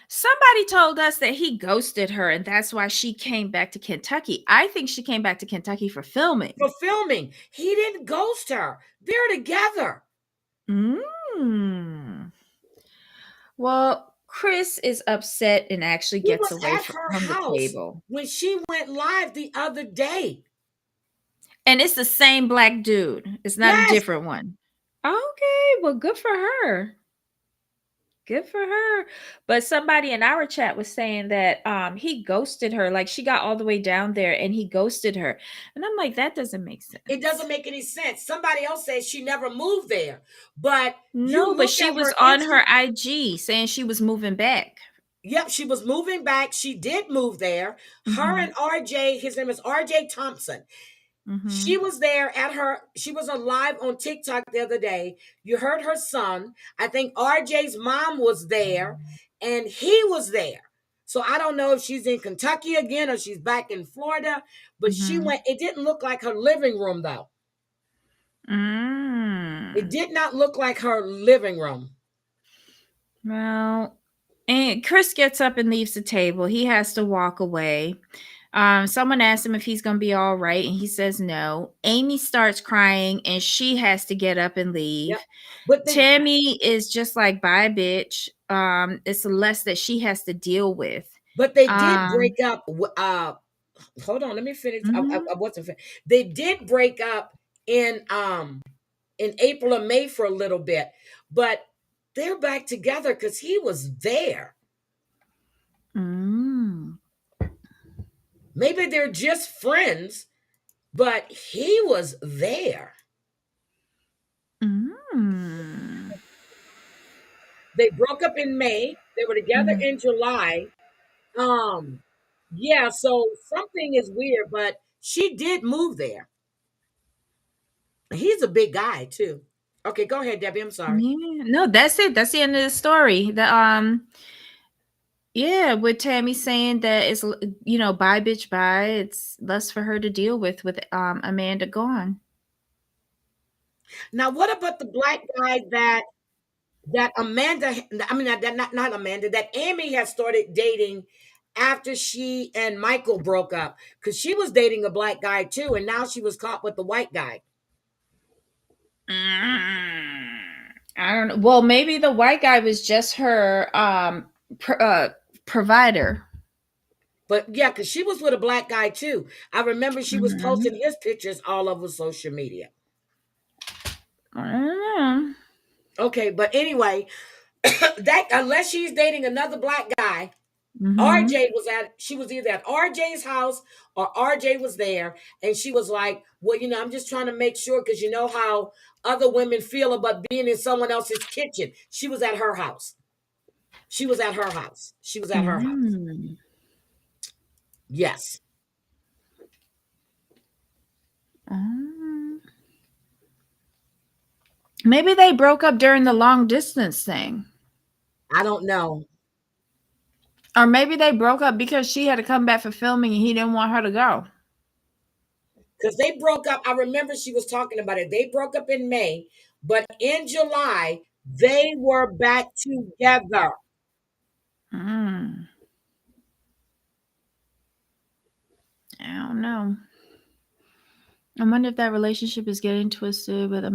Somebody told us that he ghosted her, and that's why she came back to Kentucky. I think she came back to Kentucky for filming. For filming. He didn't ghost her. They're together. Mm. Well, Chris is upset and actually He gets was away at her from the house table. when she went live the other day. And it's the same black dude. It's not a Yes, different one. Okay, well, good for her. Good for her. But somebody in our chat was saying that he ghosted her. Like she got all the way down there and he ghosted her. And I'm like, that doesn't make it doesn't sense. make any sense. Somebody else says she never moved there, but you No, but look she at was her on Instagram. her IG saying she was moving back. Yep, she was moving back. She did move there. Her Mm-hmm. and RJ, his name is RJ Thompson. She Mm-hmm. was there at her, she was on live on TikTok the other day. You heard her son. I think RJ's mom was there and he was there. So I don't know if she's in Kentucky again or she's back in Florida, but she Mm-hmm. went, it didn't look like her living room though. It Mm. did not look like her living room. Well, and Chris gets up and leaves the table. He has to walk away. Someone asks him if he's gonna be all right, and he says no. Amy starts crying, and she has to get up and Yep. leave. But they Tammy is just like, bye, bitch. It's less that she has to deal with. but they did break Um, up. Hold on, let me finish. mhm, I wasn't. They did break up in April or May for a little bit, but they're back together because he was there. mm, Maybe they're just friends, but he was there. mm, They broke up in May. They were together mhm. in July. Um, yeah, so something is weird, but she did move there. He's a big guy too. Okay, go ahead, Debbie. I'm sorry. Yeah, no, that's it. That's the end of the story. Yeah, with Tammy saying that it's bye bitch bye. It's less for her to deal with Amanda gone. Now, what about the black guy that Amanda? I mean, not Amanda. That Amy has started dating after she and Michael broke up because she was dating a black guy too, and now she was caught with the white guy. Mm, I don't know. Well, maybe the white guy was just her provider. But yeah, because she was with a black guy too. I remember she was Mhm. posting his pictures all over social media. I don't know. Okay, but anyway, that unless she's dating another black guy, Mhm. RJ was at she was either at RJ's house or RJ was there, and she was like, "Well, I'm just trying to make sure because you know how other women feel about being in someone else's kitchen." She was at her house. She was at her house. She was at her house. Mm. Yes. Mm. Maybe they broke up during the long distance thing. I don't know. Or maybe they broke up because she had to come back for filming and he didn't want her to go. Because they broke up. I remember she was talking about it. They broke up in May, but in July, they were back together. Mm. I don't know. I wonder if that relationship is getting twisted with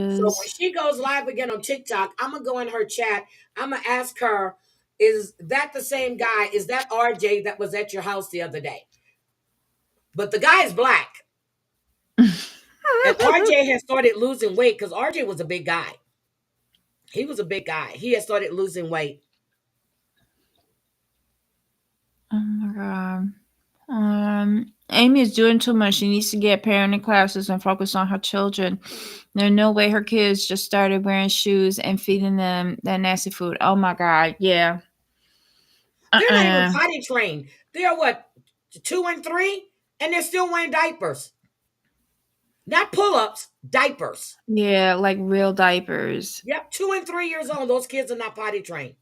So when Amanda's. she goes live again on TikTok, I'm gonna go in her chat. I'm gonna ask her, is that the same guy? Is that RJ that was at your house the other day? But the guy is black. And RJ has started losing weight because RJ was a big guy. He was a big guy. He has started losing weight. Oh my god. Amy is doing too much. She needs to get parenting classes and focus on her children. There's no way her kids just started wearing shoes and feeding them that nasty food. Oh my God. Yeah. They're not even Uh-uh. potty trained. They're what, 2 and 3, and they're still wearing diapers. Not pull-ups, diapers. Yeah, like real diapers. Yep, 2 and 3 years old. Those kids are not potty trained.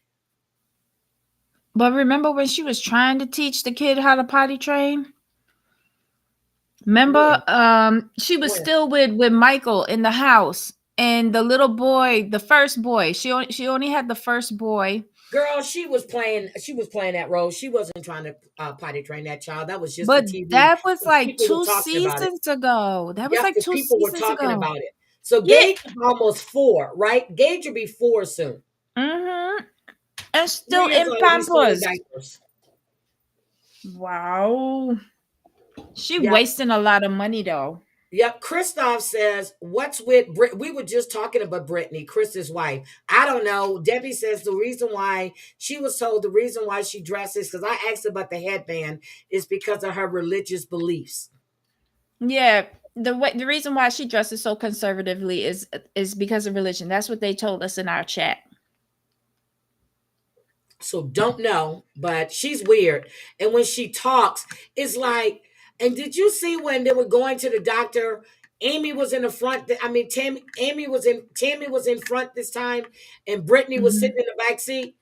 But remember when she was trying to teach the kid how to potty train? Remember, When? she was When? still with Michael in the house, and the little boy, the first boy, she only had the first boy. Girl, she was playing. She was playing that role. She wasn't trying to potty train that child. That was just the But TV. that was Because like people were two talking about it. seasons ago. That was Yep, like because two people were seasons talking ago. about it. So Yeah. Gage is almost 4, right? Gage will be 4 soon. Mm-hmm. And still 3 years in old, he's still in Pampers. diapers. Wow. She Yep. wasting a lot of money though. Yep. Christoph says, what's with Brit? We were just talking about Brittany, Chris's wife. I don't know. Debbie says the reason why she was told the reason why she dresses, because I asked about the headband, is because of her religious beliefs. Yeah. The reason why she dresses so conservatively is because of religion. That's what they told us in our chat. So don't know, but she's weird. And when she talks, it's like, and did you see when they were going to the doctor? Amy was in the front. I mean, Tammy was in front this time, and Brittany was Mhm. sitting in the back seat.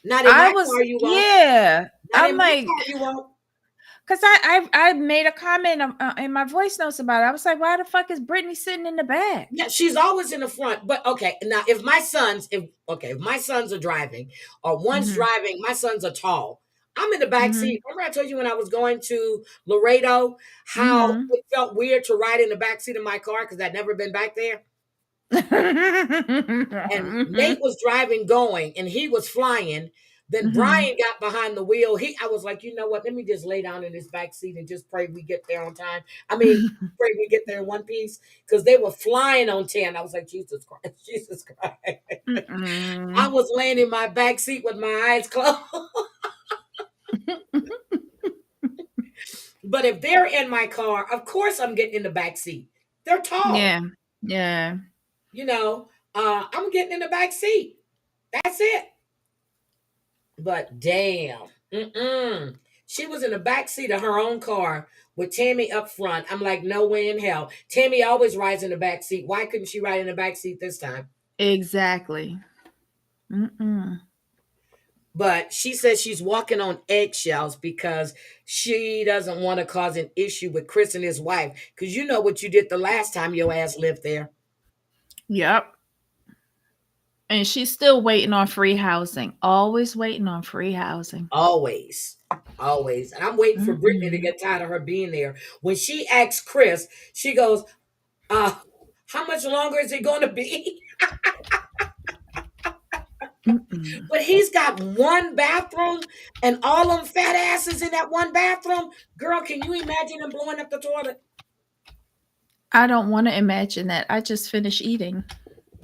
Not in I my was, car, you won't. yeah. Not I'm in my like, car, you won't. because I made a comment in my voice notes about it. I was like, why the fuck is Brittany sitting in the back? Yeah, she's always in the front. But okay, now if my sons are driving, or one's Mm-hmm. driving, my sons are tall. I'm in the back Mm-hmm. seat. Remember I told you when I was going to Laredo how Mm-hmm. it felt weird to ride in the back seat of my car because I'd never been back there. And Nate was driving going and he was flying. Then Mm-hmm. Brian got behind the wheel. I was like, you know what? Let me just lay down in this back seat and just pray we get there on time. I mean, pray we get there in one piece because they were flying on 10. I was like, Jesus Christ, Jesus Christ. I Mm-mm. was laying in my back seat with my eyes closed. But if they're in my car, of course I'm getting in the back seat. They're tall, Yeah. Yeah. you know. I'm getting in the back seat. That's it. But damn, she was in the back seat of her own car with Tammy up front. I'm like, no way in hell. Tammy always rides in the back seat. Why couldn't she ride in the back seat this time? Exactly. Mm-mm. But she says she's walking on eggshells because she doesn't want to cause an issue with Chris and his wife. Because you know what you did the last time your ass lived there. Yep. And she's still waiting on free housing. Always waiting on free housing. Always. Always. And I'm waiting for Brittany to Mm-mm. get tired of her being there. When she asks Chris, she goes, uh, how much longer is it going to be? Mm-mm. But he's got one bathroom and all them fat asses in that one bathroom. Girl, can you imagine him blowing up the toilet? I don't want to imagine that. I just finished eating.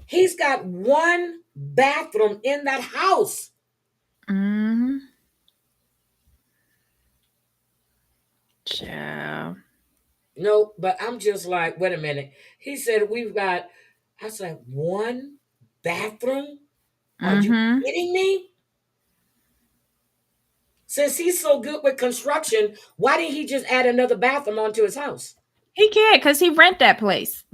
He's got one bathroom in that house. Mm-hmm. Ciao. No, but I'm just like, wait a minute. He said, I was like, one bathroom? Are you Mm-hmm. kidding me? Since he's so good with construction, why didn't he just add another bathroom onto his house? He can't because he rent that place.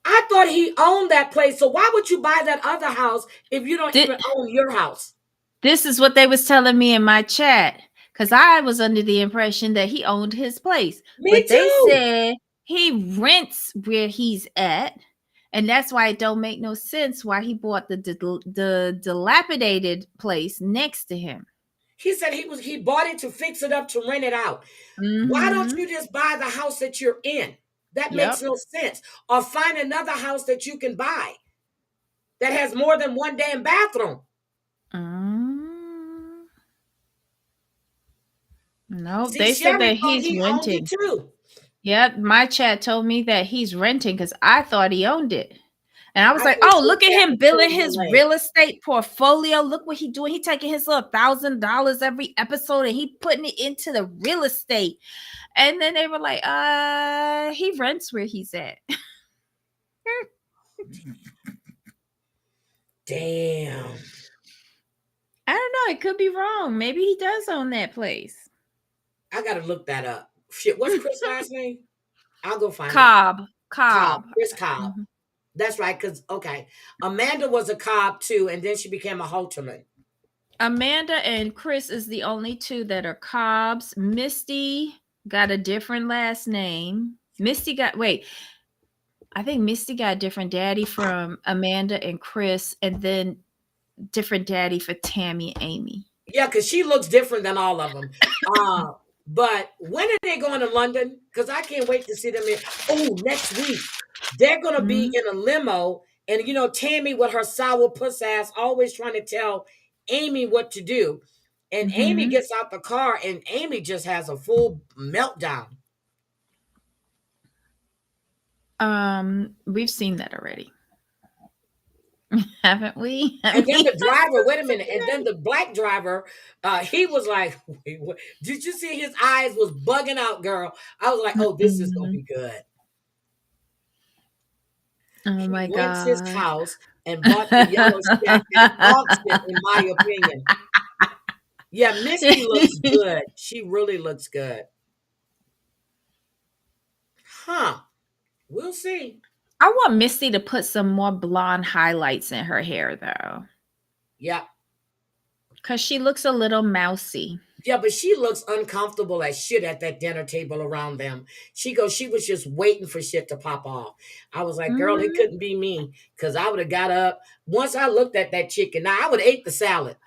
I thought he owned that place. So why would you buy that other house if you don't Thi- even own your house? This is what they was telling me in my chat. Because I was under the impression that he owned his place. Me But they too. said he rents where he's at. And that's why it don't make no sense why he bought the dilapidated place next to him. He said he bought it to fix it up to rent it out. Why don't Mm-hmm. you just buy the house that you're in? That makes Yep. no sense. Or find another house that you can buy that has more than one damn bathroom. Mm. No, See, they said Sherry that thought he's he owned it renting. too. Yep, my chat told me that he's renting because I thought he owned it. And I was I like, wish oh, this look at him happened to building in his LA. real estate portfolio. Look what he doing. He taking his little $1,000 every episode and he putting it into the real estate. And then they were like, he rents where he's at. Damn. I don't know. It could be wrong. Maybe he does own that place. I gotta look that up. Shit, what's Chris' last name? I'll go find it. Cobb. Cobb. Cobb. Chris Cobb. Mhm. That's right, because okay. Amanda was a Cobb too, and then she became a Holterman. Amanda and Chris is the only two that are Cobbs. Misty got a different last name. I think Misty got a different daddy from Amanda and Chris, and then different daddy for Tammy and Amy. Yeah, because she looks different than all of them. But when are they going to London? Because I can't wait to see them in. Oh, next week. They're going to be Mhm. in a limo. And, you know, Tammy with her sour puss ass always trying to tell Amy what to do. And Amy Mhm. gets out the car and Amy just has a full meltdown. We've seen that already, haven't we? And then the driver, wait a minute. And then the black driver, he was like, wait, what? Did you see his eyes was bugging out, girl? I was like, oh, this is going to Mm-mm. be good. Oh He my rents his god. house and bought the yellow shack at auction, in my opinion. Yeah, Misty looks good. She really looks good. Huh. We'll see. I want Misty to put some more blonde highlights in her hair though, Yeah. because she looks a little mousy. Yeah, but she looks uncomfortable as shit at that dinner table around them. She goes, she was just waiting for shit to pop off. I was like, girl, it Mhm. couldn't be me. Because I would have got up. Once I looked at that chicken, now I would have ate the salad.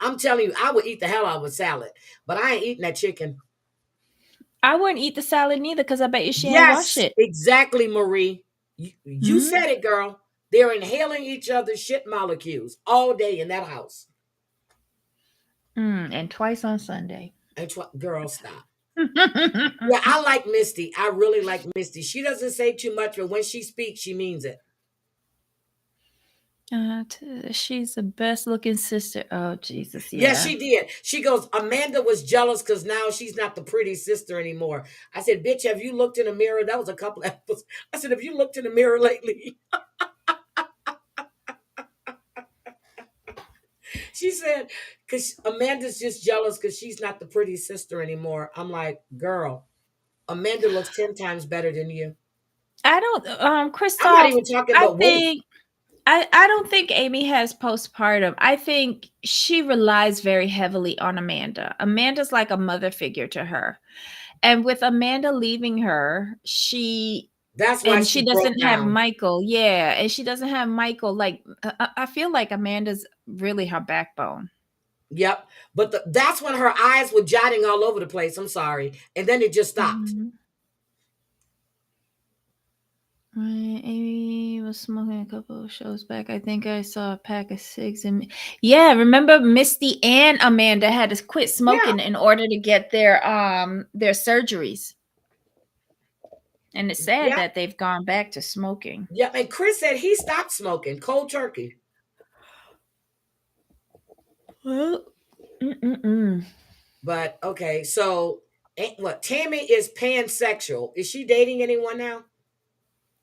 I'm telling you, I would eat the hell out of a salad. But I ain't eating that chicken. I wouldn't eat the salad neither because I bet you she ain't wash Yes, it. exactly, Marie. You Mhm. said it, girl. They're inhaling each other's shit molecules all day in that house. And twice on Sunday. And girl, stop. Yeah, I like Misty. I really like Misty. She doesn't say too much, but when she speaks, she means it. She's the best looking sister. Oh Jesus, Yes, yeah. she did. She goes, Amanda was jealous because now she's not the pretty sister anymore. I said, bitch, have you looked in the mirror? That was a couple episodes. I said, have you looked in the mirror lately? She said, because Amanda's just jealous because she's not the pretty sister anymore. I'm like, girl, Amanda looks 10 times better than you. I don't I'm not Christoph, even talking I about weight. think I don't think Amy has postpartum. I think she relies very heavily on Amanda. Amanda's like a mother figure to her. And with Amanda leaving her, That's why she she doesn't broke have down. Michael. Yeah, and she doesn't have Michael. Like I feel like Amanda's really her backbone. Yep. But that's when her eyes were jotting all over the place. I'm sorry. And then it just stopped. Mhm. Right, Amy was smoking a couple of shows back. I think I saw a pack of cigs and yeah, remember Misty and Amanda had to quit Yeah. smoking in order to get their surgeries. And it's sad Yep. that they've gone back to smoking. Yep. And Chris said he stopped smoking cold turkey. Well, mm-mm-mm. But okay, so what? Tammy is pansexual. Is she dating anyone now?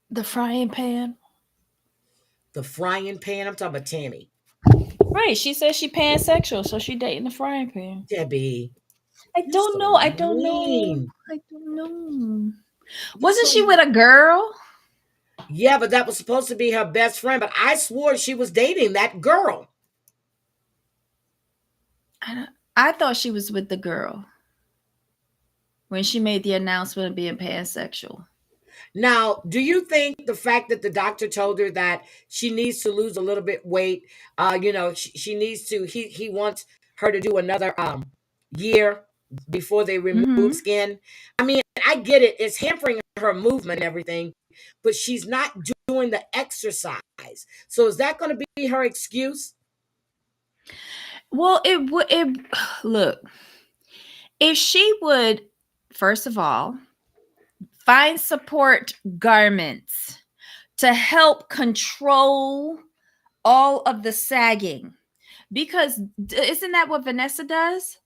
The frying pan. The frying pan. I'm talking about Tammy. Right, she says she pansexual, so she dating the frying pan. Debbie, I you're don't so know. I don't know. mean. I don't know. You're Wasn't so she with a girl? Yeah, but that was supposed to be her best friend. But I swore she was dating that girl. I thought she was with the girl when she made the announcement of being pansexual. Now, do you think the fact that the doctor told her that she needs to lose a little bit weight, she needs to, he wants her to do another year before they remove Mm-hmm. skin? I mean, I get it. It's hampering her movement and everything, but she's not doing the exercise. So is that going to be her excuse? Well, it would. It look, if she would, first of all, find support garments to help control all of the sagging. Because isn't that what Vanessa does?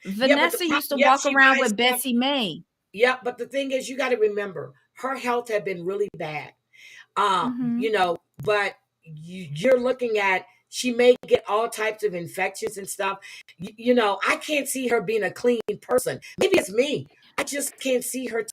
Yeah, Vanessa used to yep, walk she around buys with stuff. Bessie May. Yeah, but the thing is, you got to remember, her health had been really bad. Mm-hmm. But you're looking at, she may get all types of infections and stuff. I can't see her being a clean person. Maybe it's me. I just can't see her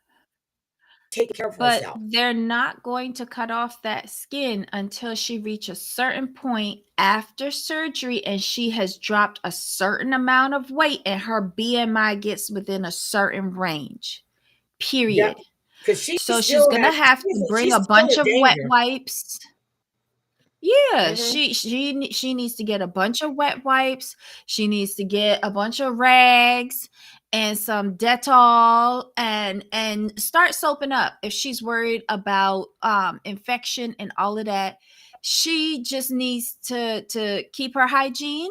taking care of But herself. they're not going to cut off that skin until she reaches a certain point after surgery and she has dropped a certain amount of weight and her BMI gets within a certain range. Yep. Period. Because she So she's still going to has, have to bring she's a still bunch in of wet danger. wipes. Yeah, Hmm. she needs to get a bunch of wet wipes. She needs to get a bunch of rags and some Dettol and start soaping up if she's worried about infection and all of that. She just needs to keep her hygiene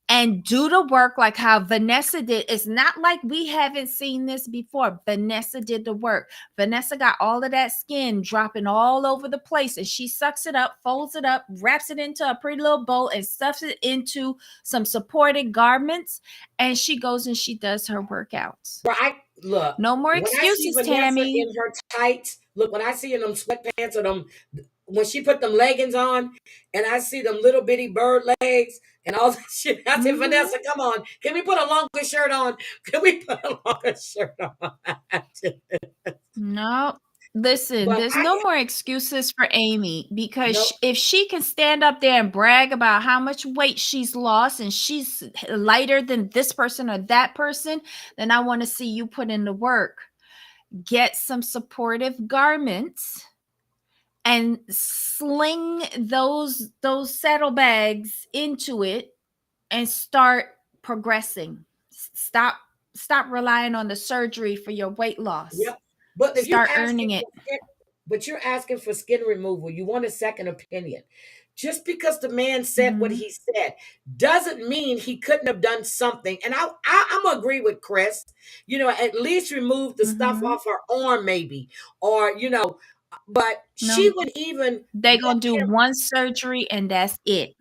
and do the work like how Vanessa did. It's not like we haven't seen this before. Vanessa did the work. Vanessa got all of that skin dropping all over the place and she sucks it up, folds it up, wraps it into a pretty little bowl and stuffs it into some supported garments. And she goes and she does her workouts. Where I look, No more when I see excuses, Vanessa Tammy. in her tights, look, when I see in them sweatpants or them, when she put them leggings on, and I see them little bitty bird legs and all that shit, I said, Mm-hmm. Vanessa, come on, can we put a longer shirt on? Can we put a longer shirt on? No. Listen, But there's I no more excuses for Amy because no, if she can stand up there and brag about how much weight she's lost and she's lighter than this person or that person, then I want to see you put in the work. Get some supportive garments and sling those saddlebags into it and start progressing. Stop relying on the surgery for your weight loss. yep. But if you're Start asking earning it. for skin, but you're asking for skin removal, you want a second opinion. Just because the man said what Mhm. he said doesn't mean he couldn't have done something. And I'm gonna agree with Chris. At least remove the stuff Mhm. off her arm, maybe, or But she No, would even they let gonna do him. one surgery and that's it.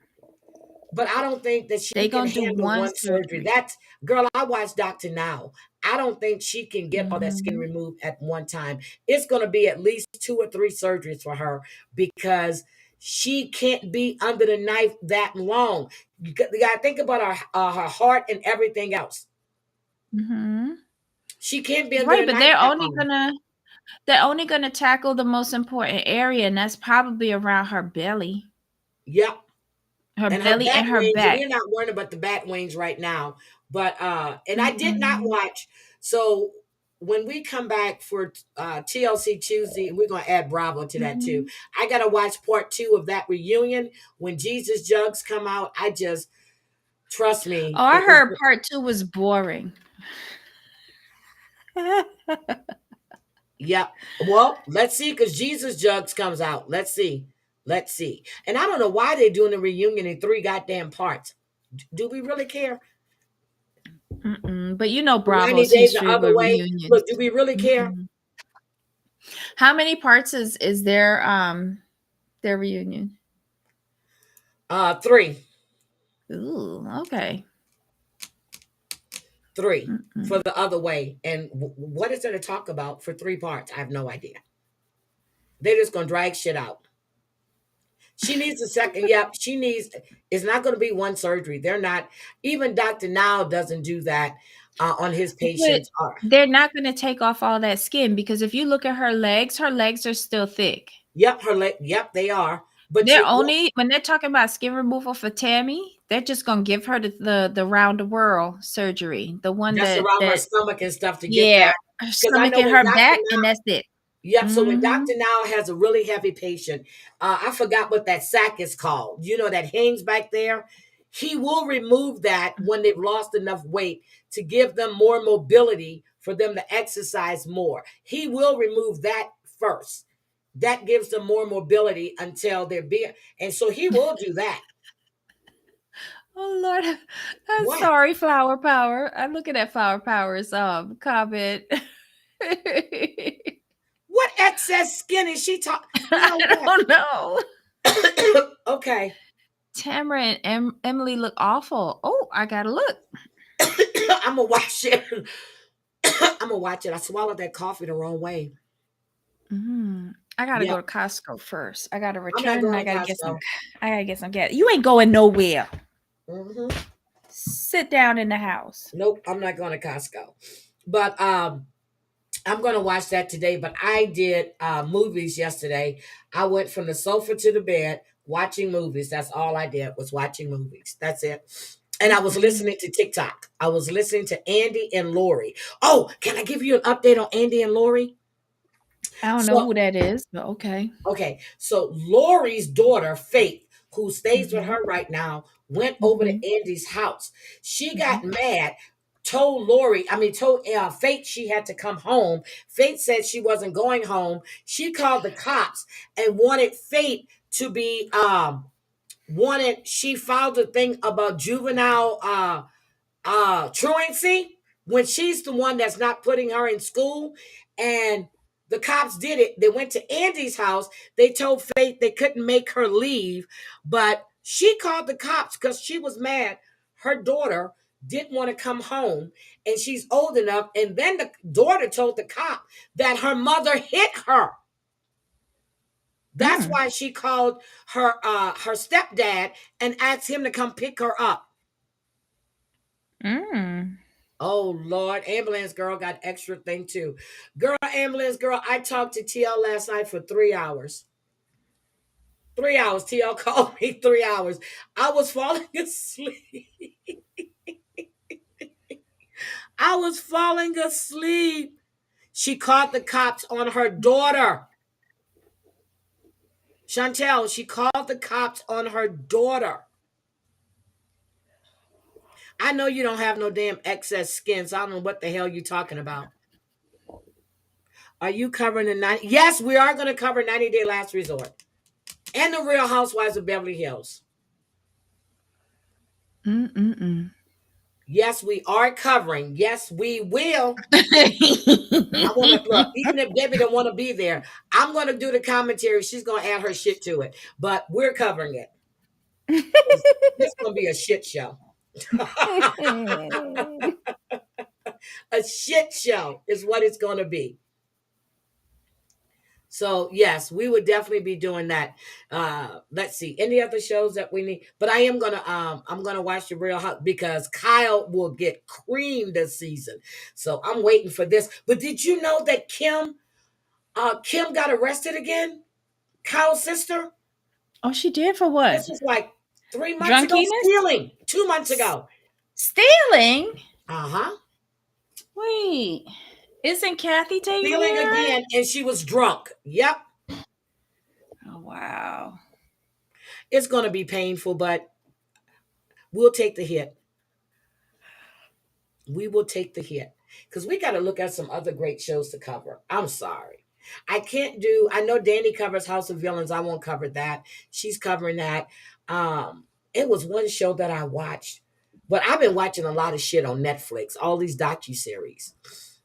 But I don't think that she They can gonna do handle one one surgery. surgery. That's girl, I watched Dr. Now. I don't think she can get all that skin Mhm. removed at one time. It's going to be at least 2 or 3 surgeries for her because she can't be under the knife that long. You got to think about her heart and everything else. Mhm. She can't be under Right, the but knife that long. they're only gonna tackle the most important area, and that's probably around her belly. Yep. Her And her belly bat and her wings, and back. we're not worrying about the bat wings right now. But and I did not Mm-mm. watch. So when we come back for TLC Tuesday, and we're gonna add Bravo to that too. Mhm. I gotta watch part 2 of that reunion when Jesus Jugs come out. I just trust Oh, me. I heard part 2 was boring. Yep. Well, let's see, because Jesus Jugs comes out. Let's see. Let's see. And I don't know why they're doing the reunion in 3 goddamn parts. Do we really care? Mm-mm. But you know 90 Bravo's Days the history Other with Way. reunions. Look, do we really care? Mm-mm. How many parts is their reunion? 3. Ooh, okay. 3 for Mm-mm. the other way. And what is there to talk about for 3 parts? I have no idea. They're just gonna drag shit out. She needs a second. Yep, she needs. It's not going to be one surgery. They're not. Even Doctor Now doesn't do that on his But patients. Are they're not gonna take off all that skin because if you look at her legs are still thick. yep, her leg. Yep, they are. But They're you, only when they're talking about skin removal for Tammy, they're just gonna give her the round the world surgery, the one that's that around her that stomach and stuff to get yeah, that. her Because I stomach know and when her Doctor back, and that's it. Yep. So when Mhm. Doctor Now has a really heavy patient, I forgot what that sack is called. That hangs back there. He will remove that when they've lost enough weight to give them more mobility for them to exercise more. He will remove that first. That gives them more mobility until they're being, and so he will do that. Oh Lord, I'm What? sorry, Flower Power. I'm looking at Flower Power's comment. What excess skin is she talking? You know I don't know. what? Okay. Tamara and Emily look awful. Oh, I gotta look. I'm gonna watch it. I'm gonna watch it. I swallowed that coffee the wrong way. I gotta go Yep. to Costco first. I gotta I'm not return and going I to gotta get some. Costco. I gotta get some gas. You ain't going nowhere. Hmm. Sit down in the house. Nope, I'm not going to Costco. But I'm going to watch that today. But I did movies yesterday. I went from the sofa to the bed watching movies. That's all I did was watching movies. That's it. And I was Mm-mm. listening to TikTok. I was listening to Andy and Lori. Oh, can I give you an update on Andy and Lori? I don't know So who that is, but okay. okay, so Lori's daughter, Faith, who stays with Mhm. her right now, went over to Mhm. Andy's house. She got Mhm. mad, told Lori, I mean, told Faith she had to come home. Faith said she wasn't going home. She called the cops and wanted Faith to be, she filed a thing about juvenile truancy when she's the one that's not putting her in school. And the cops did it. They went to Andy's house. They told Faith they couldn't make her leave, but she called the cops because she was mad. Her daughter didn't want to come home and she's old enough. And then the daughter told the cop that her mother hit her. That's Mm. why she called her stepdad and asked him to come pick her up. Mm. Oh Lord, ambulance girl got extra thing too. Girl, ambulance girl, I talked to TL last night for 3 hours. 3 hours. TL called me 3 hours. I was falling asleep. I was falling asleep. She called the cops on her daughter. Chantel, she called the cops on her daughter. I know you don't have no damn excess skin, so I don't know what the hell you're talking about. Are you covering the 90? Yes, we are going to cover 90-Day Last Resort and the Real Housewives of Beverly Hills. Mm-mm-mm. Yes, we are covering. Yes, we will. I want to look, even if Debbie don't want to be there, I'm going to do the commentary. She's going to add her shit to it, but we're covering it. It's going to be a shit show. A shit show is what it's going to be. So yes, we would definitely be doing that. Let's see, any other shows that we need. But I'm gonna watch the Real Hot because Kyle will get creamed this season. So I'm waiting for this. But did you know that Kim got arrested again? Kyle's sister. Oh, she did for what? This was like 3 months ago. Drunkiness? Stealing 2 months S- ago. Stealing? Uh-huh. Wait, isn't Kathy taking Stealing care of her? again, and she was drunk. Yep. Oh, wow. It's gonna be painful, but we'll take the hit. We will take the hit because we got to look at some other great shows to cover. I'm sorry. I can't do, I know Danny covers House of Villains. I won't cover that. She's covering that. It was one show that I watched, but I've been watching a lot of shit on Netflix, all these docu-series.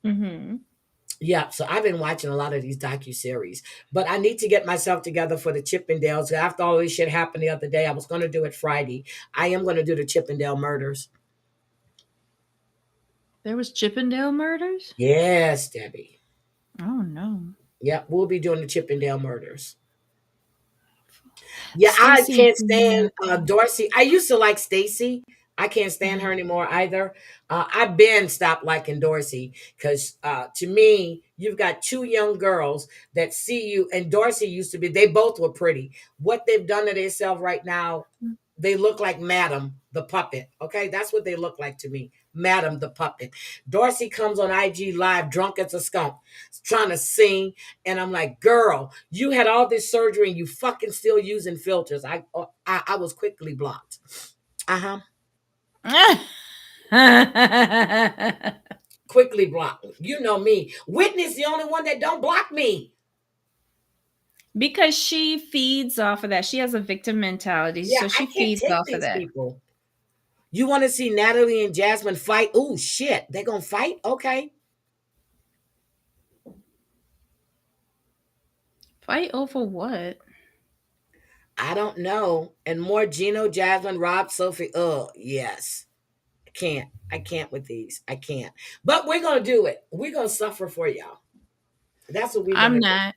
Mm-hmm. Yeah, so I've been watching a lot of these docu-series, but I need to get myself together for the Chippendales. After all this shit happened the other day, I was going to do it Friday. I am going to do the Chippendale murders. There was Chippendale murders? Yes, Debbie. Oh, no. Yep, we'll be doing the Chippendale murders. Yeah, I Stacy can't and stand Dorsey. I used to like Stacy. I can't stand her Mhm. anymore either. I've been stopped liking Dorsey because to me, you've got two young girls that see you, and Dorsey used to be. They both were pretty. What they've done to themselves right now, they look like Madam the puppet. Okay, that's what they look like to me, Madam the puppet. Dorsey comes on IG Live drunk as a skunk, trying to sing, and I'm like, girl, you had all this surgery and you fucking still using filters. I was quickly blocked. Uh huh. Quickly blocked. You know me. Whitney's the only one that don't block me. Because she feeds off of that. She has a victim mentality, Yeah, so I she can't feeds take off of these that. people. You want to see Natalie and Jasmine fight? Oh shit, they're gonna fight. Okay. Fight over what? I don't know. And more Gino, Jasmine, Rob, Sophie. Oh, yes. I can't. I can't with these. I can't. But we're going to do it. We're going to suffer for y'all. That's what we're going I'm to do. not.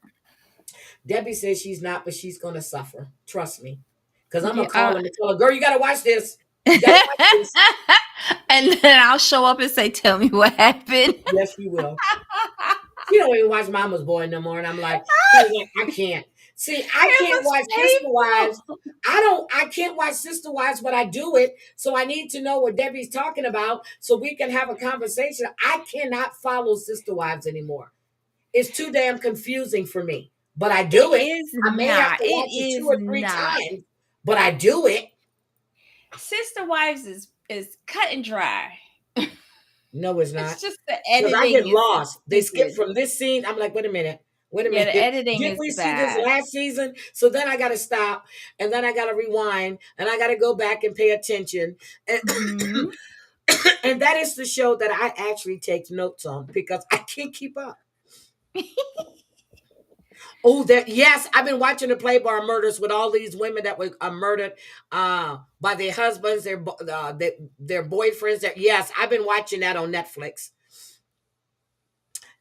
Debbie says she's not, but she's going to suffer. Trust me. Because I'm going Yeah. to call him and tell her, girl, you got to watch this. You got to watch this. And then I'll show up and say, "Tell me what happened." Yes, you will. She don't even watch Mama's Boy no more. And I'm like, she was like, I can't. See, I It can't was watch Sister Wives. painful. I can't watch Sister Wives, but I do it. So I need to know what Debbie's talking about so we can have a conversation. I cannot follow Sister Wives anymore. It's too damn confusing for me. But I do It it. is I may have not. to It watch it two is or three not. times, but I do it. Sister Wives is cut and dry. No, it's not. It's just the Because I get editing is lost. They skip stupid. from this scene. I'm like, wait a minute. Wait a Yeah, the minute. editing Did is we see this bad. last season? So then I got to stop and then I got to rewind and I got to go back and pay attention. And, Hmm. and that is the show that I actually take notes on because I can't keep up. Oh, that yes, I've been watching the Playboy murders with all these women that were murdered by their husbands, their boyfriends. Yes, I've been watching that on Netflix.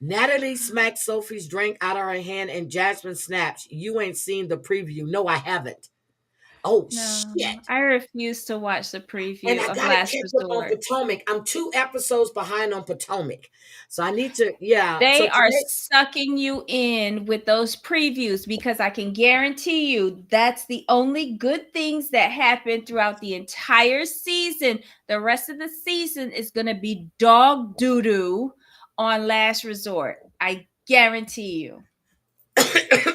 Natalie smacked Sophie's drink out of her hand and Jasmine snaps. You ain't seen the preview. No, I haven't. Oh, No, shit. I refuse to watch the And preview I of got to Last catch up on Resort. Potomac. I'm 2 episodes behind on Potomac. So I need to, yeah. So They are today, sucking you in with those previews because I can guarantee you that's the only good things that happen throughout the entire season. The rest of the season is going to be dog doo doo on Last Resort. I guarantee you.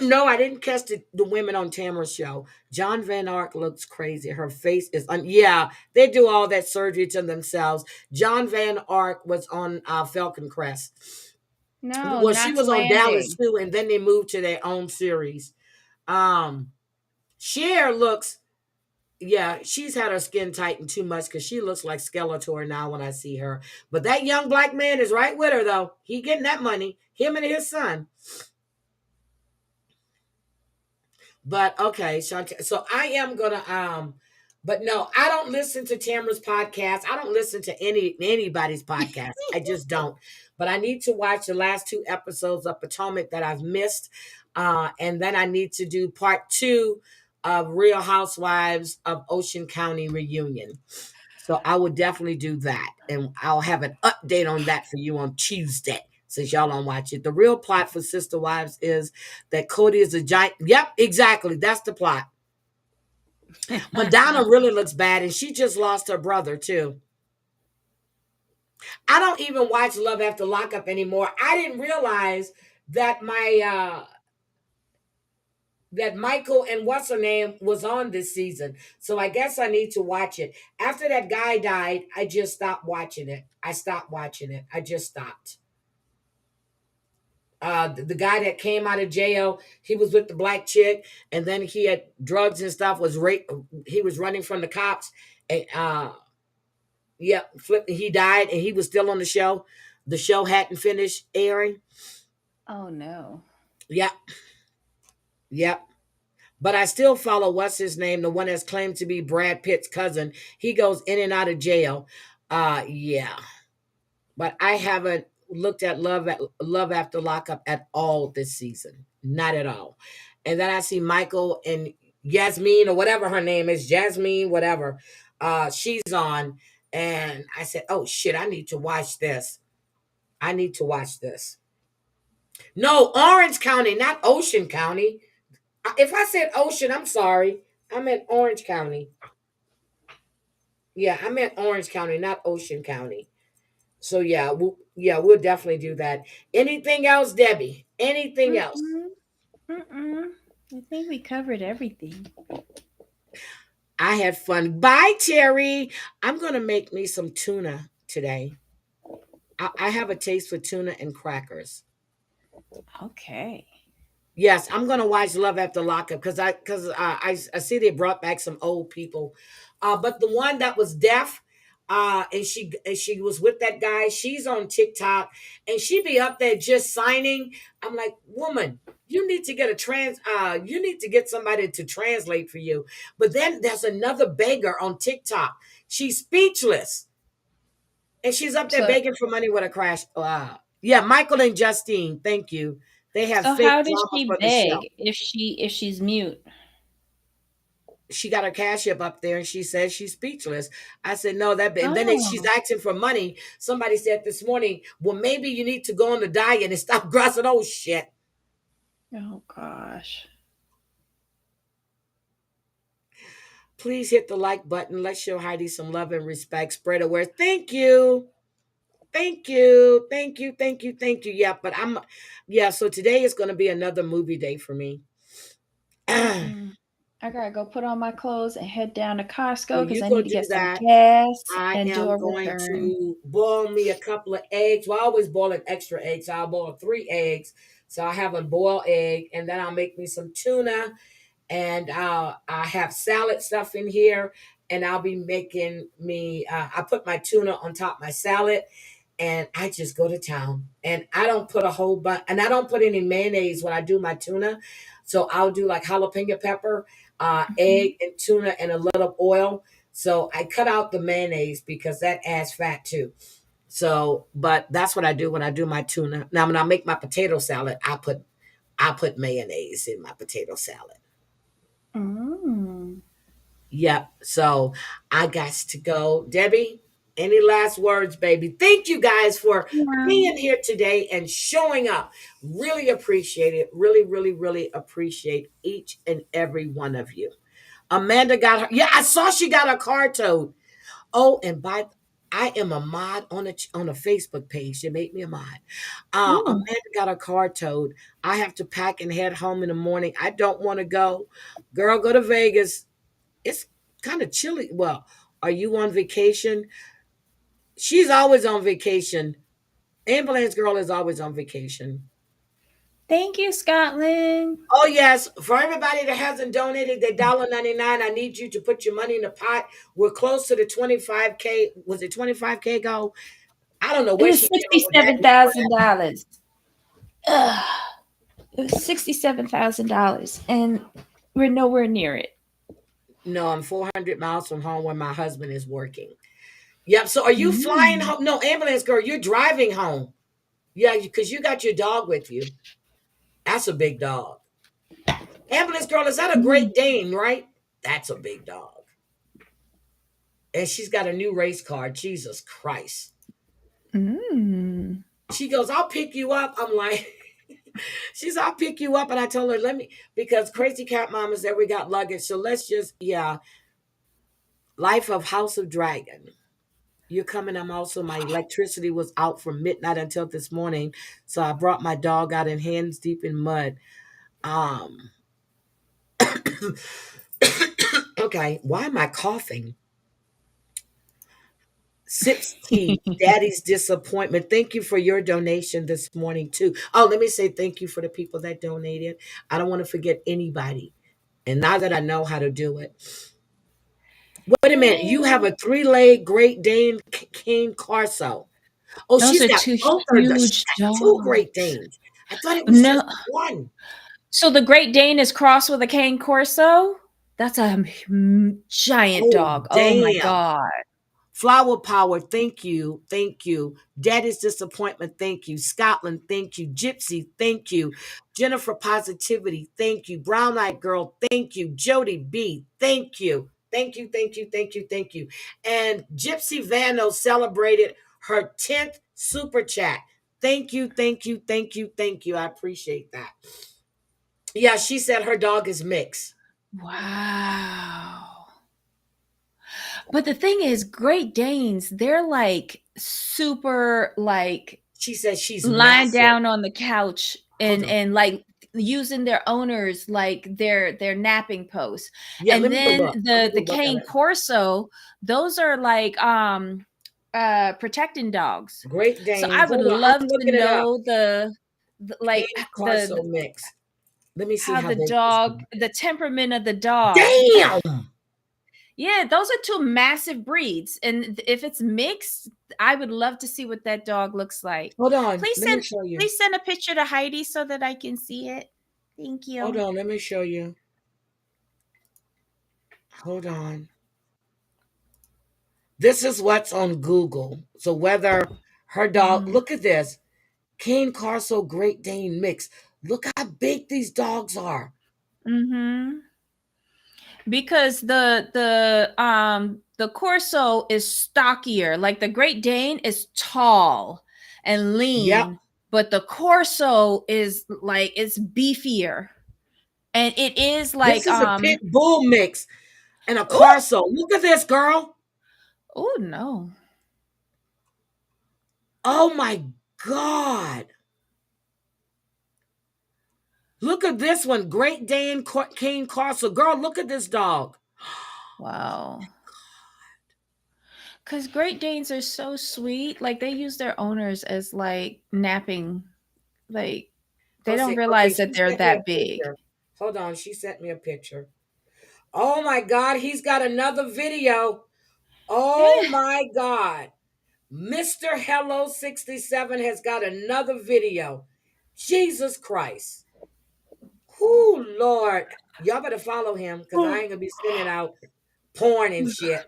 no, I didn't catch the women on Tamara's show. John Van Ark looks crazy. Her face is, yeah, they do all that surgery to themselves. John Van Ark was on Falcon Crest. No, Well, she Knots was on Dallas Landing. too, and then they moved to their own series. Um, Cher looks, yeah, she's had her skin tightened too much because she looks like Skeletor now when I see her. But that young black man is right with her though. He getting that money. Him and his son. But okay, Shante. So I am gonna but no, I don't listen to Tamara's podcast. I don't listen to anybody's podcast. I just don't. But I need to watch the last 2 episodes of Potomac that I've missed. And then I need to do part 2 of Real Housewives of Ocean County reunion. So I will definitely do that. And I'll have an update on that for you on Tuesday since y'all don't watch it. The real plot for Sister Wives is that Cody is a giant. Yep, exactly. That's the plot. Madonna really looks bad, and she just lost her brother, too. I don't even watch Love After Lockup anymore. I didn't realize that that Michael and what's her name was on this season. So I guess I need to watch it. After that guy died, I just stopped watching it. I stopped watching it. I just stopped. The guy that came out of jail, he was with the black chick, and then he had drugs and stuff. Was rape. He was running from the cops, and yeah, he died, and he was still on the show. The show hadn't finished airing. Oh no. Yep, yep. But I still follow what's his name, the one that's claimed to be Brad Pitt's cousin. He goes in and out of jail. Yeah. But I haven't looked at Love After Lockup at all this season. Not at all. And then I see Michael and Yasmin or whatever her name is, Jasmine, whatever. She's on. And I said, oh shit, I need to watch this. I need to watch this. No, Orange County, not Ocean County. If I said Ocean, I'm sorry. I meant Orange County. Yeah, I meant Orange County, not Ocean County. So we'll definitely do that. Anything else, Debbie? Anything else? Mm-mm. Mm-mm. I think we covered everything. I had fun. Bye, Terry. I'm gonna make me some tuna today. I have a taste for tuna and crackers. Okay. Yes, I'm gonna watch Love After Lockup because I see they brought back some old people, but the one that was deaf, And she was with that guy. She's on TikTok, and she be up there just signing. I'm like, woman, you need to get you need to get somebody to translate for you. But then there's another beggar on TikTok. She's speechless, and she's up there So begging for money with a crash. Yeah, Michael and Justine, thank you. They have so fake how does drama she for the show. beg if she's mute? She got her cash up there, and she says she's speechless. I said, no, and then she's Oh. asking for money. Somebody said this morning, well, maybe you need to go on the diet and stop grossing. Oh, shit. Oh gosh. Please hit the like button. Let's show Heidi some love and respect. Spread awareness. Thank you. Thank you. Thank you. Thank you. Thank you. Yeah, so today is going to be another movie day for me. So I gotta go put on my clothes and head down to Costco because you I go need to do get some that. gas I and do am a going return. to boil me a couple of eggs. Well, I always boil an extra egg, so I'll boil 3 eggs. So I have a boiled egg, and then I'll make me some tuna, and I have salad stuff in here, and I'll be making me. I put my tuna on top of my salad, and I just go to town. And I don't put a whole bunch, and I don't put any mayonnaise when I do my tuna. So I'll do like jalapeno pepper, Mhm. egg, and tuna, and a little oil. So I cut out the mayonnaise because that adds fat too. So, but that's what I do when I do my tuna. Now, when I make my potato salad, I put mayonnaise in my potato salad. Mm. Yep. So I got to go. Debbie, any last words, baby? Thank you guys for Yeah. being here today and showing up. Really appreciate it. Really, really, really appreciate each and every one of you. Amanda got her. Yeah, I saw she got her car towed. Oh, and I am a mod on a Facebook page. They made me a mod. Mm. Amanda got her car towed. I have to pack and head home in the morning. I don't want to go. Girl, go to Vegas. It's kind of chilly. Well, are you on vacation? She's always on vacation. Ambulance girl is always on vacation. Thank you, Scotland. Oh yes, for everybody that hasn't donated their $1.99, I need you to put your money in the pot. We're close to the 25K. Was it 25K goal? I don't know It where was she came up with that number. $67,000. Ugh. It was $67,000, and we're nowhere near it. No, I'm 400 miles from home where my husband is working. Yep. So are you flying Mm. home? No, ambulance girl, you're driving home. Yeah, because you got your dog with you. That's a big dog. Ambulance girl, is that a Mm. Great Dane, right? That's a big dog. And she's got a new race car. Jesus Christ. Mm. She goes, I'll pick you up. I'm like, I'll pick you up. And I told her, because Crazy Cat Mama said we got luggage. So let's just, yeah. Life of House of Dragon. You're coming. I'm also, my electricity was out from midnight until this morning. So I brought my dog out in hands deep in mud. Um, okay. Why am I coughing? Sips tea, daddy's disappointment. Thank you for your donation this morning, too. Oh, let me say thank you for the people that donated. I don't want to forget anybody. And now that I know how to do it. Wait a minute. You have Yay. a 3-leg Great Dane Cane Corso. Oh, Those she's are got two both of them. She's huge got two Great dogs. Danes. I thought it was just No, one. so the Great Dane is crossed with a Cane Corso? That's a giant Oh, dog. Oh my damn. god. Flower Power, thank you. Thank you. Daddy's Disappointment, thank you. Scotland, thank you. Gypsy, thank you. Jennifer Positivity, thank you. Brown Eyed Girl, thank you. Jody B, thank you. Thank you, thank you, thank you, thank you. And Gypsy Vano celebrated her 10th super chat. Thank you, thank you, thank you, thank you. I appreciate that. Yeah, she said her dog is mixed. Wow. But the thing is, Great Danes, they're like super like She said she's lying massive. down on the couch Hold and on. like using their owners like their napping post. Yeah, And let me go then look. Let me the go look at Cane it. Corso, those are like protecting dogs. Great So Dane. I would Hold on, love I'm to looking it up. know the like Cane the Corso mix. Let me see how how the big this dog, dog the is. temperament of the dog. Damn! Yeah, those are two massive breeds. And if it's mixed, I would love to see what that dog looks like. Hold on. Please Let me show you. send a picture to Heidi so that I can see it. Thank Hold you. on. Let me show you. Hold on. This is what's on Google. So whether her dog, look at this. Cane Corso Great Dane mix. Look how big these dogs are. Mm-hmm. Because the Corso is stockier. Like the Great Dane is tall and Yep. lean, but the Corso is like it's beefier. And it is This like is a pit bull mix and a oh, Corso. Look at this, girl. oh no. Oh my God. Look at this one. Great Dane Cane Corso. Girl, look at this dog. Wow. Because Great Danes are so sweet. Like they use their owners as like napping. Like they don't Okay, realize that she they're sent me a that big. picture. Hold on, she sent me a picture. Oh my God, he's got another video. Oh my God. Mr. Hello 67 has got another video. Jesus Christ. Whoo, Lord. Y'all better follow him because I ain't going to be sending out porn and shit.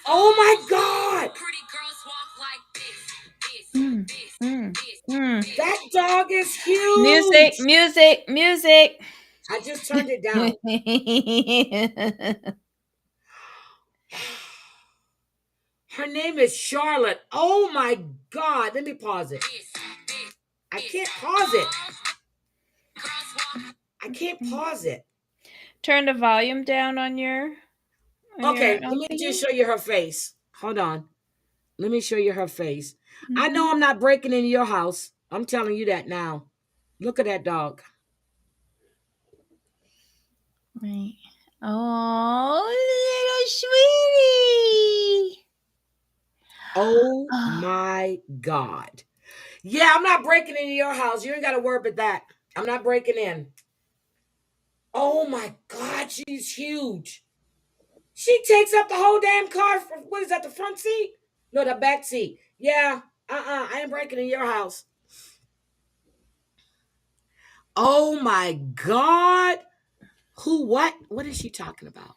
Oh my God. That dog is Music, huge. music, music. I just turned it down. Her name is Charlotte. Oh my God. Let me pause it. I can't pause it. I can't pause it. Turn the volume down on your. Okay, let me just show you her face. Hold on. Let me show you her face. I know I'm not breaking into your house. I'm telling you that now. Look at that dog. Right. Oh, little sweetie. Oh my God. Yeah, I'm not breaking into your house. You ain't got to worry about that. I'm not breaking in. Oh my God, she's huge. She takes up the whole damn car. What is that, the front seat? No, the back seat. Yeah, I ain't breaking in your house. Oh my God. Who, what? What is she talking about?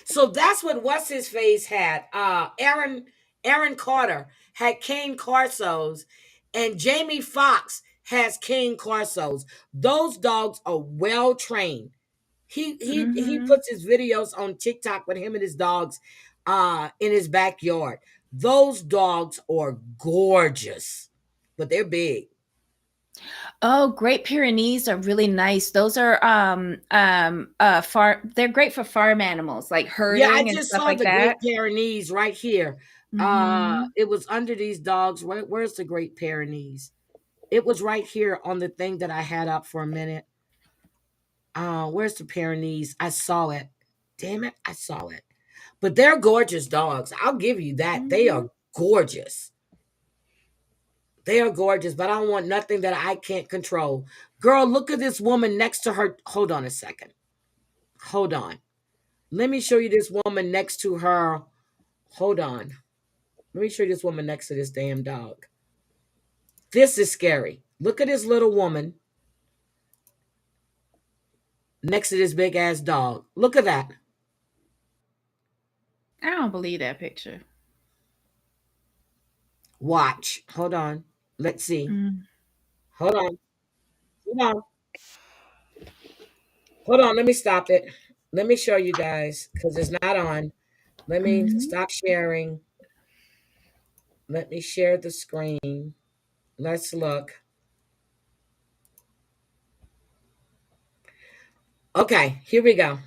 So that's what what's his face had. Aaron Carter had Cane Corsos, and Jamie Foxx has Cane Corsos. Those dogs are well trained. He puts his videos on TikTok with him and his dogs in his backyard. Those dogs are gorgeous, but they're big. Oh, Great Pyrenees are really nice. Those are they're great for farm animals like Yeah, I herding and just stuff saw like the Great that. Pyrenees right here. Mhm. It was under these dogs. Where's the Great Pyrenees? It was right here on the thing that I had up for a minute. Where's the Pyrenees? I saw it. Damn it, I saw it. But they're gorgeous dogs. I'll give you that. They are gorgeous. They are gorgeous, but I don't want nothing that I can't control. Girl, look at this woman next to her. Hold on a second. Hold on. Let me show you this woman next to her. Hold on. Let me show you this woman next to this damn dog. This is scary. Look at this little woman next to this big ass dog. Look at that. I don't believe that picture. Watch. Hold on. Let's see. Mm. Hold on. Hold on. Hold on. Let me stop it. Let me show you guys because it's not on. Let me stop sharing. Let me share the screen. Let's look. Okay, here we go.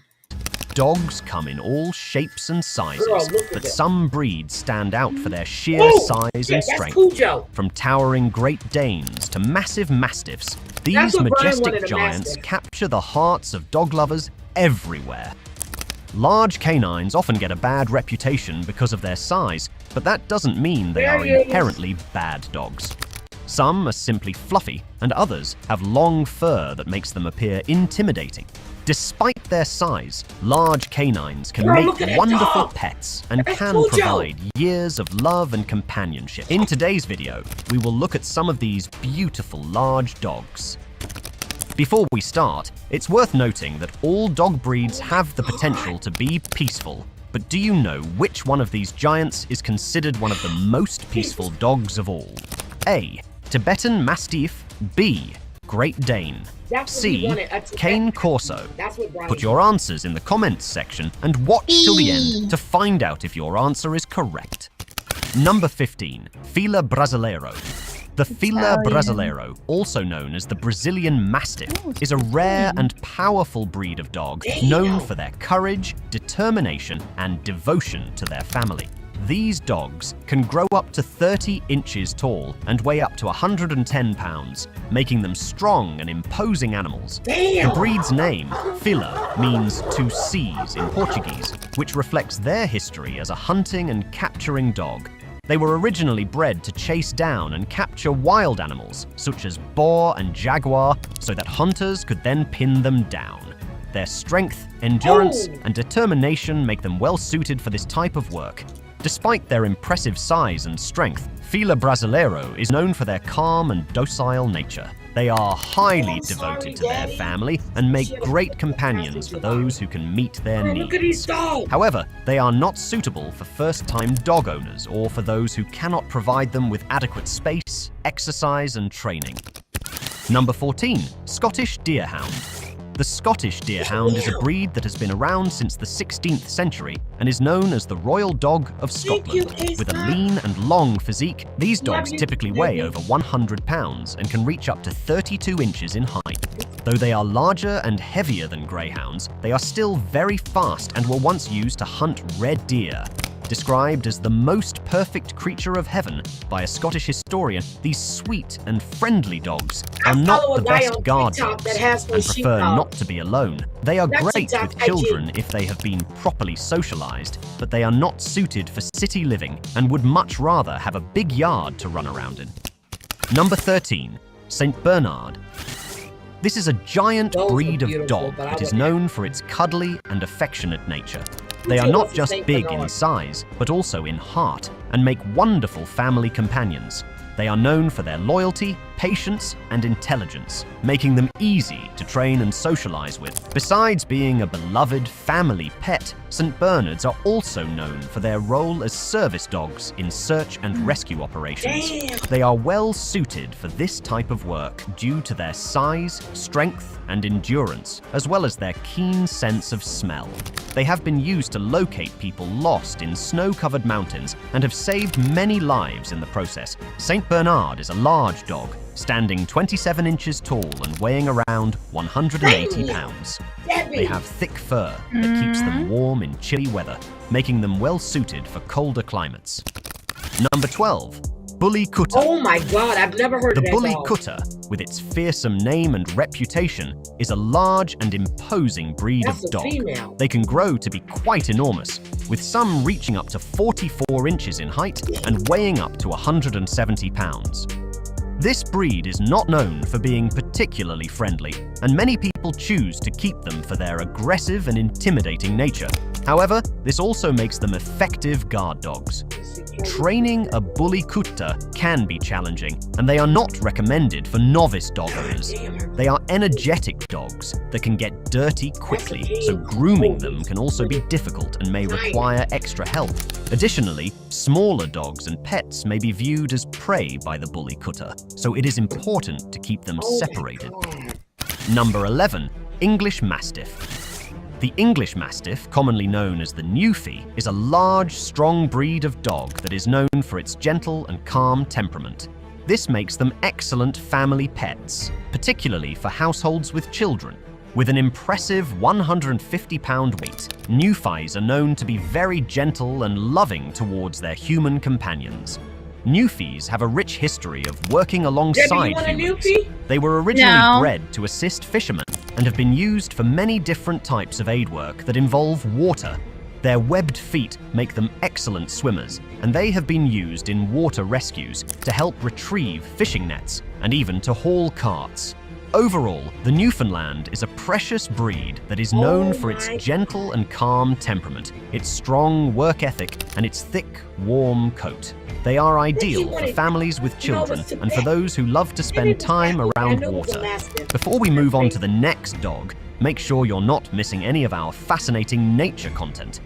Dogs come in all shapes and sizes, Girl, look at but this. some breeds stand out for their sheer Oh, size shit, and that's strength. Cujo. From towering Great Danes to massive Mastiffs, these what Brian majestic wanted, a giants Mastiff. capture the hearts of dog lovers everywhere. Large canines often get a bad reputation because of their size, but that doesn't mean they are inherently bad dogs. Some are simply fluffy, and others have long fur that makes them appear intimidating. Despite their size, large canines can make wonderful pets and can provide years of love and companionship. In today's video, we will look at some of these beautiful large dogs. Before we start, it's worth noting that all dog breeds have the potential to be peaceful, but do you know which one of these giants is considered one of the most peaceful dogs of all? A. Tibetan Mastiff. B. Great Dane. C. Cane Corso. Put your answers in the comments section and watch till the end to find out if your answer is correct. Number 15. Fila Brasileiro. The Fila Brasileiro, also known as the Brazilian Mastiff, is a rare and powerful breed of dog known for their courage, determination, and devotion to their family. These dogs can grow up to 30 inches tall and weigh up to 110 pounds, making them strong and imposing animals. The breed's name, Fila, means to seize in Portuguese, which reflects their history as a hunting and capturing dog. They were originally bred to chase down and capture wild animals, such as boar and jaguar, so that hunters could then pin them down. Their strength, endurance, and determination make them well suited for this type of work. Despite their impressive size and strength, Fila Brasileiro is known for their calm and docile nature. They are highly devoted to their family and make great companions for those who can meet their needs. However, they are not suitable for first-time dog owners or for those who cannot provide them with adequate space, exercise, and training. Number 14. Scottish Deerhound. The Scottish Deerhound is a breed that has been around since the 16th century and is known as the Royal Dog of Scotland. With a lean and long physique, these dogs typically weigh over 100 pounds and can reach up to 32 inches in height. Though they are larger and heavier than greyhounds, they are still very fast and were once used to hunt red deer. Described as the most perfect creature of heaven by a Scottish historian, these sweet and friendly dogs are not the best guard dogs and prefer not to be alone. They are great with children if they have been properly socialized, but they are not suited for city living and would much rather have a big yard to run around in. Number 13. St. Bernard. This is a giant breed of dog that is known for its cuddly and affectionate nature. They are not just big in size, but also in heart, and make wonderful family companions. They are known for their loyalty, patience, and intelligence, making them easy to train and socialize with. Besides being a beloved family pet, St. Bernards are also known for their role as service dogs in search and rescue operations. They are well suited for this type of work due to their size, strength, and endurance, as well as their keen sense of smell. They have been used to locate people lost in snow-covered mountains and have saved many lives in the process. St. Bernard is a large dog, standing 27 inches tall and weighing around 180 pounds. They have thick fur that keeps them warm in chilly weather, making them well suited for colder climates. Number 12. Bully Cutter. Oh my God, I've never heard of that The Bully dog. Cutter, with its fearsome name and reputation, is a large and imposing breed That's of a dog. female. They can grow to be quite enormous, with some reaching up to 44 inches in height and weighing up to 170 pounds. This breed is not known for being particularly friendly, and many people choose to keep them for their aggressive and intimidating nature. However, this also makes them effective guard dogs. Training a Bully Cutter can be challenging, and they are not recommended for novice dog owners. They are energetic dogs that can get dirty quickly, so grooming them can also be difficult and may require extra help. Additionally, smaller dogs and pets may be viewed as prey by the Bully Cutter, so it is important to keep them separated. Number 11. English Mastiff. The English Mastiff, commonly known as the Newfie, is a large, strong breed of dog that is known for its gentle and calm temperament. This makes them excellent family pets, particularly for households with children. With an impressive 150-pound weight, Newfies are known to be very gentle and loving towards their human companions. Newfies have a rich history of working alongside humans. They were originally bred to assist fishermen, and have been used for many different types of aid work that involve water. Their webbed feet make them excellent swimmers, and they have been used in water rescues to help retrieve fishing nets and even to haul carts. Overall, the Newfoundland is a precious breed that is known for its gentle and calm temperament, its strong work ethic, and its thick, warm coat. They are ideal for families with children and for those who love to spend time around water. Before we move on to the next dog, make sure you're not missing any of our fascinating nature content.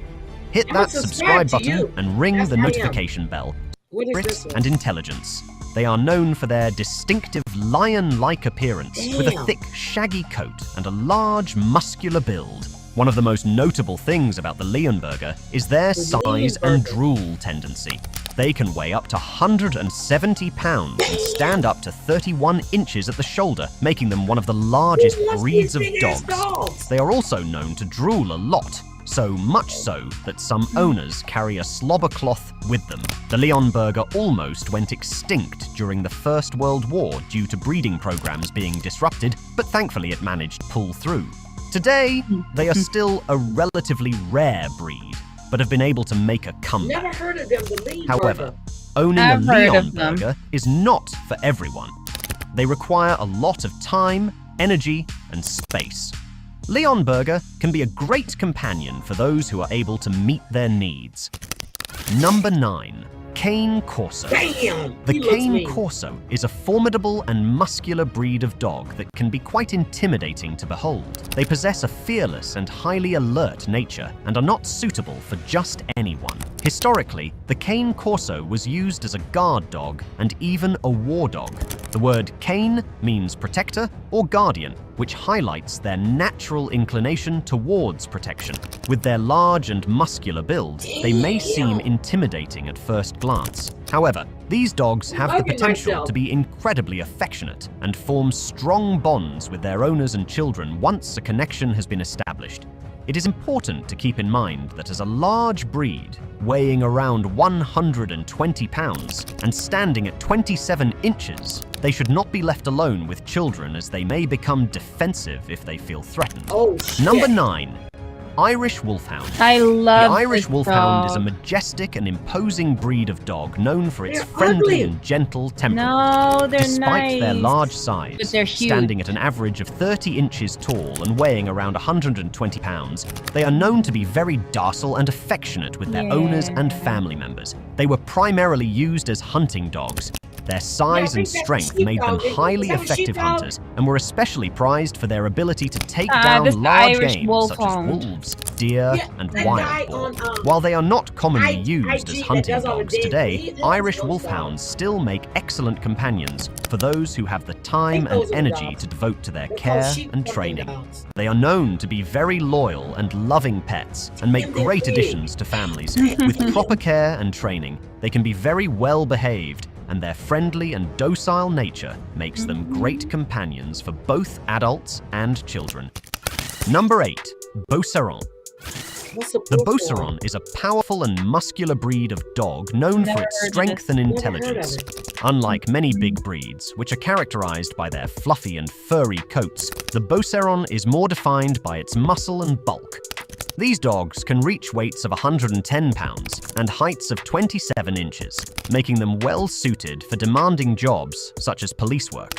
Hit that subscribe button and ring the notification bell. Grit and intelligence. They are known for their distinctive lion-like appearance with a thick, shaggy coat and a large, muscular build. One of the most notable things about the Leonberger is their size and drool tendency. They can weigh up to 170 pounds and stand up to 31 inches at the shoulder, making them one of the largest breeds of dogs. They are also known to drool a lot, so much so that some owners carry a slobber cloth with them. The Leonberger almost went extinct during the First World War due to breeding programs being disrupted, but thankfully it managed to pull through. Today, they are still a relatively rare breed, but have been able to make a comeback. Never heard of them, the Leonberger. However, owning a Leonberger is not for everyone. They require a lot of time, energy, and space. Leonberger can be a great companion for those who are able to meet their needs. Number 9. Cane Corso. The Cane Corso is a formidable and muscular breed of dog that can be quite intimidating to behold. They possess a fearless and highly alert nature and are not suitable for just anyone. Historically, the Cane Corso was used as a guard dog and even a war dog. The word cane means protector or guardian, which highlights their natural inclination towards protection. With their large and muscular build, they may seem intimidating at first glance. However, these dogs have the potential to be incredibly affectionate and form strong bonds with their owners and children once a connection has been established. It is important to keep in mind that as a large breed, weighing around 120 pounds and standing at 27 inches, they should not be left alone with children as they may become defensive if they feel threatened. Number 9. Irish Wolfhound. I love The Irish this Wolfhound is a dog. majestic and imposing breed of dog known for its friendly and gentle temperament. No, they're Despite their nice. large size, But they're huge. standing at an average of 30 inches tall and weighing around 120 pounds, they are known to be very docile and affectionate with their owners and family members. They were primarily used as hunting dogs. Their size and strength made them highly effective hunters and were especially prized for their ability to take down this large Irish game such as Wolfhound. wolves, deer, and wild boar. While they are not commonly used as hunting dogs today, Irish Wolfhounds still make excellent companions for those who have the time and energy to devote to their care and training. They are known to be very loyal and loving pets and make great additions to families. With proper care and training, they can be very well behaved, and their friendly and docile nature makes them great companions for both adults and children. Number 8. Beauceron. The Beauceron is a powerful and muscular breed of dog known for its strength and intelligence. Unlike many big breeds, which are characterized by their fluffy and furry coats, the Beauceron is more defined by its muscle and bulk. These dogs can reach weights of 110 pounds and heights of 27 inches, making them well suited for demanding jobs such as police work.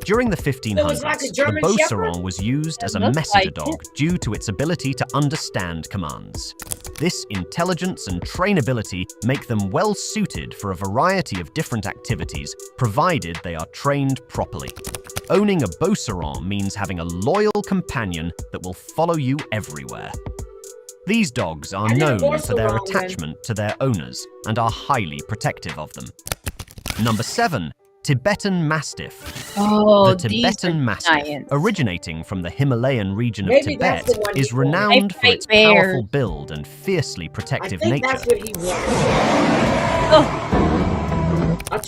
During the 1500s, the Beauceron was used as a messenger dog due to its ability to understand commands. This intelligence and trainability make them well suited for a variety of different activities, provided they are trained properly. Owning a Beauceron means having a loyal companion that will follow you everywhere. These dogs are known for their attachment to their owners and are highly protective of them. Number 7. Tibetan Mastiff. Oh, The Tibetan Mastiff, giants. originating from the Himalayan region of Tibet, is renowned for its powerful build and fiercely protective nature. That's what he wants.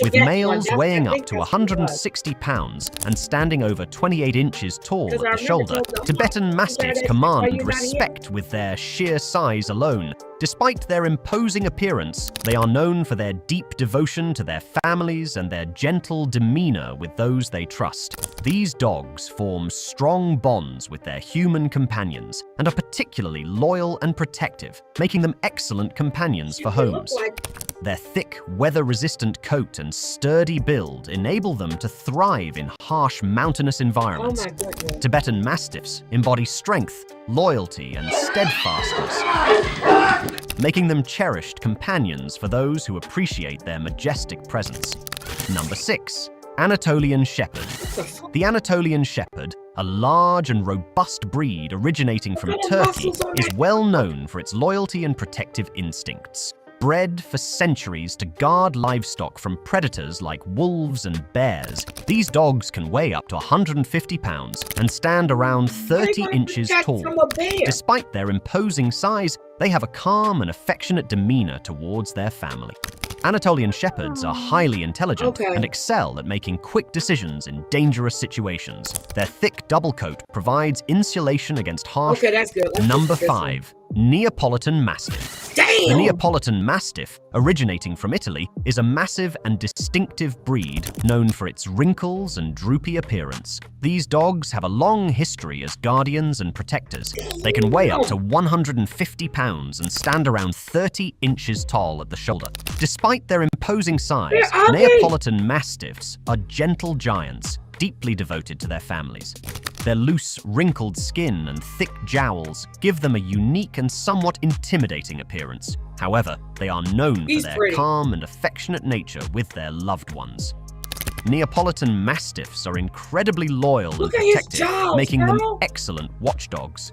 With males weighing up to 160 pounds and standing over 28 inches tall at the shoulder, Tibetan Mastiffs command respect with their sheer size alone. Despite their imposing appearance, they are known for their deep devotion to their families and their gentle demeanor with those they trust. These dogs form strong bonds with their human companions and are particularly loyal and protective, making them excellent companions for homes. Their thick, weather-resistant coat and sturdy build enable them to thrive in harsh mountainous environments. Tibetan Mastiffs embody strength, loyalty, and steadfastness, making them cherished companions for those who appreciate their majestic presence. Number 6. Anatolian Shepherd. The Anatolian Shepherd, a large and robust breed originating from Turkey, is well known for its loyalty and protective instincts. Bred for centuries to guard livestock from predators like wolves and bears, these dogs can weigh up to 150 pounds and stand around 30 inches tall. Despite their imposing size, they have a calm and affectionate demeanor towards their family. Anatolian Shepherds are highly intelligent and excel at making quick decisions in dangerous situations. Their thick double coat provides insulation against harsh. Number 5. Neapolitan Mastiff. The Neapolitan Mastiff, originating from Italy, is a massive and distinctive breed known for its wrinkles and droopy appearance. These dogs have a long history as guardians and protectors. They can weigh up to 150 pounds and stand around 30 inches tall at the shoulder. Despite their imposing size, Neapolitan Mastiffs are gentle giants, deeply devoted to their families. Their loose, wrinkled skin and thick jowls give them a unique and somewhat intimidating appearance. However, they are known for their calm and affectionate nature with their loved ones. Neapolitan Mastiffs are incredibly loyal and protective, making them excellent watchdogs.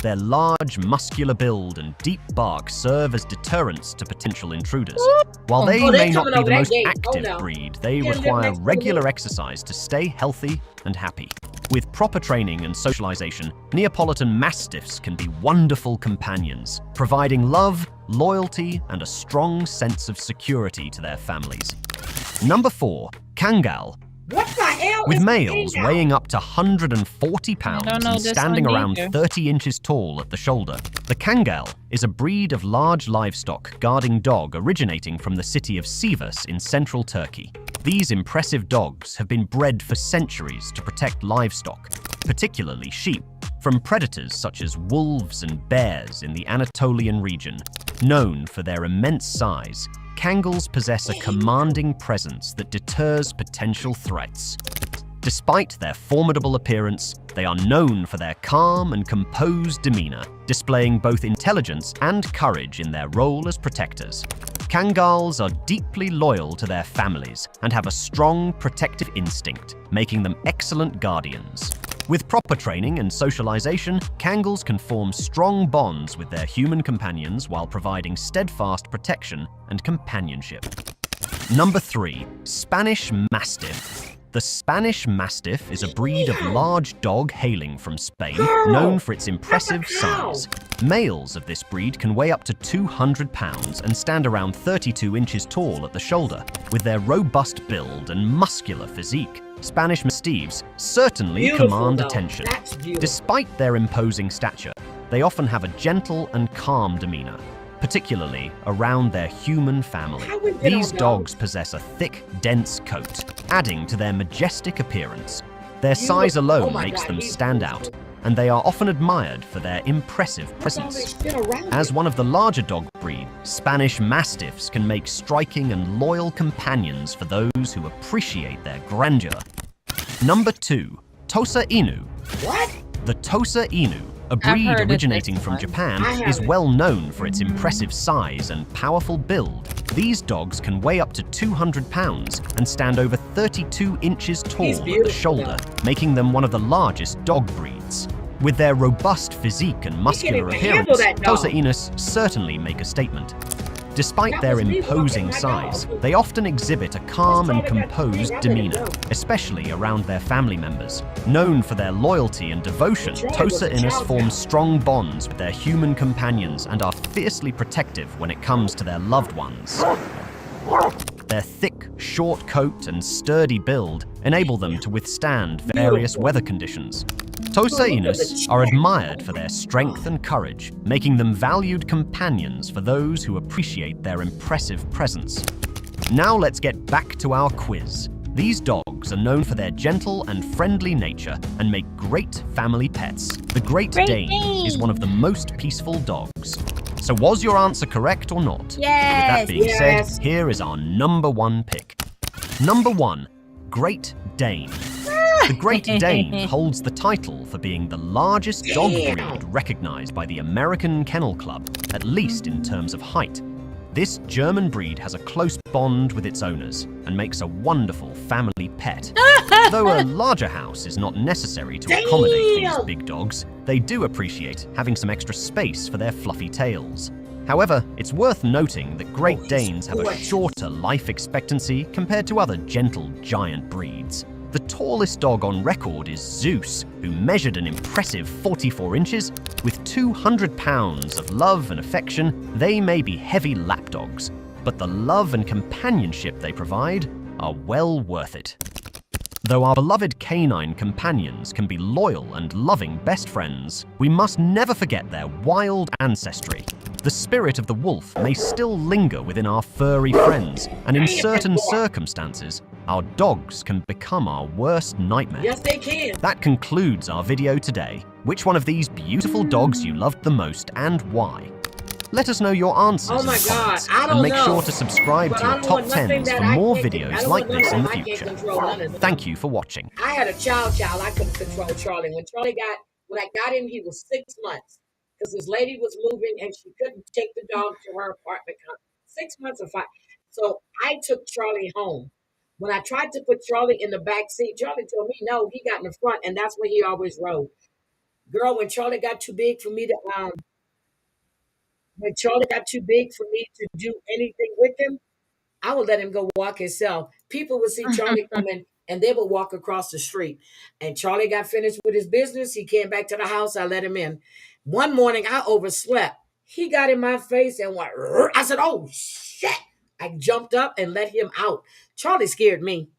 Their large, muscular build and deep bark serve as deterrents to potential intruders. While they may not be the most active breed, they require regular exercise to stay healthy and happy. With proper training and socialization, Neapolitan Mastiffs can be wonderful companions, providing love, loyalty, and a strong sense of security to their families. Number 4. Kangal. With males weighing up to 140 pounds and standing around 30 inches tall at the shoulder, the Kangal is a breed of large livestock guarding dog originating from the city of Sivas in central Turkey. These impressive dogs have been bred for centuries to protect livestock, particularly sheep, from predators such as wolves and bears in the Anatolian region. Known for their immense size, Kangals possess a commanding presence that deters potential threats. Despite their formidable appearance, they are known for their calm and composed demeanor, displaying both intelligence and courage in their role as protectors. Kangals are deeply loyal to their families and have a strong protective instinct, making them excellent guardians. With proper training and socialization, Kangals can form strong bonds with their human companions while providing steadfast protection and companionship. Number 3. Spanish Mastiff. The Spanish Mastiff is a breed of large dog hailing from Spain, known for its impressive size. Males of this breed can weigh up to 200 pounds and stand around 32 inches tall at the shoulder. With their robust build and muscular physique, Spanish Mastiffs certainly command attention. Despite their imposing stature, they often have a gentle and calm demeanor, particularly around their human family. These dogs possess a thick, dense coat, adding to their majestic appearance. Their size alone makes them stand out, and they are often admired for their impressive presence. As one of the larger dog breed, Spanish Mastiffs can make striking and loyal companions for those who appreciate their grandeur. Number 2. Tosa Inu. The Tosa Inu, a breed originating from Japan, is well known for its impressive size and powerful build. These dogs can weigh up to 200 pounds and stand over 32 inches tall at the shoulder, making them one of the largest dog breeds. With their robust physique and muscular appearance, Tosa Inus certainly make a statement. Despite their imposing size, they often exhibit a calm and composed demeanor, especially around their family members. Known for their loyalty and devotion, Tosa Inus form strong bonds with their human companions and are fiercely protective when it comes to their loved ones. Their thick, short coat and sturdy build enable them to withstand various weather conditions. Tosainus are admired for their strength and courage, making them valued companions for those who appreciate their impressive presence. Now let's get back to our quiz. These dogs are known for their gentle and friendly nature and make great family pets. The Great Dane is one of the most peaceful dogs. So was your answer correct or not? Yes. With that being said, here is our number 1 pick. Number 1, Great Dane. The Great Dane holds the title for being the largest dog breed recognized by the American Kennel Club, at least in terms of height. This German breed has a close bond with its owners and makes a wonderful family pet. Though a larger house is not necessary to accommodate these big dogs, they do appreciate having some extra space for their fluffy tails. However, it's worth noting that Great Danes have a shorter life expectancy compared to other gentle giant breeds. The tallest dog on record is Zeus, who measured an impressive 44 inches. With 200 pounds of love and affection, they may be heavy lapdogs, but the love and companionship they provide are well worth it. Though our beloved canine companions can be loyal and loving best friends, we must never forget their wild ancestry. The spirit of the wolf may still linger within our furry friends, and in certain circumstances, our dogs can become our worst nightmare. Yes, they can. That concludes our video today. Which one of these beautiful dogs you loved the most and why? Let us know your answers Oh in my the God, comments, I don't and make know. sure to subscribe But to I your don't top want nothing 10s that for I more can't- I videos don't like want this in the nothing I can't future. control none of them. Thank you for watching. I had a child, I couldn't control Charlie. When I got him, he was 6 months because this lady was moving and she couldn't take the dog to her apartment. 6 months or 5. So I took Charlie home. When I tried to put Charlie in the back seat, Charlie told me no, he got in the front, and that's where he always rode. Girl, when Charlie got too big for me to do anything with him, I would let him go walk himself. People would see Charlie coming and they would walk across the street. And Charlie got finished with his business. He came back to the house. I let him in. One morning, I overslept. He got in my face and went, "Rrr." I said, oh, shit. I jumped up and let him out. Charlie scared me.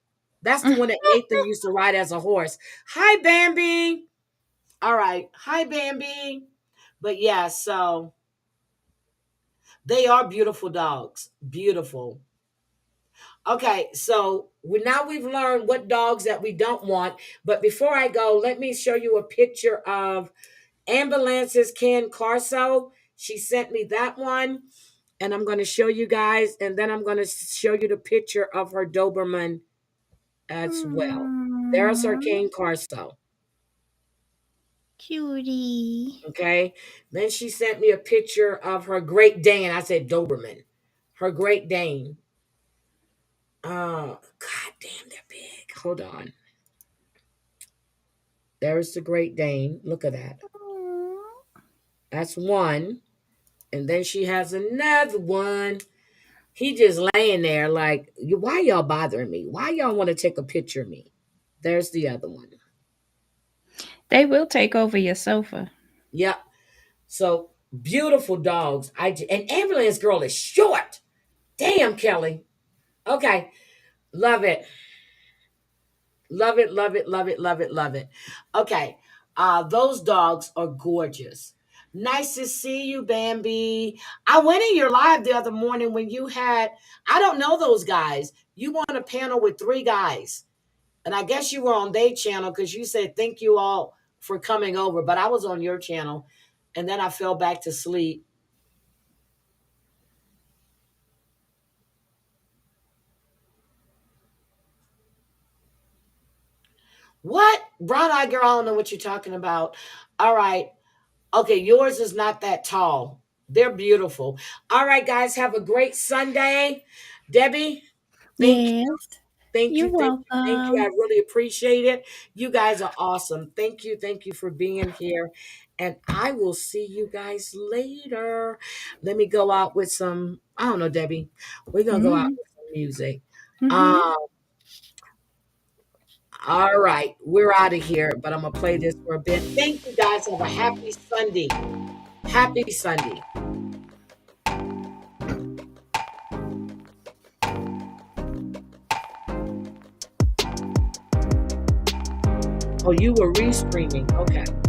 That's the one that Nathan used to ride as a horse. Hi, Bambi. All right. Hi, Bambi. But yeah, so they are beautiful dogs. Beautiful. Okay, so we've learned what dogs that we don't want. But before I go, let me show you a picture of Ambulance's Ken Carso. She sent me that one, and I'm going to show you guys, and then I'm going to show you the picture of her Doberman as well. There's her Ken Carso. Cutie. Okay, then she sent me a picture of her Great Dane. I said Doberman, her Great Dane. Oh, God damn, they're big. Hold on. There's the Great Dane. Look at that. That's one. And then she has another one. He just laying there like, why y'all bothering me? Why y'all want to take a picture of me? There's the other one. They will take over your sofa. Yep. So beautiful dogs. And Ambulance Girl is short. Damn, Kelly. Okay. Love it. Love it, love it, love it, love it, love it. Okay. Those dogs are gorgeous. Nice to see you, Bambi. I went in your live the other morning when you had, I don't know those guys. You were on a panel with 3 guys. And I guess you were on their channel because you said, thank you all for coming over. But I was on your channel. And then I fell back to sleep. What? Brown eyed girl, I don't know what you're talking about. All right. Okay, yours is not that tall. They're beautiful. All right, guys, have a great Sunday. Debbie, thank you. Yes. Thank You're you. Thank you. Thank you. I welcome. really appreciate it. You guys are awesome. Thank you. Thank you for being here. And I will see you guys later. Let me go out with some, I don't know, Debbie. We're going to go out with some music. Mm-hmm. All right. We're out of here, but I'm going to play this for a bit. Thank you guys. Have a happy Sunday. Happy Sunday. Oh, you were restreaming. Okay.